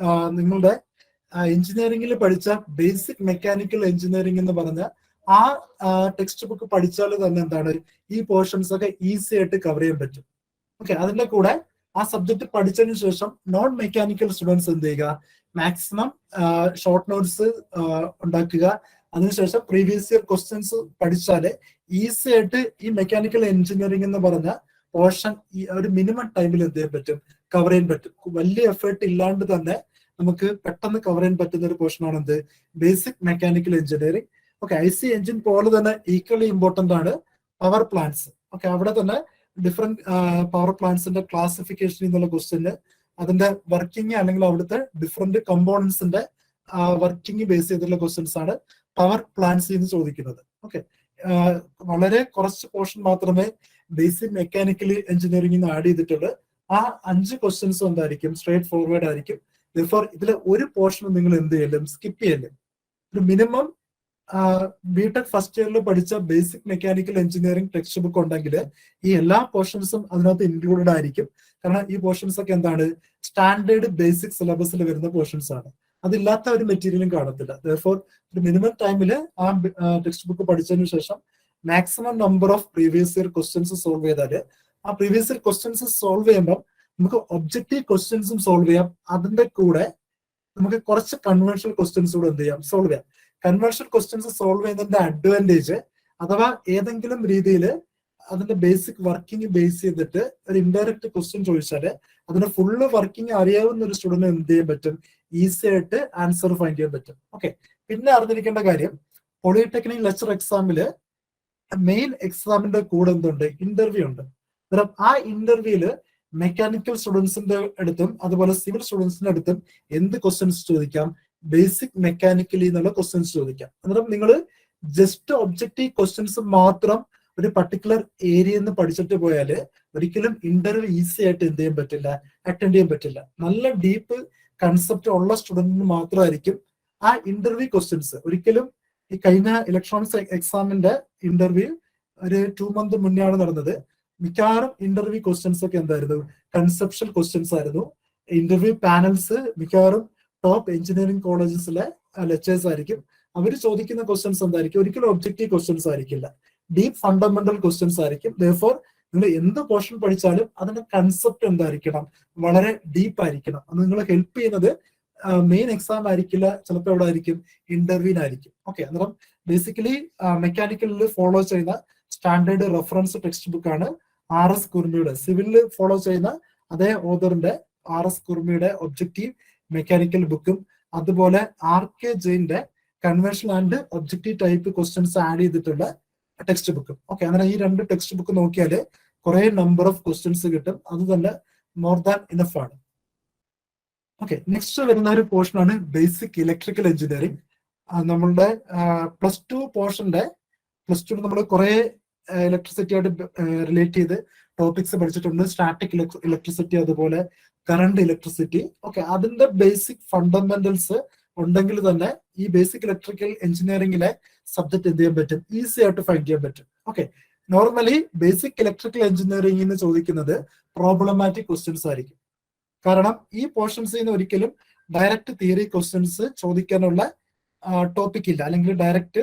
നിങ്ങളുടെ എഞ്ചിനീയറിംഗിൽ പഠിച്ച ബേസിക് മെക്കാനിക്കൽ എഞ്ചിനീയറിംഗ് എന്ന് പറഞ്ഞ ആ ടെക്സ്റ്റ് ബുക്ക് പഠിച്ചാൽ തന്നെ എന്താണ്, ഈ പോർഷൻസ് ഒക്കെ ഈസി ആയിട്ട് കവർ ചെയ്യാൻ പറ്റും. ഓക്കെ, അതിന്റെ കൂടെ ആ സബ്ജക്ട് പഠിച്ചതിന് ശേഷം നോൺ മെക്കാനിക്കൽ സ്റ്റുഡൻസ് എന്ത് ചെയ്യുക, മാക്സിമം ഷോർട്ട് നോട്ട്സ് ഉണ്ടാക്കുക. അതിനുശേഷം പ്രീവിയസ് ഇയർ ക്വസ്റ്റ്യൻസ് പഠിച്ചാല് ഈസി ആയിട്ട് ഈ മെക്കാനിക്കൽ എഞ്ചിനീയറിംഗ് എന്ന് പറഞ്ഞ പോർഷൻ ഒരു മിനിമം ടൈമിൽ എന്ത് ചെയ്യാൻ പറ്റും, കവർ ചെയ്യാൻ പറ്റും. വലിയ എഫേർട്ട് ഇല്ലാണ്ട് തന്നെ നമുക്ക് പെട്ടെന്ന് കവർ ചെയ്യാൻ പറ്റുന്ന ഒരു പോർഷൻ ആണ് എന്ത്, basic mechanical engineering. Okay, IC engine പോലെ തന്നെ ഈക്വലി ഇമ്പോർട്ടന്റ് ആണ് പവർ പ്ലാന്റ്സ്. ഓക്കെ, അവിടെ തന്നെ ഡിഫറെന്റ് പവർ പ്ലാന്റ്സിന്റെ ക്ലാസിഫിക്കേഷൻ എന്നുള്ള ക്വസ്റ്റ്യന് അതിന്റെ വർക്കിംഗ് അല്ലെങ്കിൽ അവിടുത്തെ ഡിഫറെന്റ് കമ്പോണൻസിന്റെ വർക്കിംഗ് ബേസ് ചെയ്തിട്ടുള്ള ക്വസ്റ്റ്യൻസ് ആണ് പവർ പ്ലാന്റ്സിൽ നിന്ന് ചോദിക്കുന്നത്. ഓക്കെ, വളരെ കുറച്ച് പോർഷൻ മാത്രമേ ബേസിക് മെക്കാനിക്കൽ എഞ്ചിനീയറിംഗിൽ നിന്ന് ആഡ് ചെയ്തിട്ടുള്ളൂ. ആ 5 ക്വസ്റ്റ്യൻസ് എന്തായിരിക്കും, സ്ട്രേറ്റ് ഫോർവേഡ് ആയിരിക്കും. ഇതിലെ ഒരു പോർഷൻ നിങ്ങൾ എന്ത് ചെയ്യലും, സ്കിപ്പ് ചെയ്യലും. ഒരു മിനിമം ബിടെക് ഫസ്റ്റ് ഇയറിൽ പഠിച്ച basic mechanical engineering text book ഉണ്ടെങ്കിൽ ഈ എല്ലാ പോർഷൻസും അതിനകത്ത് ഇൻക്ലൂഡഡ് ആയിരിക്കും. കാരണം ഈ പോർഷൻസ് ഒക്കെ എന്താണ്, സ്റ്റാൻഡേർഡ് ബേസിക് സിലബസിൽ വരുന്ന പോർഷൻസ് ആണ്. അതില്ലാത്ത ഒരു മെറ്റീരിയലും കാണത്തില്ല. Therefore, ഒരു മിനിമം ടൈമിൽ ആ ടെക്സ്റ്റ് ബുക്ക് പഠിച്ചതിന് ശേഷം maximum number of previous year questions solve ചെയ്താല് ആ പ്രീവിയസ് ഇയർ ക്വസ്റ്റ്യൻസ് സോൾവ് ചെയ്യുമ്പോൾ നമുക്ക് ഒബ്ജക്റ്റീവ് ക്വസ്റ്റ്യൻസും സോൾവ് ചെയ്യാം. അതിന്റെ കൂടെ നമുക്ക് കുറച്ച് കൺവെൻഷണൽ ക്വസ്റ്റ്യൻസ് കൂടെ എന്ത് ചെയ്യാം, സോൾവ് ചെയ്യാം. കൺവെൻഷണൽ ക്വസ്റ്റ്യൻസ് സോൾവ് ചെയ്യുന്നതിന്റെ അഡ്വാൻറ്റേജ്, അഥവാ ഏതെങ്കിലും രീതിയിൽ അതിന്റെ ബേസിക് വർക്കിംഗ് ബേസ് ചെയ്തിട്ട് ഒരു ഇൻഡയറക്റ്റ് ക്വസ്റ്റ്യൻ ചോദിച്ചാല് അതിന്റെ ഫുള്ള് വർക്കിംഗ് അറിയാവുന്ന ഒരു സ്റ്റുഡന്റ് എന്ത് ചെയ്യാൻ പറ്റും, ഈസി ആയിട്ട് ആൻസർ ഫൈൻഡ് ചെയ്യാൻ പറ്റും. ഓക്കെ, പിന്നെ അറിഞ്ഞിരിക്കേണ്ട കാര്യം, പോളിടെക്നിക് ലെക്ചർ എക്സാമില് മെയിൻ എക്സാമിന്റെ കൂടെ എന്തുണ്ട്, ഇന്റർവ്യൂ ഉണ്ട്. ആ ഇന്റർവ്യൂല് മെക്കാനിക്കൽ സ്റ്റുഡൻസിന്റെ അടുത്തും അതുപോലെ സിവിൽ സ്റ്റുഡൻസിന്റെ അടുത്തും എന്ത് ക്വസ്റ്റ്യൻസ് ചോദിക്കാം? ബേസിക് മെക്കാനിക്കലി എന്നുള്ള ക്വസ്റ്റ്യൻസ് ചോദിക്കാം. അന്നേരം നിങ്ങൾ ജസ്റ്റ് ഒബ്ജക്റ്റീവ് ക്വസ്റ്റ്യൻസ് മാത്രം ഒരു പർട്ടിക്കുലർ ഏരിയ എന്ന് പഠിച്ചിട്ട് പോയാൽ ഒരിക്കലും ഇന്റർവ്യൂ ഈസി ആയിട്ട് എന്ത് ചെയ്യാൻ പറ്റില്ല, അറ്റൻഡ് ചെയ്യാൻ പറ്റില്ല. നല്ല ഡീപ്പ് കൺസെപ്റ്റ് ഉള്ള സ്റ്റുഡന്റിന് മാത്രമായിരിക്കും ആ ഇന്റർവ്യൂ ക്വസ്റ്റ്യൻസ്. ഒരിക്കലും ഈ കഴിഞ്ഞ ഇലക്ട്രോണിക്സ് എക്സാമിന്റെ ഇന്റർവ്യൂ ഒരു 2 months മുന്നേ ആണ് നടന്നത്. മിക്കവാറും ഇന്റർവ്യൂ ക്വസ്റ്റ്യൻസ് ഒക്കെ എന്തായിരുന്നു? കൺസെപ്ഷ്യൽ ക്വസ്റ്റ്യൻസ് ആയിരുന്നു. ഇന്റർവ്യൂ പാനൽസ് മിക്കവാറും ടോപ്പ് എഞ്ചിനീയറിംഗ് കോളേജസിലെ ലെക്ചേഴ്സ് ആയിരിക്കും. അവർ ചോദിക്കുന്ന ക്വസ്റ്റ്യൻസ് എന്തായിരിക്കും? ഒരിക്കലും ഒബ്ജക്റ്റീവ് ക്വസ്റ്റ്യൻസ് ആയിരിക്കില്ല, ഡീപ്പ് ഫണ്ടമെന്റൽ ക്വസ്റ്റ്യൻസ് ആയിരിക്കും. therefore നിങ്ങൾ എന്ത് പോർഷൻ പഠിച്ചാലും അതിന്റെ കൺസെപ്റ്റ് എന്തായിരിക്കണം? വളരെ ഡീപ്പ് ആയിരിക്കണം. അത് നിങ്ങളെ ഹെൽപ്പ് ചെയ്യുന്നത് മെയിൻ എക്സാം ആയിരിക്കില്ല, ചിലപ്പോൾ എവിടെ ആയിരിക്കും? ഇന്റർവ്യൂവിനായിരിക്കും. ഓക്കെ, അന്നേരം ബേസിക്കലി മെക്കാനിക്കലിൽ ഫോളോ ചെയ്യുന്ന സ്റ്റാൻഡേർഡ് റെഫറൻസ് ടെക്സ്റ്റ് ബുക്ക് ആണ് RS കുർമിയുടെ. സിവിലിൽ ഫോളോ ചെയ്യുന്ന അതേ ഓതറിന്റെ RS കുർമിയുടെ ഒബ്ജക്റ്റീവ് മെക്കാനിക്കൽ ബുക്കും അതുപോലെ RK ജെയിന്റെ conventional and objective type questions add ചെയ്തിട്ടുള്ള ടെക്സ്റ്റ് ബുക്കും. ഓക്കെ, അങ്ങനെ ഈ 2 ടെക്സ്റ്റ് ബുക്ക് നോക്കിയാൽ കുറെ നമ്പർ ഓഫ് ക്വസ്റ്റ്യൻസ് കിട്ടും. അത് തന്നെ മോർ ദാൻ ഇനഫ് ആണ്. ഓക്കെ, നെക്സ്റ്റ് വരുന്ന ഒരു പോർഷൻ ആണ് ബേസിക് ഇലക്ട്രിക്കൽ എഞ്ചിനീയറിംഗ്. നമ്മളുടെ +2 പോർഷന്റെ +2 നമ്മൾ കുറെ ഇലക്ട്രിസിറ്റി ആയിട്ട് റിലേറ്റ് ചെയ്ത് ടോപ്പിക്സ് പഠിച്ചിട്ടുണ്ട്. സ്റ്റാറ്റിക് ഇലക്ട്രിസിറ്റി, അതുപോലെ കറണ്ട് ഇലക്ട്രിസിറ്റി. ഓക്കെ, അതിന്റെ ബേസിക് ഫണ്ടമെന്റൽസ് ഉണ്ടെങ്കിൽ തന്നെ ഈ ബേസിക് ഇലക്ട്രിക്കൽ എഞ്ചിനീയറിംഗിലെ സബ്ജക്ട് എന്ത് ചെയ്യാൻ പറ്റും? ഈസി ആയിട്ട് ഫൈൻഡ് ചെയ്യാൻ പറ്റും. ഓക്കെ, നോർമലി ബേസിക് ഇലക്ട്രിക്കൽ എഞ്ചിനീയറിംഗിന് ചോദിക്കുന്നത് പ്രോബ്ലമാറ്റിക് ക്വസ്റ്റ്യൻസ് ആയിരിക്കും. കാരണം ഈ പോർഷൻസിൽ നിന്ന് ഒരിക്കലും ഡയറക്റ്റ് തിയറി ക്വസ്റ്റ്യൻസ് ചോദിക്കാനുള്ള ടോപ്പിക് ഇല്ല, അല്ലെങ്കിൽ ഡയറക്റ്റ്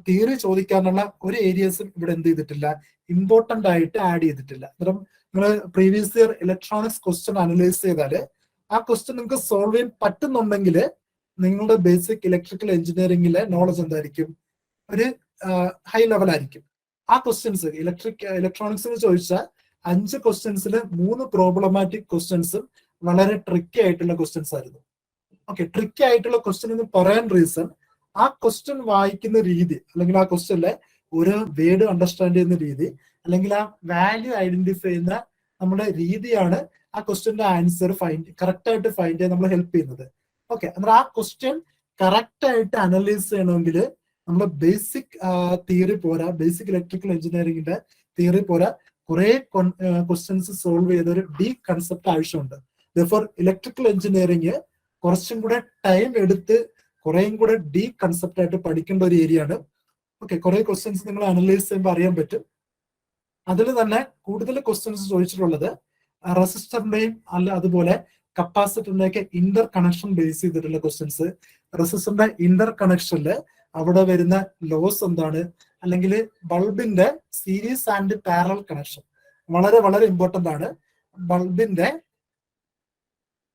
തിയറി ചോദിക്കാനുള്ള ഒരു ഏരിയസും ഇവിടെ എന്ത് ചെയ്തിട്ടില്ല, ഇമ്പോർട്ടന്റ് ആയിട്ട് ആഡ് ചെയ്തിട്ടില്ല. അന്നേരം നിങ്ങൾ previous year electronics question analyse ചെയ്താൽ ആ ക്വസ്റ്റ്യൻ നിങ്ങൾക്ക് സോൾവ് ചെയ്യാൻ പറ്റുന്നുണ്ടെങ്കിൽ നിങ്ങളുടെ ബേസിക് ഇലക്ട്രിക്കൽ എഞ്ചിനീയറിംഗിലെ നോളജ് എന്തായിരിക്കും? ഒരു ഹൈ ലെവൽ ആയിരിക്കും. ആ ക്വസ്റ്റ്യൻസ് ഇലക്ട്രോണിക്സിന് ചോദിച്ചാൽ 5 ക്വസ്റ്റ്യൻസിൽ 3 പ്രോബ്ലമാറ്റിക് ക്വസ്റ്റ്യൻസും വളരെ ട്രിക്കി ആയിട്ടുള്ള ക്വസ്റ്റ്യൻസ് ആയിരുന്നു. ഓക്കെ, ട്രിക്കി ആയിട്ടുള്ള ക്വസ്റ്റ്യൻ എന്ന് പറയാൻ റീസൺ ആ ക്വസ്റ്റ്യൻ വായിക്കുന്ന രീതി, അല്ലെങ്കിൽ ആ ക്വസ്റ്റ്യനിലെ ഒരു വേർഡ് അണ്ടർസ്റ്റാൻഡ് ചെയ്യുന്ന രീതി, അല്ലെങ്കിൽ ആ വാല്യൂ ഐഡന്റിഫൈ ചെയ്യുന്ന നമ്മുടെ രീതിയാണ് ആ ക്വസ്റ്റ്യന്റെ ആൻസർ കറക്റ്റ് ആയിട്ട് ഫൈൻഡ് ചെയ്യാൻ നമ്മളെ ഹെൽപ്പ് ചെയ്യുന്നത്. ഓക്കെ, അന്നേരം ആ ക്വസ്റ്റ്യൻ കറക്റ്റ് ആയിട്ട് അനലൈസ് ചെയ്യണമെങ്കിൽ നമ്മൾ ബേസിക് തിയറി പോരാ, ബേസിക് ഇലക്ട്രിക്കൽ എഞ്ചിനീയറിംഗിന്റെ തിയറി പോരാ, കുറെ ക്വസ്റ്റ്യൻസ് സോൾവ് ചെയ്ത ഒരു ഡീപ് കൺസെപ്റ്റ് ആവശ്യമുണ്ട്. therefore ഇലക്ട്രിക്കൽ എഞ്ചിനീയറിംഗ് കുറച്ചും കൂടെ ടൈം എടുത്ത് കുറേയും കൂടെ ഡീപ് കൺസെപ്റ്റ് ആയിട്ട് പഠിക്കേണ്ട ഒരു ഏരിയ ആണ്. ഓക്കെ, കുറെ ക്വസ്റ്റ്യൻസ് നിങ്ങൾ അനലൈസ് ചെയ്യുമ്പോൾ അറിയാൻ പറ്റും. അതിൽ തന്നെ കൂടുതൽ ക്വസ്റ്റ്യൻസ് ചോദിച്ചിട്ടുള്ളത് റെസിസ്റ്ററിന്റെയും അതുപോലെ കപ്പാസിറ്ററിന്റെ ഒക്കെ ഇന്റർ കണക്ഷൻ ബേസ് ചെയ്തിട്ടുള്ള ക്വസ്റ്റ്യൻസ്. റെസിസ്റ്ററിന്റെ ഇന്റർ കണക്ഷനിൽ അവിടെ വരുന്ന ലോസ് എന്താണ്, അല്ലെങ്കിൽ ബൾബിന്റെ സീരീസ് ആൻഡ് പാരലൽ കണക്ഷൻ വളരെ വളരെ ഇമ്പോർട്ടന്റ് ആണ്.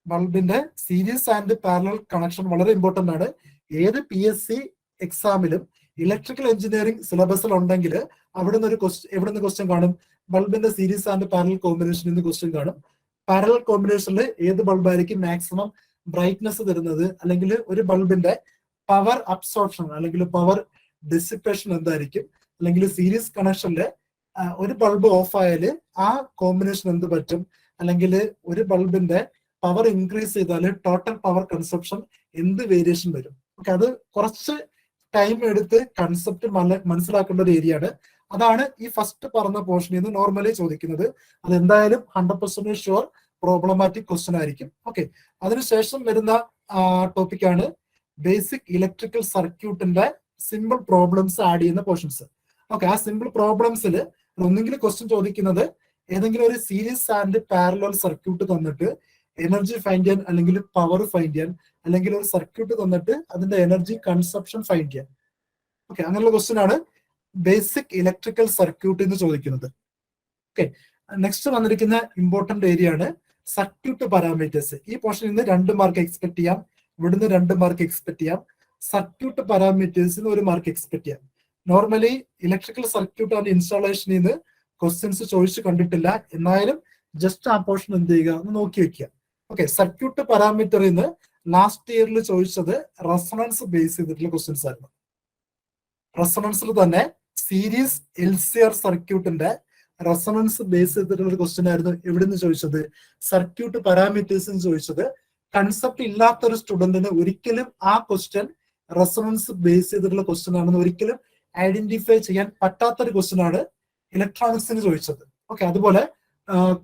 ബൾബിന്റെ സീരീസ് ആൻഡ് പാരലൽ കണക്ഷൻ വളരെ ഇമ്പോർട്ടന്റ് ആണ്. ഏത് PSC എക്സാമിലും ഇലക്ട്രിക്കൽ എഞ്ചിനീയറിംഗ് സിലബസിൽ ഉണ്ടെങ്കിൽ എവിടെ നിന്ന് ക്വസ്റ്റ്യൻ കാണും? ബൾബിന്റെ സീരീസ് ആൻഡ് പാരലൽ കോമ്പിനേഷനിൽ നിന്ന് ക്വസ്റ്റ്യൻ കാണും. പാരലൽ കോമ്പിനേഷനിൽ ഏത് ബൾബായിരിക്കും മാക്സിമം ബ്രൈറ്റ്നസ് തരുന്നത്, അല്ലെങ്കിൽ ഒരു ബൾബിന്റെ പവർ അബ്സോർപ്ഷൻ അല്ലെങ്കിൽ പവർ ഡിസിപ്പേഷൻ എന്തായിരിക്കും, അല്ലെങ്കിൽ സീരീസ് കണക്ഷനില് ഒരു ബൾബ് ഓഫ് ആയാൽ ആ കോമ്പിനേഷൻ എന്ത് പറ്റും, അല്ലെങ്കിൽ ഒരു ബൾബിന്റെ പവർ ഇൻക്രീസ് ചെയ്താൽ ടോട്ടൽ പവർ കൺസപ്ഷൻ എന്ത് വേരിയേഷൻ വരും. ഓക്കെ, അത് കുറച്ച് ടൈം എടുത്ത് കൺസെപ്റ്റ് മനസ്സിലാക്കേണ്ട ഒരു ഏരിയ ആണ്. അതാണ് ഈ ഫസ്റ്റ് പറഞ്ഞ പോർഷനിൽ നിന്ന് നോർമലി ചോദിക്കുന്നത്. അത് എന്തായാലും 100% ഷുവർ പ്രോബ്ലമാറ്റിക് ക്വസ്റ്റ്യൻ ആയിരിക്കും. ഓക്കെ, അതിനുശേഷം വരുന്ന ടോപ്പിക്കാണ് ബേസിക് ഇലക്ട്രിക്കൽ സർക്യൂട്ടിന്റെ സിമ്പിൾ പ്രോബ്ലംസ് ആഡ് ചെയ്യുന്ന പോർഷൻസ്. ഓക്കെ, ആ സിമ്പിൾ പ്രോബ്ലംസിൽ ഒന്നെങ്കിൽ ക്വസ്റ്റ്യൻ ചോദിക്കുന്നത് ഏതെങ്കിലും ഒരു സീരീസ് ആൻഡ് പാരലൽ സർക്യൂട്ട് തന്നിട്ട് എനർജി ഫൈൻഡ് ചെയ്യാൻ, അല്ലെങ്കിൽ പവർ ഫൈൻഡ് ചെയ്യാൻ, അല്ലെങ്കിൽ ഒരു സർക്യൂട്ട് തന്നിട്ട് അതിന്റെ എനർജി കൺസപ്ഷൻ ഫൈൻഡ് ചെയ്യാൻ. ഓക്കെ, അങ്ങനെയുള്ള ക്വസ്റ്റ്യൻ ആണ് ബേസിക് ഇലക്ട്രിക്കൽ സർക്യൂട്ട് എന്ന് ചോദിക്കുന്നത്. ഓക്കെ, നെക്സ്റ്റ് വന്നിരിക്കുന്ന ഇമ്പോർട്ടന്റ് ഏരിയ ആണ് സർക്യൂട്ട് പാരാമീറ്റേഴ്സ്. ഈ പോർഷനിൽ നിന്ന് 2 മാർക്ക് എക്സ്പെക്ട് ചെയ്യാം, ഇവിടുന്ന് 2 മാർക്ക് എക്സ്പെക്ട് ചെയ്യാം. സർക്യൂട്ട് പാരാമീറ്റേഴ്സിന് 1 മാർക്ക് എക്സ്പെക്ട് ചെയ്യാം. നോർമലി ഇലക്ട്രിക്കൽ സർക്യൂട്ട് ആൻഡ് ഇൻസ്റ്റാളേഷനിൽ നിന്ന് ക്വസ്റ്റ്യൻസ് ചോദിച്ചു കണ്ടിട്ടില്ല, എന്നാലും ജസ്റ്റ് ആ പോർഷൻ എന്ത് ചെയ്യുക, ഒന്ന് നോക്കി വെക്കുക. ഓക്കെ, സർക്യൂട്ട് പാരാമീറ്ററിൽ നിന്ന് ലാസ്റ്റ് ഇയറിൽ ചോദിച്ചത് റെസൊണൻസ് ബേസ് ചെയ്തിട്ടുള്ള ക്വസ്റ്റ്യൻസ് ആയിരുന്നു. റെസൊണൻസിൽ തന്നെ സീരീസ് LCR സർക്യൂട്ടിന്റെ റെസൊണൻസ് ബേസ് ചെയ്തിട്ടുള്ള ഒരു ക്വസ്റ്റ്യൻ ആയിരുന്നു. എവിടെ നിന്ന് ചോദിച്ചത്? സർക്യൂട്ട് പാരാമീറ്റേഴ്സ് ചോദിച്ചത്. കൺസെപ്റ്റ് ഇല്ലാത്ത ഒരു സ്റ്റുഡന്റിന് ഒരിക്കലും ആ ക്വസ്റ്റ്യൻ റെസൊണൻസ് ബേസ് ചെയ്തിട്ടുള്ള ക്വസ്റ്റ്യൻ ആണെന്ന് ഒരിക്കലും ഐഡന്റിഫൈ ചെയ്യാൻ പറ്റാത്തൊരു ക്വസ്റ്റ്യൻ ആണ് ഇലക്ട്രോണിക്സിന് ചോദിച്ചത്. ഓക്കെ, അതുപോലെ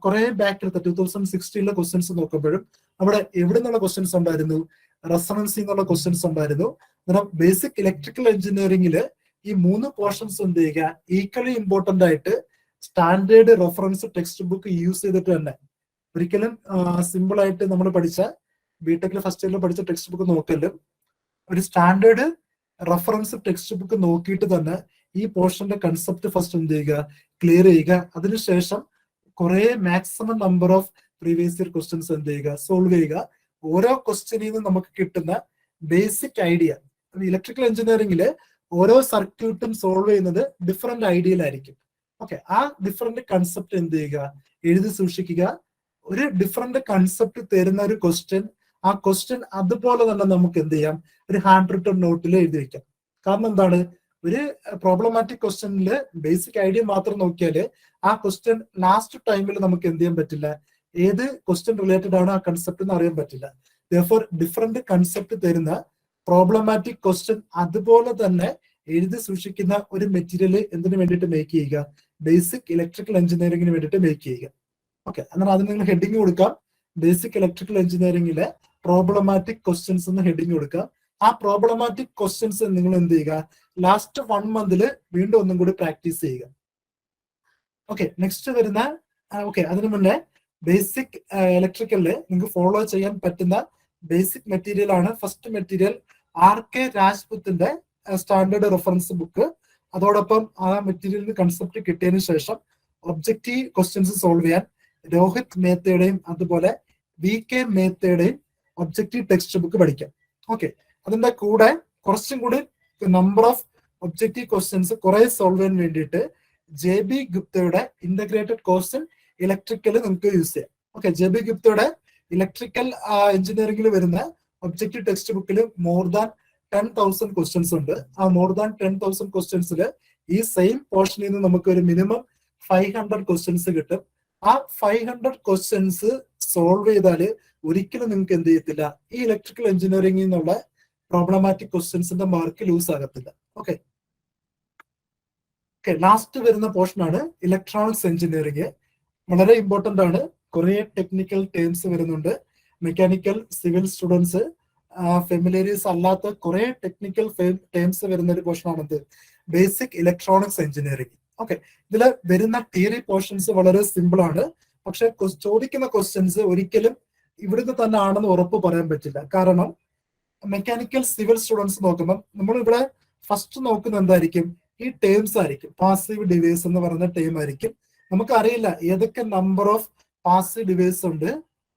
കുറെ ബാക്കിലത്തെ 2016 ക്വസ്റ്റ്യൻസ് നോക്കുമ്പോഴും അവിടെ എവിടെ നിന്നുള്ള ക്വസ്റ്റ്യൻസ് ഉണ്ടായിരുന്നു? റെസൊണൻസിൽ നിന്നുള്ള ക്വസ്റ്റ്യൻസ് ഉണ്ടായിരുന്നു. കാരണം ബേസിക് ഇലക്ട്രിക്കൽ എഞ്ചിനീയറിംഗിൽ ഈ 3 പോർഷൻസ് എന്ത് ചെയ്യുക, ഈക്വലി ഇമ്പോർട്ടന്റ് ആയിട്ട് standard reference text book use ചെയ്തിട്ട് തന്നെ ഒരിക്കലും സിമ്പിൾ ആയിട്ട് നമ്മൾ പഠിച്ച ബിടെക്കിൽ ഫസ്റ്റ് ഇയറിൽ പഠിച്ച ടെക്സ്റ്റ് ബുക്ക് നോക്കലും ഒരു സ്റ്റാൻഡേർഡ് റെഫറൻസ് ടെക്സ്റ്റ് ബുക്ക് നോക്കിയിട്ട് തന്നെ ഈ പോർഷന്റെ കൺസെപ്റ്റ് ഫസ്റ്റ് എന്ത് ചെയ്യുക, ക്ലിയർ ചെയ്യുക. അതിനുശേഷം കുറെ maximum number of previous year questions എന്ത് ചെയ്യുക, സോൾവ് ചെയ്യുക. ഓരോ ക്വസ്റ്റ്യനിൽ നിന്ന് നമുക്ക് കിട്ടുന്ന ബേസിക് ഐഡിയ, ഇലക്ട്രിക്കൽ എഞ്ചിനീയറിംഗില് ഓരോ സർക്യൂട്ടും സോൾവ് ചെയ്യുന്നത് ഡിഫറെന്റ് ഐഡിയയിലായിരിക്കും. ഓക്കെ, ആ ഡിഫറെന്റ് കൺസെപ്റ്റ് എന്ത് ചെയ്യുക, എഴുതി സൂക്ഷിക്കുക. ഒരു ഡിഫറെന്റ് കൺസെപ്റ്റ് തരുന്ന ഒരു ക്വസ്റ്റ്യൻ, ആ ക്വസ്റ്റ്യൻ അതുപോലെ തന്നെ നമുക്ക് എന്ത് ചെയ്യാം, ഒരു ഹാൻഡ് റിട്ടൺ നോട്ടിൽ എഴുതി വെക്കാം. കാരണം എന്താണ്, ഒരു പ്രോബ്ലമാറ്റിക് ക്വസ്റ്റ്യനില് ബേസിക് ഐഡിയ മാത്രം നോക്കിയാല് ആ ക്വസ്റ്റ്യൻ ലാസ്റ്റ് ടൈമിൽ നമുക്ക് എന്ത് ചെയ്യാൻ പറ്റില്ല, ഏത് ക്വസ്റ്റ്യൻ റിലേറ്റഡ് ആണ് ആ കൺസെപ്റ്റ് എന്ന് അറിയാൻ പറ്റില്ല. therefore ഡിഫറെന്റ് കൺസെപ്റ്റ് തരുന്ന പ്രോബ്ലമാറ്റിക് ക്വസ്റ്റ്യൻ അതുപോലെ തന്നെ എഴുതി സൂക്ഷിക്കുന്ന ഒരു മെറ്റീരിയൽ എന്തിനു വേണ്ടിയിട്ട് മേക്ക് ചെയ്യുക, ബേസിക് ഇലക്ട്രിക്കൽ എഞ്ചിനീയറിംഗിന് വേണ്ടിയിട്ട് മേക്ക് ചെയ്യുക. ഓക്കെ, എന്നാൽ അതിന് നിങ്ങൾ ഹെഡിങ് കൊടുക്കാം, ബേസിക് ഇലക്ട്രിക്കൽ എഞ്ചിനീയറിംഗിലെ പ്രോബ്ലമാറ്റിക് ക്വസ്റ്റ്യൻസ് എന്ന് ഹെഡിങ് കൊടുക്കാം. ആ പ്രോബ്ലമാറ്റിക് ക്വസ്റ്റ്യൻസ് നിങ്ങൾ എന്ത് ചെയ്യുക, ലാസ്റ്റ് 1 മന്തില് വീണ്ടും ഒന്നും കൂടി പ്രാക്ടീസ് ചെയ്യുക. ഓക്കെ, നെക്സ്റ്റ് വരുന്ന ഓക്കെ, അതിനു മുന്നേ ബേസിക് ഇലക്ട്രിക്കലില് നിങ്ങൾക്ക് ഫോളോ ചെയ്യാൻ പറ്റുന്ന ബേസിക് മെറ്റീരിയൽ ആണ് ഫസ്റ്റ് മെറ്റീരിയൽ RK രാജ്പുത്തിന്റെ സ്റ്റാൻഡേർഡ് റെഫറൻസ് ബുക്ക്. അതോടൊപ്പം ആ മെറ്റീരിയലിന് കൺസെപ്റ്റ് കിട്ടിയതിനു ശേഷം ഒബ്ജക്റ്റീവ് ക്വസ്റ്റ്യൻസ് സോൾവ് ചെയ്യാൻ രോഹിത് മേത്തയുടെയും അതുപോലെ VK മേത്തയുടെയും ഒബ്ജക്റ്റീവ് ടെക്സ്റ്റ് ബുക്ക് പഠിക്കാം. ഓക്കെ, അതിന്റെ കൂടെ കുറച്ചും കൂടി നമ്പർ ഓഫ് ഒബ്ജക്റ്റീവ് ക്വസ്റ്റ്യൻസ് കുറെ സോൾവ് ചെയ്യാൻ വേണ്ടിയിട്ട് JB ഗുപ്തയുടെ ഇന്റഗ്രേറ്റഡ് കോഴ്സ് ഇലക്ട്രിക്കൽ നിങ്ങൾക്ക് യൂസ് ചെയ്യാം. ഓക്കെ, JB ഗുപ്തയുടെ ഇലക്ട്രിക്കൽ എഞ്ചിനീയറിംഗിൽ വരുന്ന ഒബ്ജക്റ്റീവ് ടെക്സ്റ്റ് ബുക്കിൽ മോർ ദാൻ 10,000 ക്വസ്റ്റ്യൻസ് ഉണ്ട്. ആ മോർ ദാൻ 10,000 ക്വസ്റ്റ്യൻസിൽ ഈ സെയിം പോർഷനിൽ നിന്ന് നമുക്ക് ഒരു മിനിമം 500 ക്വസ്റ്റ്യൻസ് കിട്ടും. ആ 500 ക്വസ്റ്റ്യൻസ് സോൾവ് ചെയ്താല് ഒരിക്കലും നിങ്ങൾക്ക് എന്ത് ചെയ്യത്തില്ല, ഈ ഇലക്ട്രിക്കൽ എഞ്ചിനീയറിംഗിൽ നിന്നുള്ള പ്രോബ്ലമാറ്റിക് ക്വസ്റ്റ്യൻസിന്റെ മാർക്ക് ലൂസ് ആകത്തില്ല. ഓക്കെ, ലാസ്റ്റ് വരുന്ന പോർഷൻ ആണ് ഇലക്ട്രോണിക്സ് എഞ്ചിനീയറിംഗ്. വളരെ ഇമ്പോർട്ടന്റ് ആണ്. കുറെ ടെക്നിക്കൽ ടേംസ് വരുന്നുണ്ട്. മെക്കാനിക്കൽ സിവിൽ സ്റ്റുഡൻസ് ഫെമിലിയറീസ് അല്ലാത്ത കുറെ ടെക്നിക്കൽ ടേംസ് വരുന്ന ഒരു പോർഷൻ ആണത് ബേസിക് ഇലക്ട്രോണിക്സ് എഞ്ചിനീയറിംഗ്. ഓക്കെ, ഇതിൽ വരുന്ന തിയറി പോർഷൻസ് വളരെ സിമ്പിൾ ആണ്. പക്ഷെ ചോദിക്കുന്ന ക്വസ്റ്റ്യൻസ് ഒരിക്കലും ഇവിടുന്ന് തന്നെ ആണെന്ന് ഉറപ്പ് പറയാൻ പറ്റില്ല. കാരണം മെക്കാനിക്കൽ സിവിൽ സ്റ്റുഡൻസ് നോക്കുമ്പോൾ നമ്മളിവിടെ ഫസ്റ്റ് നോക്കുന്ന എന്തായിരിക്കും, ഈ ടേംസ് ആയിരിക്കും. പാസീവ് ഡിവൈസ് എന്ന് പറയുന്ന ടേം ആയിരിക്കും. നമുക്കറിയില്ല ഏതൊക്കെ നമ്പർ ഓഫ് പാസീവ് ഡിവൈസ് ഉണ്ട്,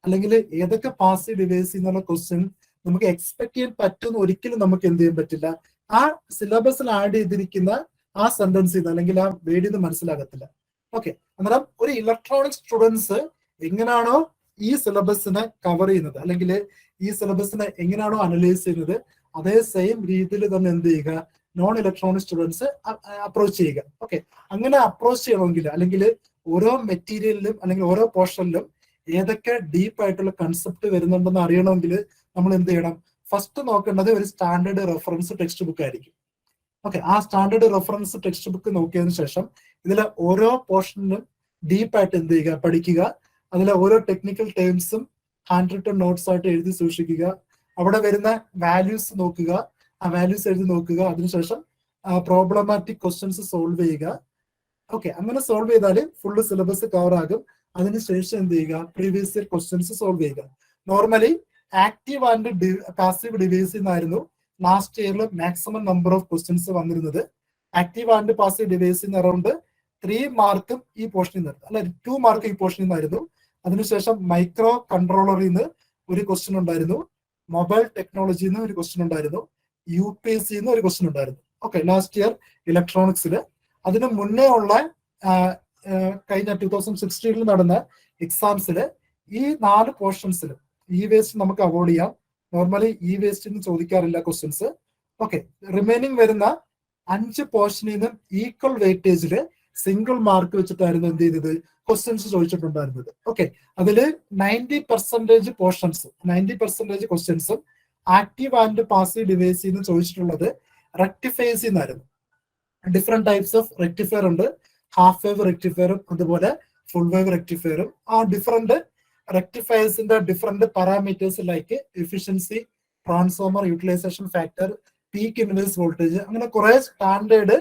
അല്ലെങ്കിൽ ഏതൊക്കെ പാസീവ് ഡിവൈസ് എന്നുള്ള ക്വസ്റ്റ്യൻ നമുക്ക് എക്സ്പെക്ട് ചെയ്യാൻ പറ്റുമെന്ന് ഒരിക്കലും നമുക്ക് എന്ത് ചെയ്യാൻ പറ്റില്ല. ആ സിലബസിൽ ആഡ് ചെയ്തിരിക്കുന്ന ആ സെന്റൻസ് അല്ലെങ്കിൽ ആ വേർഡിൽ നിന്ന് മനസ്സിലാകത്തില്ല. ഓക്കെ, അന്നേരം ഒരു ഇലക്ട്രോണിക് സ്റ്റുഡൻസ് എങ്ങനെയാണോ ഈ സിലബസിനെ കവർ ചെയ്യുന്നത്, അല്ലെങ്കിൽ ഈ സിലബസിനെ എങ്ങനെയാണോ അനലൈസ് ചെയ്യുന്നത്, അതേ സെയിം രീതിയിൽ തന്നെ എന്ത് ചെയ്യുക, നോൺ ഇലക്ട്രോണിക് സ്റ്റുഡൻസ് അപ്രോച്ച് ചെയ്യുക. ഓക്കെ, അങ്ങനെ അപ്രോച്ച് ചെയ്യണമെങ്കിൽ അല്ലെങ്കിൽ ഓരോ മെറ്റീരിയലിലും അല്ലെങ്കിൽ ഓരോ പോർഷനിലും ഏതൊക്കെ ഡീപ്പ് ആയിട്ടുള്ള കൺസെപ്റ്റ് വരുന്നുണ്ടെന്ന് അറിയണമെങ്കിൽ നമ്മൾ എന്ത് ചെയ്യണം, ഫസ്റ്റ് നോക്കേണ്ടത് ഒരു സ്റ്റാൻഡേർഡ് റെഫറൻസ് ടെക്സ്റ്റ് ബുക്ക് ആയിരിക്കും. ഓക്കെ, ആ സ്റ്റാൻഡേർഡ് റെഫറൻസ് ടെക്സ്റ്റ് ബുക്ക് നോക്കിയതിനു ശേഷം ഇതിലെ ഓരോ പോർഷനിലും ഡീപ്പായിട്ട് എന്ത് ചെയ്യുക, പഠിക്കുക. അതിലെ ഓരോ ടെക്നിക്കൽ ടേംസും ഹാൻഡ് റിട്ടൺ നോട്ട്സ് ആയിട്ട് എഴുതി സൂക്ഷിക്കുക. അവിടെ വരുന്ന വാല്യൂസ് നോക്കുക, ആ വാല്യൂസ് എഴുതി നോക്കുക. അതിനുശേഷം പ്രോബ്ലമാറ്റിക് ക്വസ്റ്റ്യൻസ് സോൾവ് ചെയ്യുക. ഓക്കെ, അങ്ങനെ സോൾവ് ചെയ്താൽ ഫുള്ള് സിലബസ് കവർ ആകും. അതിനുശേഷം എന്ത് ചെയ്യുക, പ്രീവിയസ് ഇയർ ക്വസ്റ്റ്യൻസ് സോൾവ് ചെയ്യുക. നോർമലി ആക്റ്റീവ് ആൻഡ് പാസീവ് ഡിവൈസിൽ നിന്നായിരുന്നു ലാസ്റ്റ് ഇയറിൽ മാക്സിമം നമ്പർ ഓഫ് ക്വസ്റ്റ്യൻസ് വന്നിരുന്നത്. ആക്റ്റീവ് ആൻഡ് പാസീവ് ഡിവൈസിൽ നിന്ന് അറൗണ്ട് 3 മാർക്കും ഈ പോർഷനിൽ നിന്ന്, അല്ല 2 മാർക്ക് ഈ പോർഷനിൽ നിന്നായിരുന്നു. അതിനുശേഷം മൈക്രോ കൺട്രോളറിൽ നിന്ന് ഒരു ക്വസ്റ്റ്യൻ ഉണ്ടായിരുന്നു, മൊബൈൽ ടെക്നോളജിയിൽ നിന്ന് ഒരു ക്വസ്റ്റ്യൻ ഉണ്ടായിരുന്നു, UPSC നിന്ന് ഒരു ക്വസ്റ്റ്യൻ ഉണ്ടായിരുന്നു. ഓക്കെ, ലാസ്റ്റ് ഇയർ ഇലക്ട്രോണിക്സില്. അതിന് മുന്നേ ഉള്ള കഴിഞ്ഞ 2016 നടന്ന എക്സാംസില് ഈ 4 പോർഷൻസിലും ഈ വേസ്റ്റ് നമുക്ക് അവോയ്ഡ് ചെയ്യാം. നോർമലി ഈ വേസ്റ്റിന് ചോദിക്കാറില്ല ക്വസ്റ്റ്യൻസ്. ഓക്കെ, റിമൈനിങ് വരുന്ന 5 പോർഷനിൽ നിന്നും ഈക്വൽ വെയിറ്റേജില് സിംഗിൾ മാർക്ക് വെച്ചിട്ടായിരുന്നു എന്ത് ചെയ്തത് ക്വസ്റ്റ്യൻസ് ചോദിച്ചിട്ടുണ്ടായിരുന്നത്. ഓക്കെ, അതില് 90% ക്വസ്റ്റ്യൻസും ആക്റ്റീവ് ആൻഡ് പാസീവ് ഡിവൈസിൽ നിന്ന് ചോദിച്ചിട്ടുള്ളത് റെക്ടിഫയേഴ്സിൽ നിന്നായിരുന്നു. ഡിഫറെന്റ് ടൈപ്സ് ഓഫ് റെക്ടിഫയർ ഉണ്ട്, ഹാഫ് വേവ് റെക്ടിഫയറും അതുപോലെ ഫുൾ വേവ് റെക്ടിഫയറും. ആ ഡിഫറെന്റ് റെക്ടിഫയേഴ്സിന്റെ different parameters like efficiency, transformer utilisation factor, peak inverse voltage, അങ്ങനെ കുറെ സ്റ്റാൻഡേർഡ്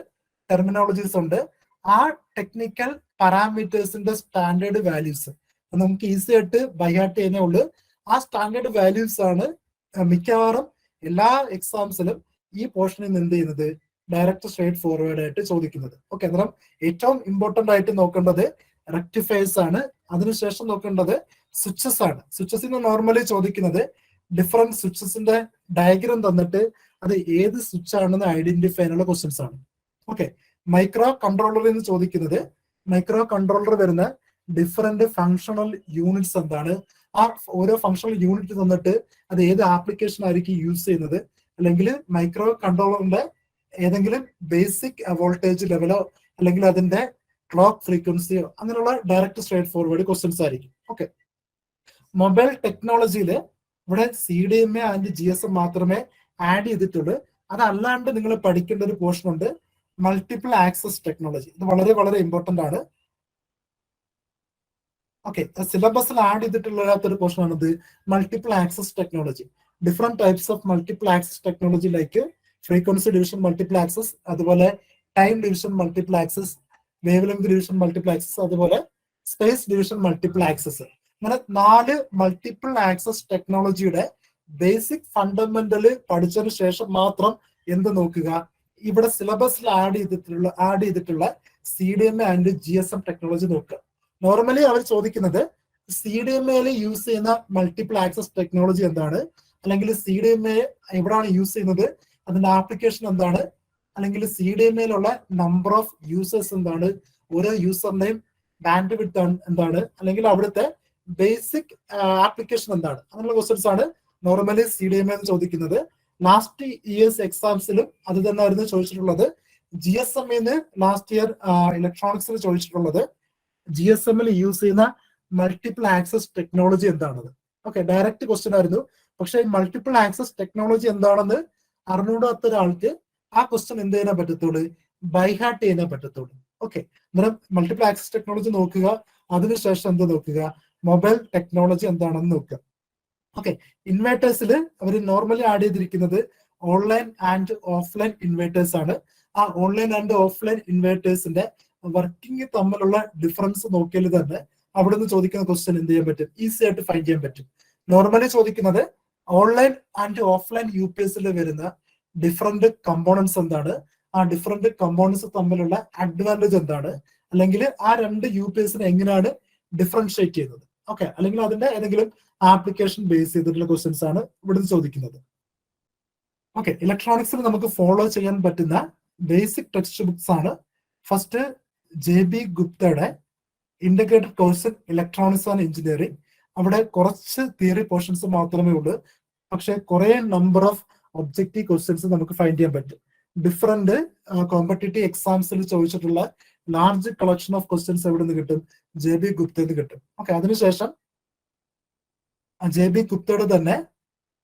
ടെർമിനോളജീസ് ഉണ്ട്. ആ ടെക്നിക്കൽ പാരാമീറ്റേഴ്സിന്റെ സ്റ്റാൻഡേർഡ് വാല്യൂസ് നമുക്ക് ഈസി ആയിട്ട് ബൈഹാർട്ട് ചെയ്യുന്നേ ഉള്ളൂ. ആ സ്റ്റാൻഡേർഡ് വാല്യൂസ് ആണ് മിക്കവാറും എല്ലാ എക്സാംസിലും ഈ പോർഷനിൽ നിന്ന് എന്ത് ചെയ്യുന്നത് ഡയറക്റ്റ് സ്ട്രേറ്റ് ഫോർവേഡ് ആയിട്ട് ചോദിക്കുന്നത്. ഓക്കെ, അന്നേരം ഏറ്റവും ഇമ്പോർട്ടന്റ് ആയിട്ട് നോക്കേണ്ടത് റെക്ടിഫയേഴ്സ് ആണ്. അതിനുശേഷം നോക്കേണ്ടത് സ്വിച്ചസ് ആണ്. സ്വിച്ചസിൽ നിന്ന് നോർമലി ചോദിക്കുന്നത് ഡിഫറെന്റ് സ്വിച്ചസിന്റെ ഡയഗ്രാം തന്നിട്ട് അത് ഏത് സ്വിച്ച് ആണെന്ന് ഐഡന്റിഫൈ ചെയ്യാനുള്ള ക്വസ്റ്റ്യൻസ് ആണ്. ഓക്കെ, മൈക്രോ കൺട്രോളറിൽ നിന്ന് ചോദിക്കുന്നത് മൈക്രോ കൺട്രോളർ വരുന്ന ഡിഫറെന്റ് ഫങ്ഷണൽ യൂണിറ്റ്സ് എന്താണ്, ആ ഓരോ ഫങ്ഷണൽ യൂണിറ്റ് തന്നിട്ട് അത് ഏത് ആപ്ലിക്കേഷൻ ആയിരിക്കും യൂസ് ചെയ്യുന്നത്, അല്ലെങ്കിൽ മൈക്രോ കൺട്രോളറിന്റെ ഏതെങ്കിലും ബേസിക് വോൾട്ടേജ് ലെവലോ അല്ലെങ്കിൽ അതിന്റെ ക്ലോക്ക് ഫ്രീക്വൻസിയോ അങ്ങനെയുള്ള ഡയറക്റ്റ് സ്ട്രേറ്റ് ഫോർവേഡ് ക്വസ്റ്റ്യൻസ് ആയിരിക്കും. ഓക്കെ, മൊബൈൽ ടെക്നോളജിയിൽ ഇവിടെ CDMA ആൻഡ് GSM മാത്രമേ ആഡ് ചെയ്തിട്ടുള്ളൂ. അതല്ലാണ്ട് നിങ്ങൾ പഠിക്കേണ്ട ഒരു പോർഷൻ ഉണ്ട്, മൾട്ടിപ്പിൾ ആക്സസ് ടെക്നോളജി. ഇത് വളരെ വളരെ ഇമ്പോർട്ടന്റ് ആണ്. ഓക്കെ, സിലബസിൽ ആഡ് ചെയ്തിട്ടുള്ളൊരു പോർഷൻ ആണിത്, multiple access technology. Different types of multiple access technology like frequency division multiple access, അതുപോലെ time division multiple access, wavelength division multiple access, അതുപോലെ സ്പേസ് ഡിവിഷൻ മൾട്ടിപ്പിൾ ആക്സസ്. അങ്ങനെ 4 മൾട്ടിപ്പിൾ ആക്സസ് ടെക്നോളജിയുടെ ബേസിക് ഫണ്ടമെന്റല് പഠിച്ചതിന് ശേഷം മാത്രം എന്ത് നോക്കുക, ഇവിടെ സിലബസിൽ ആഡ് ചെയ്തിട്ടുള്ള CDMA ആൻഡ് GSM ടെക്നോളജി നോക്കുക. നോർമലി അവർ ചോദിക്കുന്നത് CDMAയിൽ യൂസ് ചെയ്യുന്ന മൾട്ടിപ്പിൾ ആക്സസ് ടെക്നോളജി എന്താണ്, അല്ലെങ്കിൽ CDMA എവിടെയാണ് യൂസ് ചെയ്യുന്നത്, അതിന്റെ ആപ്ലിക്കേഷൻ എന്താണ്, അല്ലെങ്കിൽ CDMAയിലുള്ള നമ്പർ ഓഫ് യൂസേഴ്സ് എന്താണ്, ഓരോ യൂസറിന്റെയും ബാൻഡ് വിഡ്ത്ത് എന്താണ്, അല്ലെങ്കിൽ അവിടുത്തെ ബേസിക് ആപ്ലിക്കേഷൻ എന്താണ്, അങ്ങനെയുള്ള ക്വസ്റ്റ്യൻസ് ആണ് നോർമലി CDMA എന്ന് ചോദിക്കുന്നത്. ലാസ്റ്റ് ഇയേഴ്സ് എക്സാംസിലും അത് തന്നെയായിരുന്നു ചോദിച്ചിട്ടുള്ളത്. GSM ലാസ്റ്റ് ഇയർ ഇലക്ട്രോണിക്സിൽ ചോദിച്ചിട്ടുള്ളത് GSM യൂസ് ചെയ്യുന്ന മൾട്ടിപ്പിൾ ആക്സസ് ടെക്നോളജി എന്താണത്. ഓക്കെ, ഡയറക്റ്റ് ക്വസ്റ്റ്യൻ ആയിരുന്നു. പക്ഷെ മൾട്ടിപ്പിൾ ആക്സസ് ടെക്നോളജി എന്താണെന്ന് അറിഞ്ഞൂടാത്ത ഒരാൾക്ക് ആ ക്വസ്റ്റ്യൻ എന്ത് ചെയ്യാൻ പറ്റത്തുള്ളൂ, ബൈഹാർട്ട് ചെയ്യാനേ പറ്റത്തുള്ളൂ. ഓക്കെ, അന്നേരം മൾട്ടിപ്പിൾ ആക്സസ് ടെക്നോളജി നോക്കുക, അതിനുശേഷം എന്ത് നോക്കുക, മൊബൈൽ ടെക്നോളജി എന്താണെന്ന് നോക്കുക. ഓക്കെ, ഇൻവേർട്ടേഴ്സിൽ അവർ നോർമലി ആഡ് ചെയ്തിരിക്കുന്നത് ഓൺലൈൻ ആൻഡ് ഓഫ്ലൈൻ ഇൻവേർട്ടേഴ്സ് ആണ്. ആ ഓൺലൈൻ ആൻഡ് ഓഫ്ലൈൻ ഇൻവേർട്ടേഴ്സിന്റെ വർക്കിംഗ് തമ്മിലുള്ള ഡിഫറൻസ് നോക്കിയാൽ തന്നെ അവിടെ നിന്ന് ചോദിക്കുന്ന ക്വസ്റ്റ്യൻ എന്ത് ചെയ്യാൻ പറ്റും, ഈസി ആയിട്ട് ഫൈൻഡ് ചെയ്യാൻ പറ്റും. നോർമലി ചോദിക്കുന്നത് ഓൺലൈൻ ആൻഡ് ഓഫ്ലൈൻ UPSൽ വരുന്ന ഡിഫറെന്റ് കമ്പോണൻസ് എന്താണ്, ആ ഡിഫറെന്റ് കമ്പോണൻസ് തമ്മിലുള്ള അഡ്വാൻറ്റേജ് എന്താണ്, അല്ലെങ്കിൽ ആ രണ്ട് UPSനെ എങ്ങനെയാണ് ഡിഫറൻഷിയേറ്റ് ചെയ്യുന്നത്. ഓക്കെ, അല്ലെങ്കിൽ അതിന്റെ ഏതെങ്കിലും ആപ്ലിക്കേഷൻ ബേസ് ചെയ്തിട്ടുള്ള ക്വസ്റ്റ്യൻസ് ആണ് ഇവിടുന്ന് ചോദിക്കുന്നത്. ഓക്കെ, ഇലക്ട്രോണിക്സിൽ നമുക്ക് ഫോളോ ചെയ്യാൻ പറ്റുന്ന ബേസിക് ടെക്സ്റ്റ് ബുക്സ് ആണ്. ഫസ്റ്റ് JB ഗുപ്തയുടെ integrated course in electronics and engineering. അവിടെ കുറച്ച് തിയറി പോർഷൻസ് മാത്രമേ ഉള്ളൂ, പക്ഷെ കുറെ നമ്പർ ഓഫ് ഒബ്ജക്റ്റീവ് ക്വസ്റ്റ്യൻസ് നമുക്ക് ഫൈൻഡ് ചെയ്യാൻ പറ്റും. ഡിഫറെന്റ് കോമ്പറ്റേറ്റീവ് എക്സാംസിൽ ചോദിച്ചിട്ടുള്ള ലാർജ് കളക്ഷൻ ഓഫ് ക്വസ്റ്റ്യൻസ് എവിടെ നിന്ന് കിട്ടും, JB ഗുപ്തയിൽ നിന്ന് കിട്ടും. ഓക്കെ, അതിനുശേഷം JB ഗുപ്തയുടെ തന്നെ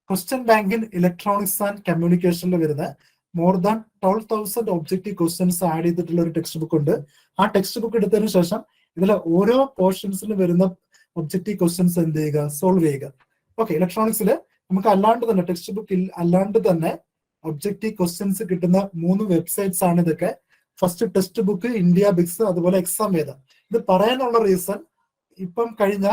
question bank in electronics and കമ്മ്യൂണിക്കേഷനിൽ വരുന്ന more than 12,000 objective questions add ചെയ്തിട്ടുള്ള ഒരു ടെക്സ്റ്റ് ബുക്ക് ഉണ്ട്. ആ ടെക്സ്റ്റ് ബുക്ക് എടുത്തതിന് ശേഷം ഇതിലെ ഓരോ പോർഷൻസിലും വരുന്ന ഒബ്ജക്റ്റീവ് ക്വസ്റ്റ്യൻസ് എന്ത് ചെയ്യുക, സോൾവ് ചെയ്യുക. ഓക്കെ, ഇലക്ട്രോണിക്സിൽ നമുക്ക് അല്ലാണ്ട് തന്നെ ടെക്സ്റ്റ് ബുക്കിൽ അല്ലാണ്ട് തന്നെ ഒബ്ജക്റ്റീവ് ക്വസ്റ്റ്യൻസ് കിട്ടുന്ന 3 വെബ്സൈറ്റ്സ് ആണ് ഇതൊക്കെ. ഫസ്റ്റ് ടെക്സ്റ്റ് ബുക്ക്, ഇന്ത്യ ബിക്സ്, അതുപോലെ എക്സാം വേദ. ഇത് പറയാനുള്ള റീസൺ ഇപ്പം കഴിഞ്ഞ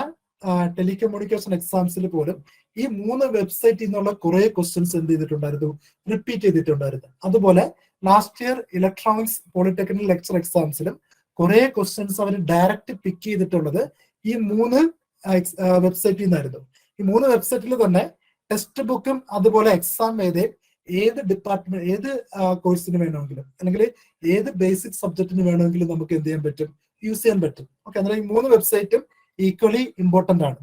ടെലികമ്മ്യൂണിക്കേഷൻ എക്സാംസിൽ പോലും ഈ 3 വെബ്സൈറ്റിൽ നിന്നുള്ള കുറെ ക്വസ്റ്റ്യൻസ് എന്ത് ചെയ്തിട്ടുണ്ടായിരുന്നു, റിപ്പീറ്റ് ചെയ്തിട്ടുണ്ടായിരുന്നു. അതുപോലെ last year electronics polytechnic lecture എക്സാംസിലും കുറെ ക്വസ്റ്റ്യൻസ് അവർ ഡയറക്റ്റ് പിക്ക് ചെയ്തിട്ടുള്ളത് ഈ 3 വെബ്സൈറ്റിൽ നിന്നായിരുന്നു. ഈ 3 വെബ്സൈറ്റിൽ തന്നെ ടെക്സ്റ്റ് ബുക്കും അതുപോലെ എക്സാം വേദയും ഏത് ഡിപ്പാർട്ട്മെന്റ് ഏത് കോഴ്സിന് വേണമെങ്കിലും അല്ലെങ്കിൽ ഏത് ബേസിക് സബ്ജക്റ്റിന് വേണമെങ്കിലും നമുക്ക് എന്ത് ചെയ്യാൻ പറ്റും, യൂസ് ചെയ്യാൻ പറ്റും. ഓക്കെ, അന്നേരം ഈ 3 വെബ്സൈറ്റും ഈക്വലി ഇമ്പോർട്ടന്റ് ആണ്.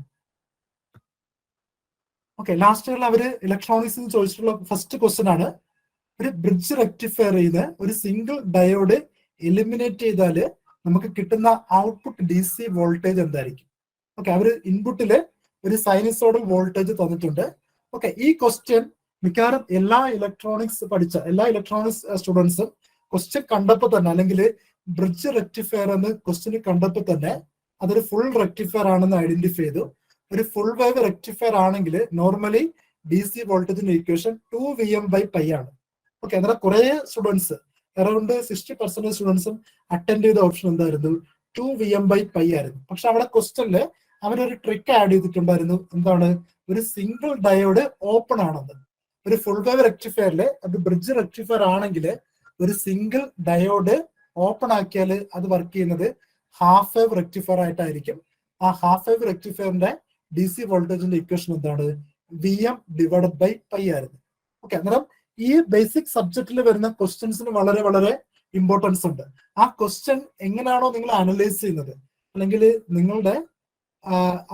ഓക്കെ, ലാസ്റ്റ് ഇയറിൽ അവര് ഇലക്ട്രോണിക്സിൽ ചോദിച്ചിട്ടുള്ള ഫസ്റ്റ് ക്വസ്റ്റ്യൻ ആണ്, ഒരു ബ്രിഡ്ജ് റെക്ടിഫയർ ചെയ്ത് ഒരു സിംഗിൾ ഡയോഡ് എലിമിനേറ്റ് ചെയ്താൽ നമുക്ക് കിട്ടുന്ന ഔട്ട്പുട്ട് DC വോൾട്ടേജ് എന്തായിരിക്കും? ഓക്കെ, അവര് ഇൻപുട്ടില് ഒരു സൈനസോഡൽ വോൾട്ടേജ് തന്നിട്ടുണ്ട്. ഓക്കെ, ഈ ക്വസ്റ്റ്യൻ മിക്കവാറും എല്ലാ ഇലക്ട്രോണിക്സ് സ്റ്റുഡൻസും ക്വസ്റ്റ്യൻ കണ്ടപ്പോൾ തന്നെ, അല്ലെങ്കിൽ ബ്രിഡ്ജ് റെക്ടിഫയർ എന്ന് ക്വസ്റ്റ്യൻ കണ്ടപ്പോൾ തന്നെ അതൊരു ഫുൾ റെക്ടിഫയർ ആണെന്ന് ഐഡന്റിഫൈ ചെയ്തു. ഒരു ഫുൾ വേവ് റെക്ടിഫയർ ആണെങ്കിൽ നോർമലി DC വോൾട്ടേജിന്റെ ഇക്വേഷൻ 2Vm/π ആണ്. ഓക്കെ, അന്നേരം കുറെ സ്റ്റുഡൻസ്, അറൌണ്ട് 60% സ്റ്റുഡൻസും അറ്റൻഡ് ചെയ്ത ഓപ്ഷൻ എന്തായിരുന്നു? 2Vm/π ആയിരുന്നു. പക്ഷെ അവിടെ ക്വസ്റ്റ്യനില് അവരൊരു ട്രിക്ക് ആഡ് ചെയ്തിട്ടുണ്ടായിരുന്നു. എന്താണ്? ഒരു സിംഗിൾ ഡയോഡ് ഓപ്പൺ ആണെന്ന്. ഒരു ഫുൾ വേവ് റെക്ടിഫയറില്, അത് ബ്രിഡ്ജ് റെക്ടിഫയർ ആണെങ്കിൽ ഒരു സിംഗിൾ ഡയോഡ് ഓപ്പൺ ആക്കിയാൽ അത് വർക്ക് ചെയ്യുന്നത് ഹാഫ് വേവ് റെക്ടിഫയർ ആയിട്ടായിരിക്കും. ആ ഹാഫ് വേവ് റെക്ടിഫയറിന്റെ DC വോൾട്ടേജിന്റെ ഇക്വേഷൻ എന്താണ്? Vm/π ആയിരുന്നു. ഓക്കെ, അന്നേരം ഈ ബേസിക് സബ്ജക്റ്റിൽ വരുന്ന ക്വസ്റ്റ്യൻസിന് വളരെ വളരെ ഇമ്പോർട്ടൻസ് ഉണ്ട്. ആ ക്വസ്റ്റ്യൻ എങ്ങനെയാണോ നിങ്ങൾ അനലൈസ് ചെയ്യുന്നത്, അല്ലെങ്കിൽ നിങ്ങളുടെ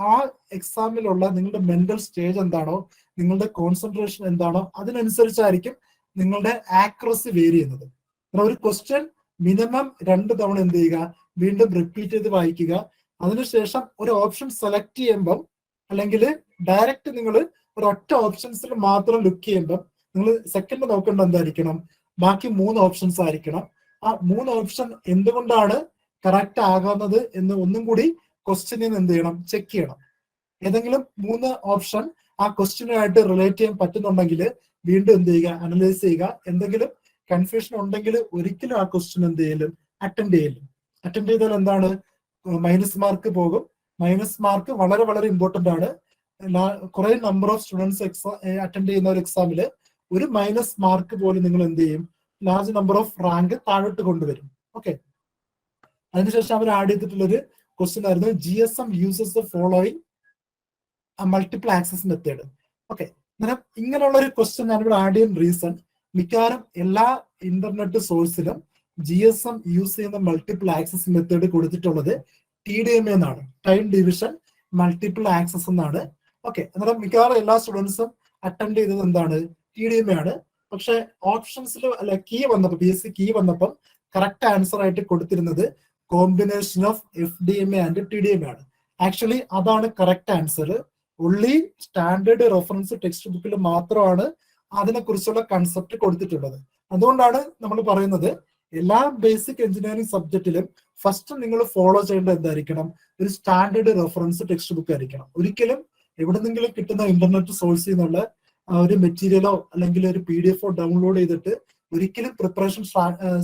ആ എക്സാമിലുള്ള നിങ്ങളുടെ മെന്റൽ സ്റ്റേജ് എന്താണോ, നിങ്ങളുടെ കോൺസെൻട്രേഷൻ എന്താണോ, അതിനനുസരിച്ചായിരിക്കും നിങ്ങളുടെ ആക്യുറസി വേരി ചെയ്യുന്നത്. ഒരു ക്വസ്റ്റ്യൻ മിനിമം 2 തവണ എന്ത് ചെയ്യുക? വീണ്ടും റിപ്പീറ്റ് ചെയ്ത് വായിക്കുക. അതിനുശേഷം ഒരു ഓപ്ഷൻ സെലക്ട് ചെയ്യുമ്പം, അല്ലെങ്കിൽ ഡയറക്റ്റ് നിങ്ങൾ ഒരു ഒറ്റ ഓപ്ഷൻസിൽ മാത്രം ലുക്ക് ചെയ്യുമ്പം നിങ്ങൾ സെക്കൻഡ് നോക്കേണ്ട എന്തായിരിക്കണം? ബാക്കി 3 ഓപ്ഷൻസ് ആയിരിക്കണം. ആ 3 ഓപ്ഷൻ എന്തുകൊണ്ടാണ് കറക്റ്റ് ആകുന്നത് എന്ന് ഒന്നും കൂടി ക്വസ്റ്റ്യനിൽ നിന്ന് എന്ത് ചെയ്യണം? ചെക്ക് ചെയ്യണം. ഏതെങ്കിലും 3 ഓപ്ഷൻ ആ ക്വസ്റ്റ്യനുമായിട്ട് റിലേറ്റ് ചെയ്യാൻ പറ്റുന്നുണ്ടെങ്കിൽ വീണ്ടും എന്ത് ചെയ്യുക? അനലൈസ് ചെയ്യുക. എന്തെങ്കിലും കൺഫ്യൂഷൻ ഉണ്ടെങ്കിൽ ഒരിക്കലും ആ ക്വസ്റ്റ്യൻ എന്ത് ചെയ്യലും അറ്റൻഡ് ചെയ്യലും. അറ്റൻഡ് ചെയ്താൽ എന്താണ്? മൈനസ് മാർക്ക് പോകും. മൈനസ് മാർക്ക് വളരെ വളരെ ഇമ്പോർട്ടന്റ് ആണ്. കുറെ നമ്പർ ഓഫ് സ്റ്റുഡൻസ് അറ്റൻഡ് ചെയ്യുന്ന ഒരു എക്സാമില് ഒരു മൈനസ് മാർക്ക് പോലും നിങ്ങൾ എന്ത് ചെയ്യും? ലാർജ് നമ്പർ ഓഫ് റാങ്ക് താഴോട്ട് കൊണ്ടുവരും. ഓക്കെ, അതിനുശേഷം അവർ ആഡ് ചെയ്തിട്ടുള്ളൊരു ക്വസ്റ്റ്യൻ ആയിരുന്നു GSM uses the following multiple access method. Okay, അന്നേരം ഇങ്ങനെയുള്ള ഒരു ക്വസ്റ്റ്യൻ ഞാനിവിടെ ആഡ് ചെയ്യാൻ റീസൺ, മിക്കവാറും എല്ലാ ഇന്റർനെറ്റ് സോഴ്സിലും GSM യൂസ് ചെയ്യുന്ന മൾട്ടിപ്പിൾ ആക്സസ് മെത്തേഡ് കൊടുത്തിട്ടുള്ളത് TDMA എന്നാണ്, ടൈം ഡിവിഷൻ മൾട്ടിപ്പിൾ ആക്സസ് എന്നാണ്. ഓക്കെ, അന്നേരം മിക്കവാറും എല്ലാ സ്റ്റുഡൻസും അറ്റൻഡ് ചെയ്തത് എന്താണ്? TDMA ആണ്. പക്ഷെ ഓപ്ഷൻസിൽ അല്ല, കീ വന്നപ്പോൾ, BSc കീ വന്നപ്പം കറക്റ്റ് ആൻസർ ആയിട്ട് കൊടുത്തിരുന്നത് combination of FDMA and TDMA ആണ്. ആക്ച്വലി അതാണ് correct answer. Only standard reference text ബുക്കിൽ മാത്രമാണ് അതിനെക്കുറിച്ചുള്ള കൺസെപ്റ്റ് കൊടുത്തിട്ടുള്ളത്. അതുകൊണ്ടാണ് നമ്മൾ പറയുന്നത് എല്ലാ ബേസിക് എഞ്ചിനീയറിംഗ് സബ്ജക്റ്റിലും ഫസ്റ്റ് നിങ്ങൾ ഫോളോ ചെയ്യേണ്ടത് എന്തായിരിക്കണം? ഒരു സ്റ്റാൻഡേർഡ് റെഫറൻസ് ടെക്സ്റ്റ് ബുക്ക് ആയിരിക്കണം. ഒരിക്കലും എവിടെന്നെങ്കിലും കിട്ടുന്ന ഇന്റർനെറ്റ് സോഴ്സിൽ നിന്നുള്ള ഒരു മെറ്റീരിയലോ അല്ലെങ്കിൽ ഒരു PDF ഡൗൺലോഡ് ചെയ്തിട്ട് ഒരിക്കലും പ്രിപ്പറേഷൻ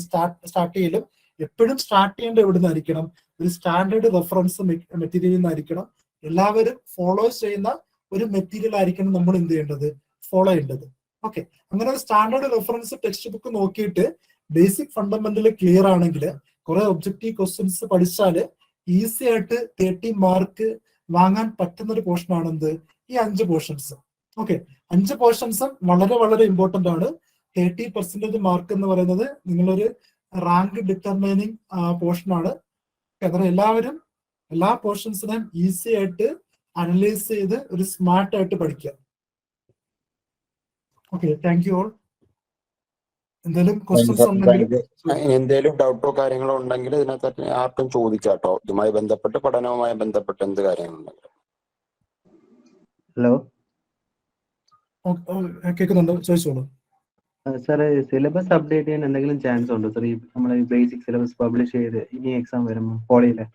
സ്റ്റാർട്ട് ചെയ്യലും. എപ്പോഴും സ്റ്റാർട്ട് ചെയ്യേണ്ടത് എവിടെ നിന്നായിരിക്കണം? ഒരു സ്റ്റാൻഡേർഡ് റെഫറൻസ് മെറ്റീരിയലിൽ നിന്നായിരിക്കണം. എല്ലാവരും ഫോളോ ചെയ്യുന്ന ഒരു മെറ്റീരിയൽ ആയിരിക്കണം നമ്മൾ എന്ത് ചെയ്യേണ്ടത്? ഫോളോ ചെയ്യേണ്ടത്. ഓക്കെ, അങ്ങനെ ഒരു സ്റ്റാൻഡേർഡ് റെഫറൻസ് ടെക്സ്റ്റ് ബുക്ക് നോക്കിയിട്ട് ബേസിക് ഫണ്ടമെന്റൽ ക്ലിയർ ആണെങ്കിൽ, കുറെ ഒബ്ജക്റ്റീവ് ക്വസ്റ്റ്യൻസ് പഠിച്ചാല് ഈസി ആയിട്ട് 30 മാർക്ക് വാങ്ങാൻ പറ്റുന്ന ഒരു പോർഷൻ ആണ് എന്ത്? ഈ 5 പോർഷൻസ്. ഓക്കെ, 5 പോർഷൻസും വളരെ വളരെ ഇമ്പോർട്ടന്റ് ആണ്. 30% മാർക്ക് എന്ന് പറയുന്നത് നിങ്ങളൊരു റാങ്ക് ഡിറ്റർമൈനിങ് പോർഷൻ ആണ്. കാരണം എല്ലാവരും എല്ലാ പോർഷൻസിനെയും ഈസി ആയിട്ട് അനലൈസ് ചെയ്ത് ഒരു സ്മാർട്ട് ആയിട്ട് പഠിക്കുക. Okay, thank you all. എന്തെങ്കിലും ക്വസ്റ്റ്യൻസ് ഉണ്ടെങ്കിൽ, എന്തെങ്കിലും ഡൗട്ടോ കാര്യങ്ങളോ ഉണ്ടെങ്കിൽ ഇതിനകത്ത് ആർക്കും ചോദിച്ചാട്ടോ. ഇതുമായി ബന്ധപ്പെട്ട്, പഠനവുമായി ബന്ധപ്പെട്ട് എന്ത് കാര്യങ്ങളുണ്ടെങ്കിലും. ഹലോ, കേൾക്കുന്നുണ്ടോ? ചോദിച്ചോളൂ. സാർ സിലബസ് അപ്ഡേറ്റ് ചെയ്യാൻ എന്തെങ്കിലും ചാൻസ് ഉണ്ടോ സാർ? ഈ നമ്മുടെ ബേസിക് സിലബസ് പബ്ലിഷ് ചെയ്ത് ഇനി എക്സാം വരുമ്പോൾ പോളിയിലെ?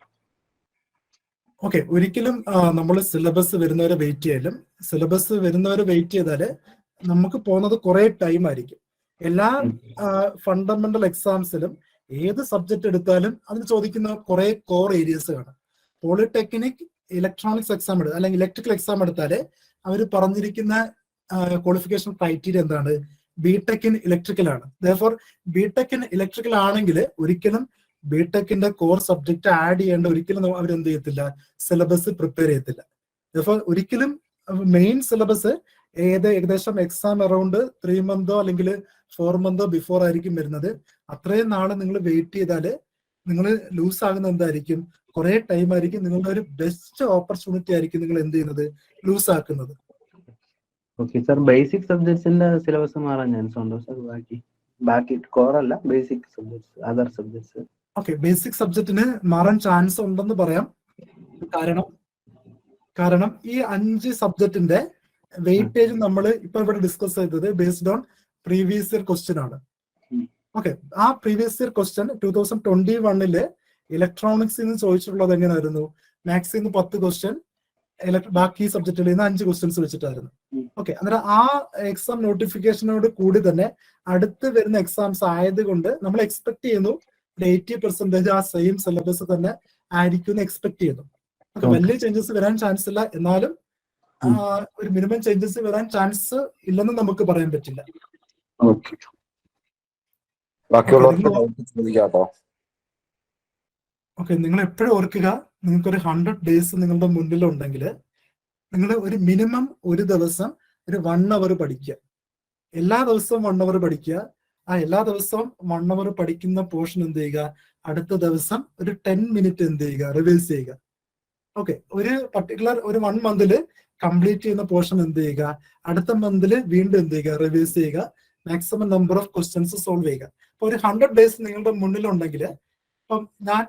ഓക്കെ, ഒരിക്കലും നമ്മൾ സിലബസ് വരുന്നവരെ വെയിറ്റ് ചെയ്യലും. സിലബസ് വരുന്നവരെ വെയിറ്റ് ചെയ്താല് നമുക്ക് പോകുന്നത് കുറെ ടൈം ആയിരിക്കും. എല്ലാ ഫണ്ടമെന്റൽ എക്സാംസിലും ഏത് സബ്ജക്ട് എടുത്താലും അതിന് ചോദിക്കുന്ന കുറെ കോർ ഏരിയസ് കാണും. പോളിടെക്നിക് ഇലക്ട്രോണിക്സ് എക്സാം എടുത്താൽ, അല്ലെങ്കിൽ ഇലക്ട്രിക്കൽ എക്സാം എടുത്താല് അവർ പറഞ്ഞിരിക്കുന്ന ക്വാളിഫിക്കേഷൻ ക്രൈറ്റീരിയ എന്താണ്? ബിടെക് ഇൻ ഇലക്ട്രിക്കൽ ആണ്. ദെയർഫോർ ബിടെക് ഇൻ ഇലക്ട്രിക്കൽ ആണെങ്കിൽ ഒരിക്കലും ബിടെക്കിന്റെ കോർ സബ്ജക്ട് ആഡ് ചെയ്യേണ്ട ഒരിക്കലും അവരെന്ത് ചെയ്യത്തില്ല? സിലബസ് പ്രിപ്പയർ ചെയ്യത്തില്ല. ദെയർഫോർ ഒരിക്കലും മെയിൻ സിലബസ് ഏകദേശം എക്സാം അറൌണ്ട് 3 മന്തോ അല്ലെങ്കിൽ 4 മന്തോ ബിഫോർ ആയിരിക്കും വരുന്നത്. അത്രയും നാളെ നിങ്ങൾ വെയിറ്റ് ചെയ്താല് നിങ്ങൾ ലൂസ് ആകുന്ന എന്തായിരിക്കും? കുറെ ടൈം ആയിരിക്കും. നിങ്ങളുടെ ഒരു ബെസ്റ്റ് ഓപ്പർച്യൂണിറ്റി ആയിരിക്കും നിങ്ങൾ എന്ത് ചെയ്യുന്നത്? ലൂസ് ആക്കുന്നത്. ഓക്കെ സാർ, ബേസിക് സബ്ജക്ട്സിന്റെ സിലബസ് മാറാൻ ചാൻസ് ഉണ്ടോ സാർ? ബാക്കി കോർ അല്ല, basic subjects, other subjects. Okay, basic സബ്ജക്റ്റിന് മാറാൻ ചാൻസ് ഉണ്ടെന്ന് പറയാം. കാരണം ഈ 5 സബ്ജക്റ്റിന്റെ വെയിറ്റേജ് നമ്മൾ ഇപ്പൊ ഇവിടെ ഡിസ്കസ് ചെയ്തത് based on previous year question ആണ്. ഓക്കെ, ആ പ്രീവിയസ് ഇയർ ക്വസ്റ്റ്യൻ 2021 ഇലക്ട്രോണിക്സിൽ നിന്ന് ചോദിച്ചിട്ടുള്ളത് എങ്ങനെയായിരുന്നു? മാത്സിൽ നിന്ന് 10 ക്വസ്റ്റ്യൻ, ബാക്കി സബ്ജക്റ്റിൽ നിന്ന് 5 ക്വസ്റ്റ്യൻസ് വെച്ചിട്ടായിരുന്നു. ഓക്കെ, അന്നേരം ആ എക്സാം നോട്ടിഫിക്കേഷനോട് കൂടി തന്നെ അടുത്ത് വരുന്ന എക്സാംസ് ആയതുകൊണ്ട് നമ്മൾ എക്സ്പെക്ട് ചെയ്യുന്നു 80% ആ സെയിം സിലബസ് തന്നെ ആയിരിക്കും എക്സ്പെക്ട് ചെയ്യുന്നു. വലിയ ചേഞ്ചസ് വരാൻ ചാൻസ് ഇല്ല, എന്നാലും ഒരു മിനിമം ചേഞ്ചസ് വരാൻ ചാൻസ് ഇല്ലെന്ന് നമുക്ക് പറയാൻ പറ്റില്ല. ഓക്കെ, നിങ്ങൾ എപ്പോഴും ഓർക്കുക, നിങ്ങൾക്കൊരു 100 days നിങ്ങളുടെ മുന്നിലുണ്ടെങ്കിൽ നിങ്ങൾ ഒരു മിനിമം ഒരു ദിവസം ഒരു 1 hour പഠിക്കുക. എല്ലാ ദിവസവും 1 hour പഠിക്കുക. ആ എല്ലാ ദിവസവും 1 hour പഠിക്കുന്ന പോർഷൻ എന്ത് ചെയ്യുക, അടുത്ത ദിവസം ഒരു 10 minute എന്ത് ചെയ്യുക, റിവൈസ് ചെയ്യുക. ഓക്കെ, ഒരു പർട്ടിക്കുലർ ഒരു 1 month കംപ്ലീറ്റ് ചെയ്യുന്ന പോർഷൻ എന്ത് ചെയ്യുക, അടുത്ത മന്തിൽ വീണ്ടും എന്ത് ചെയ്യുക, റിവൈസ് ചെയ്യുക. Maximum number of questions solve ചെയ്യുക. അപ്പൊ ഒരു 100 days നിങ്ങളുടെ മുന്നിലുണ്ടെങ്കിൽ, ഇപ്പം ഞാൻ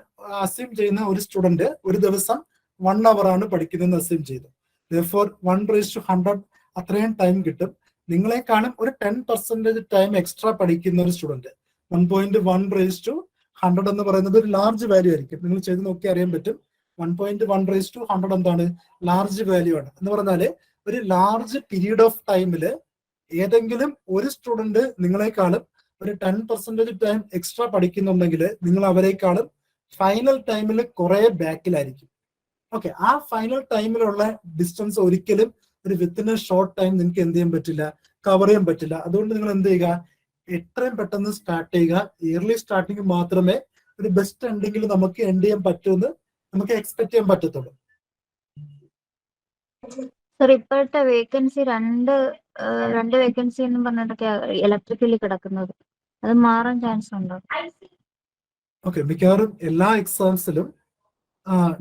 അസ്യൂം ചെയ്യുന്ന ഒരു സ്റ്റുഡന്റ് ഒരു ദിവസം 1 hour ആണ് പഠിക്കുന്നതെന്ന് അസ്യൂം ചെയ്തു. therefore 1:100 അത്രയും ടൈം കിട്ടും. നിങ്ങളെക്കാളും ഒരു 10% ടൈം എക്സ്ട്രാ പഠിക്കുന്ന ഒരു സ്റ്റുഡന്റ് 1.1:100 എന്ന് പറയുന്നത് ഒരു ലാർജ് വാല്യൂ ആയിരിക്കും. നിങ്ങൾ ചെയ്ത് നോക്കി അറിയാൻ പറ്റും. 1.1:100 എന്താണ്? ലാർജ് വാല്യൂ ആണ്. എന്ന് പറഞ്ഞാല് ഒരു ലാർജ് പീരീഡ് ഓഫ് ടൈമില് ഏതെങ്കിലും ഒരു സ്റ്റുഡന്റ് നിങ്ങളെക്കാളും ഒരു 10% ടൈം എക്സ്ട്രാ പഠിക്കുന്നുണ്ടെങ്കിൽ നിങ്ങൾ അവരെക്കാളും ഫൈനൽ ടൈമിൽ കുറെ ബാക്കിലായിരിക്കും. ഓക്കെ, ആ ഫൈനൽ ടൈമിലുള്ള ഡിസ്റ്റൻസ് ഒരിക്കലും ഒരു വിത്തിൻ എ ഷോർട്ട് ടൈം നിങ്ങൾക്ക് എന്ത് ചെയ്യാൻ പറ്റില്ല, കവർ ചെയ്യാൻ പറ്റില്ല. അതുകൊണ്ട് നിങ്ങൾ എന്ത് ചെയ്യുക, എത്രയും പെട്ടെന്ന് സ്റ്റാർട്ട് ചെയ്യുക. ഇയർലി സ്റ്റാർട്ടിങ് മാത്രമേ ഒരു ബെസ്റ്റ് എൻഡിങ്ങിൽ നമുക്ക് എൻഡ് ചെയ്യാൻ പറ്റുമെന്ന് നമുക്ക് എക്സ്പെക്ട് ചെയ്യാൻ പറ്റത്തുള്ളൂ. സർ, ഇപ്പോഴത്തെ വേക്കൻസി രണ്ട് വേക്കൻസി എന്ന് പറഞ്ഞിട്ടൊക്കെ ഇലക്ട്രിക്കലി കിടക്കുന്നത്, അത് മാറാൻ ചാൻസ് ഉണ്ടോ? ഓക്കെ, മിക്കവാറും എല്ലാ എക്സാംസിലും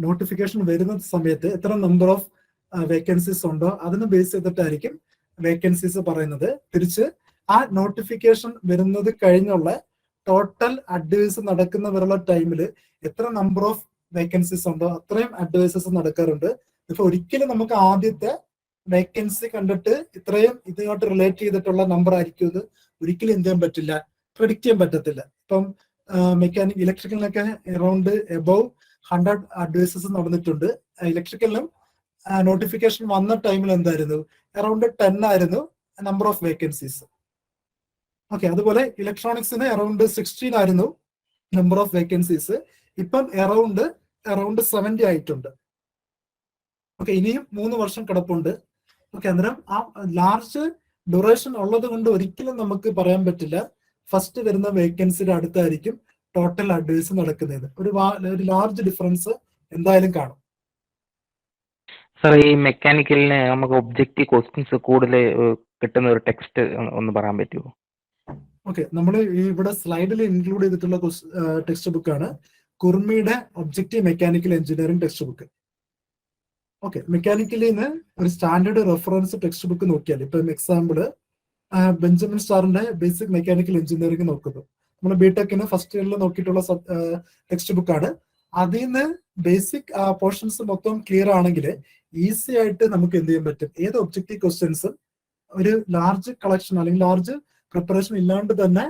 നോട്ടിഫിക്കേഷൻ വരുന്ന സമയത്ത് എത്ര നമ്പർ ഓഫ് വേക്കൻസീസ് ഉണ്ടോ അതിന് ബേസ് ചെയ്തിട്ടായിരിക്കും വേക്കൻസീസ് പറയുന്നത്. തിരിച്ച് ആ നോട്ടിഫിക്കേഷൻ വരുന്നത് കഴിഞ്ഞുള്ള ടോട്ടൽ അഡ്വൈസ് നടക്കുന്നവരുള്ള ടൈമിൽ എത്ര നമ്പർ ഓഫ് വേക്കൻസീസ് ഉണ്ടോ അത്രയും അഡ്വൈസസ് നടക്കാറുണ്ട്. ഇപ്പൊ ഒരിക്കലും നമുക്ക് ആദ്യത്തെ വേക്കൻസി കണ്ടിട്ട് ഇത്രയും ഇതുമായിട്ട് റിലേറ്റ് ചെയ്തിട്ടുള്ള നമ്പർ ആയിരിക്കും ഇത് ഒരിക്കലും എന്ത് ചെയ്യാൻ പറ്റില്ല, പ്രെഡിക്റ്റ് ചെയ്യാൻ പറ്റത്തില്ല. ഇപ്പം ഇലക്ട്രിക്കലിനൊക്കെ അറൌണ്ട് എബവ് 100 അഡ്വൈസസ് നടന്നിട്ടുണ്ട്. ഇലക്ട്രിക്കലിനും നോട്ടിഫിക്കേഷൻ വന്ന ടൈമിൽ എന്തായിരുന്നു, അറൌണ്ട് 10 ആയിരുന്നു നമ്പർ ഓഫ് വേക്കൻസീസ്. ഓക്കെ, അതുപോലെ ഇലക്ട്രോണിക്സിന് അറൌണ്ട് 16 ആയിരുന്നു നമ്പർ ഓഫ് വേക്കൻസീസ്. ഇപ്പം അറൌണ്ട് 70 ആയിട്ടുണ്ട്. ഓക്കെ, ഇനിയും 3 വർഷം കിടപ്പുണ്ട്. ഓക്കെ, അന്നേരം ആ ലാർജ് ഡ്യൂറേഷൻ ഉള്ളത് കൊണ്ട് ഒരിക്കലും നമുക്ക് പറയാൻ പറ്റില്ല ഫസ്റ്റ് വരുന്ന വേക്കൻസിയുടെ അടുത്തായിരിക്കും ടോട്ടൽ അഡ്വൈസ് നടക്കുന്നത്. ഒരു ലാർജ് ഡിഫറൻസ് എന്തായാലും കാണും. സർ, ഈ മെക്കാനിക്കലിന് നമുക്ക് ഒബ്ജക്റ്റീവ് ക്വസ്റ്റ്യൻസ് കൂടുതൽ കിട്ടുന്ന ഒരു ടെക്സ്റ്റ് ഒന്ന് പറയാൻ പറ്റുമോ? ഓക്കെ, നമ്മൾ ഇവിടെ സ്ലൈഡിൽ ഇൻക്ലൂഡ് ചെയ്തിട്ടുള്ള ടെക്സ്റ്റ് ബുക്കാണ് കുർമിയുടെ objective mechanical engineering text book. Okay, മെക്കാനിക്കലിന്ന് ഒരു സ്റ്റാൻഡേർഡ് റെഫറൻസ് ടെക്സ്റ്റ് ബുക്ക് നോക്കിയാൽ, ഇപ്പം എക്സാമ്പിള് ബെഞ്ചമിൻ സ്റ്റാറിന്റെ ബേസിക് മെക്കാനിക്കൽ എഞ്ചിനീയറിംഗ് നോക്കുന്നു. നമ്മൾ ബിടെക്കിന് ഫസ്റ്റ് ഇയറിൽ നോക്കിയിട്ടുള്ള ടെക്സ്റ്റ് ബുക്കാണ്. അതിൽ നിന്ന് ബേസിക് പോർഷൻസ് മൊത്തം ക്ലിയർ ആണെങ്കിൽ ഈസി ആയിട്ട് നമുക്ക് എന്ത് ചെയ്യാൻ പറ്റും, ഏത് ഒബ്ജക്റ്റീവ് ക്വസ്റ്റ്യൻസും ഒരു ലാർജ് കളക്ഷൻ അല്ലെങ്കിൽ ലാർജ് പ്രിപ്പറേഷൻ ഇല്ലാണ്ട് തന്നെ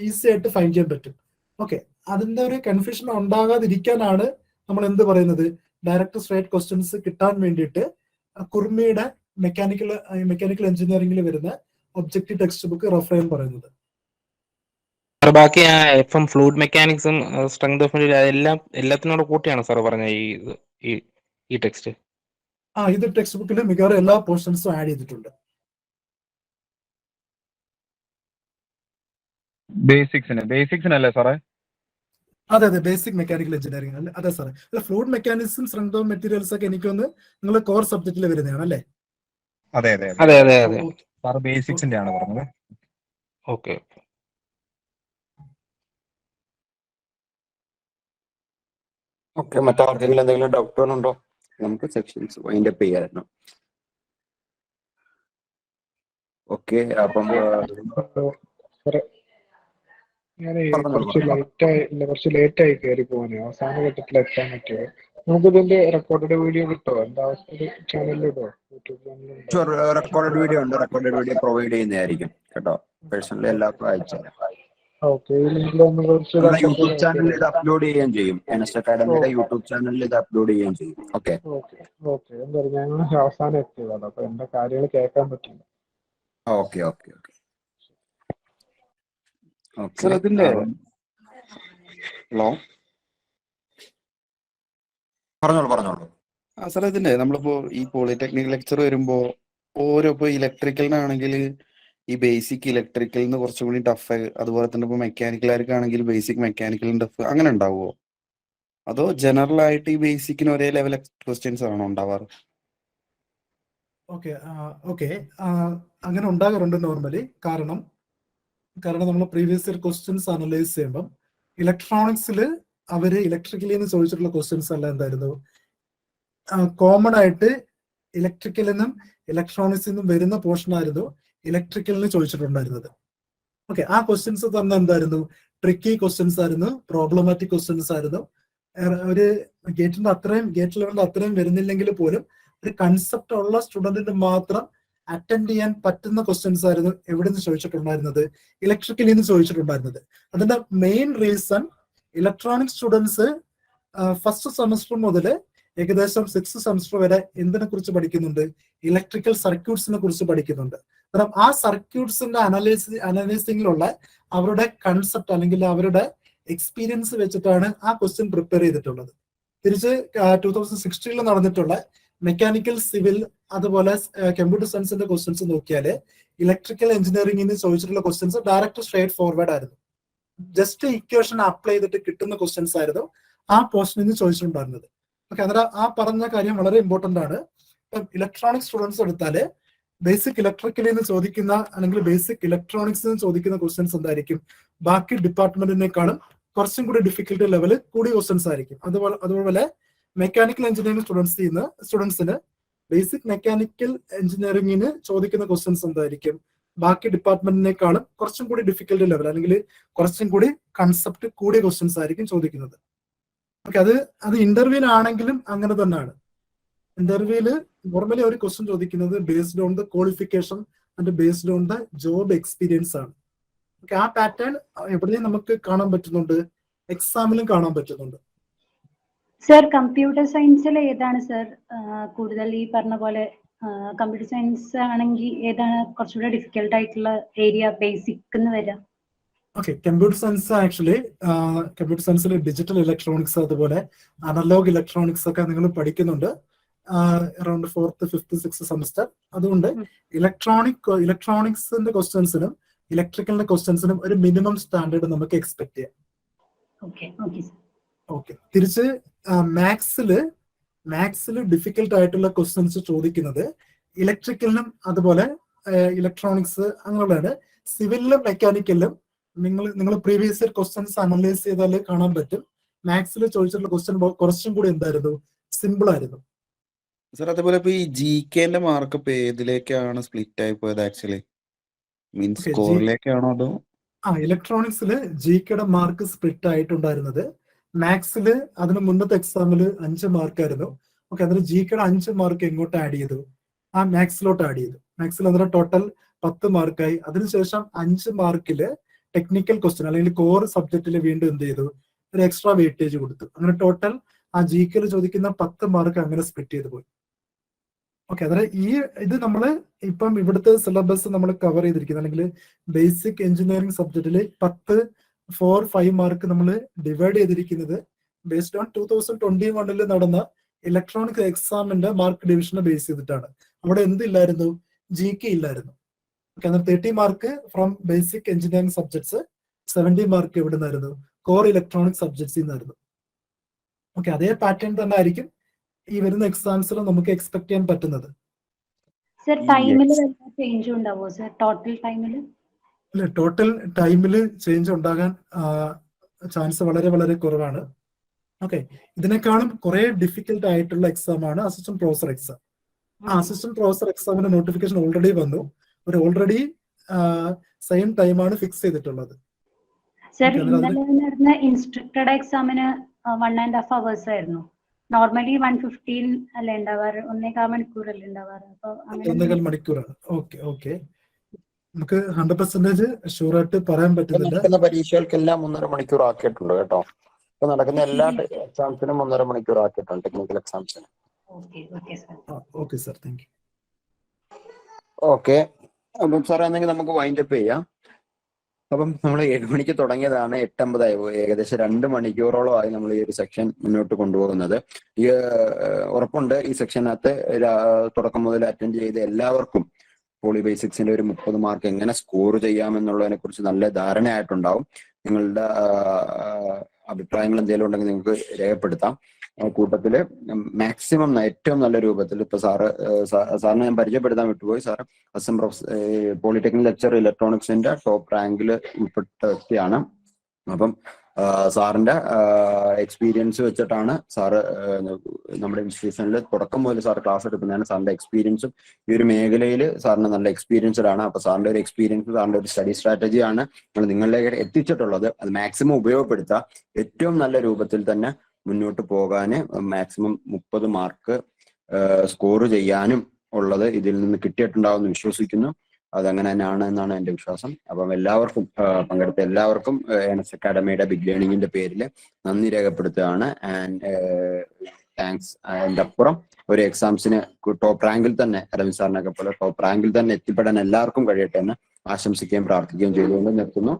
ഈസി ആയിട്ട് ഫൈൻഡ് ചെയ്യാൻ പറ്റും. ഓക്കെ, അതിന്റെ ഒരു കൺഫ്യൂഷൻ ഉണ്ടാകാതിരിക്കാനാണ് നമ്മൾ എന്ത് പറയുന്നത്, ഡയറക്റ്റ് സ്ട്രേറ്റ് ക്വസ്റ്റ്യൻസ് കിട്ടാൻ വേണ്ടിയിട്ട് കുർമിയുടെ മെക്കാനിക്കൽ എഞ്ചിനീയറിംഗിൽ വരുന്ന ഒബ്ജക്റ്റീവ് ടെക്സ്റ്റ് ബുക്ക് റെഫർ ചെയ്യാൻ പറയുന്നത്. ബാക്കി FM ഫ്ലൂയിഡ് മെക്കാനിക്സും സ്ട്രെങ്ത് ഓഫ് എല്ലാത്തിനോട് കൂട്ടിയാണ് സാർ പറഞ്ഞ ഈ ടെക്സ്റ്റ്? ഇത് ടെക്സ്റ്റ് ബുക്കിൽ മിക്കവാറും എല്ലാ പോർഷൻസും ആഡ് ചെയ്തിട്ടുണ്ട്. ബേസിക്സിനല്ലേ സാറേ? അതെ, ബേസിക് മെക്കാനിക്കൽ എഞ്ചിനീയറിംഗ് അല്ലേ? അതെ സാറേ. ഫ്ലൂയിഡ് മെക്കാനിക്സും സ്ട്രെങ്ത് ഓഫ് മെറ്റീരിയൽസ് ഒക്കെ എനിക്കൊന്ന് നിങ്ങൾ കോർ സബ്ജക്റ്റിൽ വരുന്നതാണ് അല്ലേ? അതെ സാർ, ബേസിക്സിന്റെ ആണ് പറഞ്ഞത്. ഓക്കെ, ഓക്കെ, മറ്റാർക്കെങ്കിലും എന്തെങ്കിലും ഡൗട്ട് ഉണ്ടോ? നമുക്ക് സെക്ഷൻസ് വൈൻഡ് അപ്പ് ചെയ്യാമായിരുന്നു. ഓക്കെ, അപ്പം ഞാൻ പറഞ്ഞോളൂ, കുറച്ച് ലേറ്റ് ആയി കയറി പോകാനേ, അവസാന ഘട്ടത്തിൽ എത്താൻ പറ്റിയത്. നമുക്ക് ഇതിന്റെ റെക്കോർഡഡ് വീഡിയോ കിട്ടുമോ? എന്താ ചാനലിൽ ഇടുമോ? യൂട്യൂബ് ചാനലിൽ റെക്കോർഡഡ് വീഡിയോ ഉണ്ട്, റെക്കോർഡഡ് വീഡിയോ പ്രൊവൈഡ് ചെയ്യുന്നതായിരിക്കും കേട്ടോ. പേഴ്സണലി എല്ലാവർക്കും അയച്ചുതരാം. ഓക്കെ, ഈ ലിങ്കിൽ ഒന്ന് കുറച്ച് നമ്മുടെ യൂട്യൂബ് ചാനലിൽ ഇത് അപ്ലോഡ് ചെയ്യുകയും ചെയ്യും. NS അക്കാഡമിയുടെ യൂട്യൂബ് ചാനലിൽ ഇത് അപ്ലോഡ് ചെയ്യുകയും ചെയ്യും. ഓക്കെ ഓക്കെ എന്താ പറയുക, ഞങ്ങൾ അവസാനം എത്തിയതാണ്, അപ്പൊ എന്റെ കാര്യങ്ങൾ കേൾക്കാൻ പറ്റില്ല. ഓക്കെ ഓക്കെ ഓക്കെ സർ ഇതിന്റെ ഹലോ പറഞ്ഞോളൂ. സാർ ഇതിന്റെ നമ്മളിപ്പോ ഈ പോളിടെക്നിക് ലെക്ചർ വരുമ്പോ ഓരോ ഇപ്പൊ ഇലക്ട്രിക്കലിനാണെങ്കിൽ ഈ ബേസിക് ഇലക്ട്രിക്കലിന് കുറച്ചും കൂടി ടഫ്, അതുപോലെ തന്നെ ഇപ്പൊ മെക്കാനിക്കലാർക്കാണെങ്കിൽ ബേസിക് മെക്കാനിക്കലിന് ടഫ്, അങ്ങനെ ഉണ്ടാവുമോ? അതോ ജനറൽ ആയിട്ട് ഈ ബേസിക്കിന് ഒരേ ലെവൽ ക്വസ്റ്റ്യൻസ് ആണോ ഉണ്ടാവാറ്? ഓക്കെ അങ്ങനെ ഉണ്ടാകാറുണ്ട് നോർമലി. കാരണം നമ്മൾ പ്രീവിയസ് ഇയർ ക്വസ്റ്റ്യൻസ് അനലൈസ് ചെയ്യുമ്പം ഇലക്ട്രോണിക്സിൽ അവര് ഇലക്ട്രിക്കലിൽ നിന്ന് ചോദിച്ചിട്ടുള്ള ക്വസ്റ്റ്യൻസ് എല്ലാം എന്തായിരുന്നു, കോമൺ ആയിട്ട് ഇലക്ട്രിക്കലിൽ നിന്നും ഇലക്ട്രോണിക്സിൽ നിന്നും വരുന്ന പോർഷൻ ആയിരുന്നു ഇലക്ട്രിക്കലിന് ചോദിച്ചിട്ടുണ്ടായിരുന്നത്. ഓക്കെ, ആ ക്വസ്റ്റ്യൻസ് തന്നെ എന്തായിരുന്നു, ട്രിക്കി ക്വസ്റ്റ്യൻസ് ആയിരുന്നു, പ്രോബ്ലമാറ്റിക് ക്വസ്റ്റ്യൻസ് ആയിരുന്നു. ഒരു ഗേറ്റ് ലെവലിന്റെ അത്രയും വരുന്നില്ലെങ്കിൽ പോലും ഒരു കൺസെപ്റ്റ് ഉള്ള സ്റ്റുഡന്റിന് മാത്രം അറ്റൻഡ് ചെയ്യാൻ പറ്റുന്ന ക്വസ്റ്റ്യൻസ് ആയിരുന്നു എവിടെ നിന്ന് ചോദിച്ചിട്ടുണ്ടായിരുന്നത്, ഇലക്ട്രിക്കലിൽ നിന്ന് ചോദിച്ചിട്ടുണ്ടായിരുന്നത്. അതിന്റെ main reason electronic students first semester മുതൽ ഏകദേശം 6th സെമസ്റ്റർ വരെ എന്തിനെ കുറിച്ച് പഠിക്കുന്നുണ്ട്, ഇലക്ട്രിക്കൽ സർക്യൂട്ട്സിനെ കുറിച്ച് പഠിക്കുന്നുണ്ട്. കാരണം ആ സർക്യൂട്ട്സിന്റെ അനലൈസിങ്ങിലുള്ള അവരുടെ കൺസെപ്റ്റ് അല്ലെങ്കിൽ അവരുടെ എക്സ്പീരിയൻസ് വെച്ചിട്ടാണ് ആ ക്വസ്റ്റ്യൻ പ്രിപ്പയർ ചെയ്തിട്ടുള്ളത്. തിരിച്ച് 2016 നടന്നിട്ടുള്ള മെക്കാനിക്കൽ, സിവിൽ, അതുപോലെ കമ്പ്യൂട്ടർ സയൻസിന്റെ ക്വസ്റ്റ്യൻസ് നോക്കിയാല് ഇലക്ട്രിക്കൽ എഞ്ചിനീയറിംഗിന് ചോദിച്ചിട്ടുള്ള ക്വസ്റ്റ്യൻസ് ഡയറക്റ്റ് സ്ട്രേറ്റ് ഫോർവേഡ് ആയിരുന്നു. ജസ്റ്റ് ഇക്വേഷൻ അപ്ലൈ ചെയ്തിട്ട് കിട്ടുന്ന ക്വസ്റ്റ്യൻസ് ആയിരുന്നു ആ പോർഷനിൽ നിന്ന് ചോദിച്ചിട്ടുണ്ടായിരുന്നത്. ഓക്കെ, അന്നേരം ആ പറഞ്ഞ കാര്യം വളരെ ഇമ്പോർട്ടന്റ് ആണ്. ഇപ്പം ഇലക്ട്രോണിക് സ്റ്റുഡൻസ് എടുത്താല് ബേസിക് ഇലക്ട്രിക്കലിൽ നിന്ന് ചോദിക്കുന്ന അല്ലെങ്കിൽ ബേസിക് ഇലക്ട്രോണിക്സിൽ നിന്ന് ചോദിക്കുന്ന ക്വസ്റ്റ്യൻസ് എന്തായിരിക്കും, ബാക്കി ഡിപ്പാർട്ട്മെന്റിനേക്കാളും കുറച്ചും കൂടി ഡിഫിക്കൽട്ടി ലെവൽ കൂടിയ ക്വസ്റ്റ്യൻസ് ആയിരിക്കും. അതുപോലെ മെക്കാനിക്കൽ എഞ്ചിനീയറിംഗ് സ്റ്റുഡൻസിന് ബേസിക് മെക്കാനിക്കൽ എഞ്ചിനീയറിംഗിന് ചോദിക്കുന്ന ക്വസ്റ്റ്യൻസ് എന്തായിരിക്കും, ബാക്കി ഡിപ്പാർട്ട്മെന്റിനേക്കാളും കുറച്ചും കൂടി ഡിഫിക്കൽട്ടി ലെവൽ അല്ലെങ്കിൽ കുറച്ചും കൂടി കൺസെപ്റ്റ് കൂടിയ ക്വസ്റ്റ്യൻസ് ആയിരിക്കും ചോദിക്കുന്നത്. ഓക്കെ, അത് ഇന്റർവ്യൂവിനാണെങ്കിലും അങ്ങനെ തന്നെയാണ്. ഇന്റർവ്യൂല് നോർമലി ഒരു ക്വസ്റ്റ്യൻ ചോദിക്കുന്നത് based on the qualification and based on the job experience ആണ്. ഓക്കെ, ആ പാറ്റേൺ എവിടെയും നമുക്ക് കാണാൻ പറ്റുന്നുണ്ട്, എക്സാമിലും കാണാൻ പറ്റുന്നുണ്ട്. സർ, കമ്പ്യൂട്ടർ സയൻസിൽ ഏതാണ് സർ കൂടുതൽ ഈ പറഞ്ഞ പോലെ കമ്പ്യൂട്ടർ സയൻസ് ആണെങ്കിൽ ഏതാണ് കുറച്ചുകൂടെ ഡിഫിക്കൽട്ട് ആയിട്ടുള്ള ഏരിയ ബേസിക് എന്ന് വരിക? ഓക്കെ, കമ്പ്യൂട്ടർ സയൻസിൽ ഡിജിറ്റൽ ഇലക്ട്രോണിക്സ് അതുപോലെ അനലോഗ് ഇലക്ട്രോണിക്സ് ഒക്കെ നിങ്ങൾ പഠിക്കുന്നുണ്ട് around 4th, 5th, 6th semester. അതുകൊണ്ട് ഇലക്ട്രോണിക്സിന്റെ ക്വസ്റ്റ്യൻസിനും ഇലക്ട്രിക്കലിന്റെ ക്വസ്റ്റ്യൻസിനും ഒരു മിനിമം സ്റ്റാൻഡേർഡ് നമുക്ക് എക്സ്പെക്ട് ചെയ്യാം. ഓക്കെ, തിരിച്ച് മാത്സില് ഡിഫിക്കൽട്ട് ആയിട്ടുള്ള ക്വസ്റ്റ്യൻസ് ചോദിക്കുന്നത് ഇലക്ട്രിക്കലിനും അതുപോലെ ഇലക്ട്രോണിക്സ് അങ്ങനെയുള്ളതാണ്. സിവിലിലും മെക്കാനിക്കലിലും നിങ്ങൾ പ്രീവിയസ് ഇയർ ക്വസ്റ്റ്യൻസ് അനലൈസ് ചെയ്താൽ കാണാൻ പറ്റും, മാത്സിൽ ചോദിച്ചിട്ടുള്ള ക്വസ്റ്റ്യൻ കുറച്ചും കൂടി എന്തായിരുന്നു, സിമ്പിൾ ആയിരുന്നു. സർ, അതേപോലെ ഇപ്പൊ ഈ GK മാർക്ക് ഇപ്പൊ ഏതിലേക്കാണ് സ്പ്ലിറ്റ് ആയി പോയത് ആക്ച്വലി? മീൻസ് സ്കോറിലേക്കാണോ അതോ? ഇലക്ട്രോണിക്സിൽ GKയുടെ മാർക്ക് സ്പ്ലിറ്റ് ആയിട്ടുണ്ടായിരുന്നത്. മാത്സില് അതിന് മുന്നത്തെ എക്സാമിൽ 5 മാർക്കായിരുന്നു. ഓക്കെ, അതിന് GKയുടെ 5 മാർക്ക് എങ്ങോട്ട് ആഡ് ചെയ്തു, ആ മാത്സിലോട്ട് ആഡ് ചെയ്തു. മാത്സിൽ അതിന് ടോട്ടൽ 10 മാർക്കായി. അതിനുശേഷം 5 മാർക്കില് ടെക്നിക്കൽ ക്വസ്റ്റ്യൻ അല്ലെങ്കിൽ കോർ സബ്ജക്റ്റിൽ വീണ്ടും എന്ത് ചെയ്തു, ഒരു എക്സ്ട്രാ വെയിറ്റേജ് കൊടുത്തു. അങ്ങനെ ടോട്ടൽ ആ GKയിൽ ചോദിക്കുന്ന 10 മാർക്ക് അങ്ങനെ സ്പ്ലിറ്റ് ചെയ്ത് പോയി. ഓക്കെ, അതായത് ഇത് നമ്മൾ ഇപ്പം ഇവിടുത്തെ സിലബസ് നമ്മൾ കവർ ചെയ്തിരിക്കുന്നത് അല്ലെങ്കിൽ ബേസിക് എഞ്ചിനീയറിംഗ് സബ്ജക്റ്റിൽ 4-5 മാർക്ക് നമ്മൾ ഡിവൈഡ് ചെയ്തിരിക്കുന്നത് ബേസ്ഡ് ഓൺ 2021 നടന്ന ഇലക്ട്രോണിക് എക്സാമിന്റെ മാർക്ക് ഡിവിഷനെ ബേസ് ചെയ്തിട്ടാണ്. അവിടെ എന്തില്ലായിരുന്നു, GK ഇല്ലായിരുന്നു. Okay, 30 mark from basic engineering subjects, 70 mark എവിടെ നിന്നായിരുന്നു, കോർ ഇലക്ട്രോണിക് സബ്ജക്ട്സിൽ നിന്നായിരുന്നു. ഓക്കെ, അതേ പാറ്റേൺ തന്നെ ആയിരിക്കും ഈ വരുന്ന എക്സാംസിൽ നമുക്ക് എക്സ്പെക്ട് ചെയ്യാൻ പറ്റുന്നത്. സർ, ടൈമിൽ ചേഞ്ച് ഉണ്ടാവോ സർ? ടോട്ടൽ ടൈമിൽ ഇല്ല, ടോട്ടൽ ടൈമിൽ ചേഞ്ച് ഉണ്ടാകാൻ ചാൻസ് വളരെ വളരെ കുറവാണ്. ഓക്കെ, ഇതിനേക്കാളും കുറെ ഡിഫിക്കൽട്ട് ആയിട്ടുള്ള എക്സാം ആണ് അസിസ്റ്റന്റ് പ്രൊഫസർ എക്സാം. ആ അസിസ്റ്റന്റ് പ്രൊഫസർ എക്സാമിന്റെ നോട്ടിഫിക്കേഷൻ ഓൾറെഡി വന്നു. ഓൾറെഡി സെയിം ടൈമാണ് ഫിക്സ് ചെയ്തിട്ടുള്ളത്. സർ Okay, അതിൽ- ഇന്നലെ നടന്ന ഇൻസ്ട്രക്ടഡ് എക്സാമിന് 1.5 hours ആയിരുന്നു. നോർമലി 1:15 അല്ലേ ഉണ്ടാവാറ്, 1.25 മണിക്കൂറല്ലേ ഉണ്ടാവാറ്. അപ്പൊ അങ്ങനെ 1.25 മണിക്കൂറാണ്. ഓക്കെ നമുക്ക് 100% ഷുവർ ആയിട്ട് പറയാൻ ഇപ്പൊ പറ്റുന്നില്ല. നടക്കുന്ന പരീക്ഷകൾക്കെല്ലാം 1.5 മണിക്കൂർ ആക്കിയിട്ടുണ്ട് കേട്ടോ. ഇപ്പൊ നടക്കുന്ന എല്ലാ എക്സാംസിനും 1.5 മണിക്കൂർ ആക്കിയിട്ടുണ്ട്, ടെക്നിക്കൽ എക്സാംസിന്. Okay sir. Thank you. Okay, അപ്പം സാറേ എന്നെങ്കിൽ നമുക്ക് വൈൻഡ് അപ്പ് ചെയ്യാം. അപ്പം നമ്മൾ 7 മണിക്ക് തുടങ്ങിയതാണ്, 8:50 പോയി. ഏകദേശം 2 മണിക്കൂറോളമായി നമ്മൾ ഈ ഒരു സെക്ഷൻ മുന്നോട്ട് കൊണ്ടുപോകുന്നത്. ഈ ഉറപ്പുണ്ട് ഈ സെക്ഷനകത്ത് തുടക്കം മുതൽ അറ്റൻഡ് ചെയ്ത എല്ലാവർക്കും പോളി ബേസിക്സിന്റെ ഒരു 30 മാർക്ക് എങ്ങനെ സ്കോർ ചെയ്യാമെന്നുള്ളതിനെ കുറിച്ച് നല്ല ധാരണയായിട്ടുണ്ടാവും. നിങ്ങളുടെ അഭിപ്രായങ്ങൾ എന്തെങ്കിലും ഉണ്ടെങ്കിൽ നിങ്ങൾക്ക് രേഖപ്പെടുത്താം. കൂട്ടത്തില് മാക്സിമം ഏറ്റവും നല്ല രൂപത്തിൽ ഇപ്പൊ സാറിനെ ഞാൻ പരിചയപ്പെടുത്താൻ വിട്ടുപോയി. സാറ് അസം പോളിടെക്നിക് ലെക്ചർ ഇലക്ട്രോണിക്സിന്റെ ടോപ്പ് റാങ്കിൽ ഉൾപ്പെട്ട വ്യക്തിയാണ്. അപ്പം സാറിന്റെ എക്സ്പീരിയൻസ് വെച്ചിട്ടാണ് സാറ് നമ്മുടെ ഇൻസ്റ്റിറ്റ്യൂഷനിൽ തുടക്കം മുതൽ സാർ ക്ലാസ് എടുക്കുന്നതാണ്. സാറിന്റെ എക്സ്പീരിയൻസും ഈ ഒരു മേഖലയിൽ സാറിന് നല്ല എക്സ്പീരിയൻസ്ഡ് ആണ്. അപ്പൊ സാറിന്റെ ഒരു എക്സ്പീരിയൻസ്, സാറിന്റെ ഒരു സ്റ്റഡി സ്ട്രാറ്റജിയാണ് നമ്മൾ നിങ്ങളിലേക്ക് എത്തിച്ചിട്ടുള്ളത്. അത് മാക്സിമം ഉപയോഗപ്പെടുത്തുക. ഏറ്റവും നല്ല രൂപത്തിൽ തന്നെ മുന്നോട്ട് പോകാന് മാക്സിമം 30 മാർക്ക് സ്കോർ ചെയ്യാനും ഉള്ളത് ഇതിൽ നിന്ന് കിട്ടിയിട്ടുണ്ടാവുമെന്ന് വിശ്വസിക്കുന്നു. അതങ്ങനെ തന്നെയാണ് എന്നാണ് എന്റെ വിശ്വാസം. അപ്പം എല്ലാവർക്കും പങ്കെടുത്ത എല്ലാവർക്കും എൻഎസ് അക്കാഡമിയുടെ ബിഗ് ലേണിംഗിന്റെ പേരിൽ നന്ദി രേഖപ്പെടുത്തുകയാണ്. And thanks. അതിന്റെ അപ്പുറം ഒരു എക്സാംസിന് ടോപ്പ് റാങ്കിൽ തന്നെ, അരവിന്ദ് സാറിനൊക്കെ പോലെ ടോപ്പ് റാങ്കിൽ തന്നെ എത്തിപ്പെടാൻ എല്ലാവർക്കും കഴിയട്ടെ എന്ന് ആശംസിക്കുകയും പ്രാർത്ഥിക്കുകയും ചെയ്തുകൊണ്ട് നിർത്തുന്നു.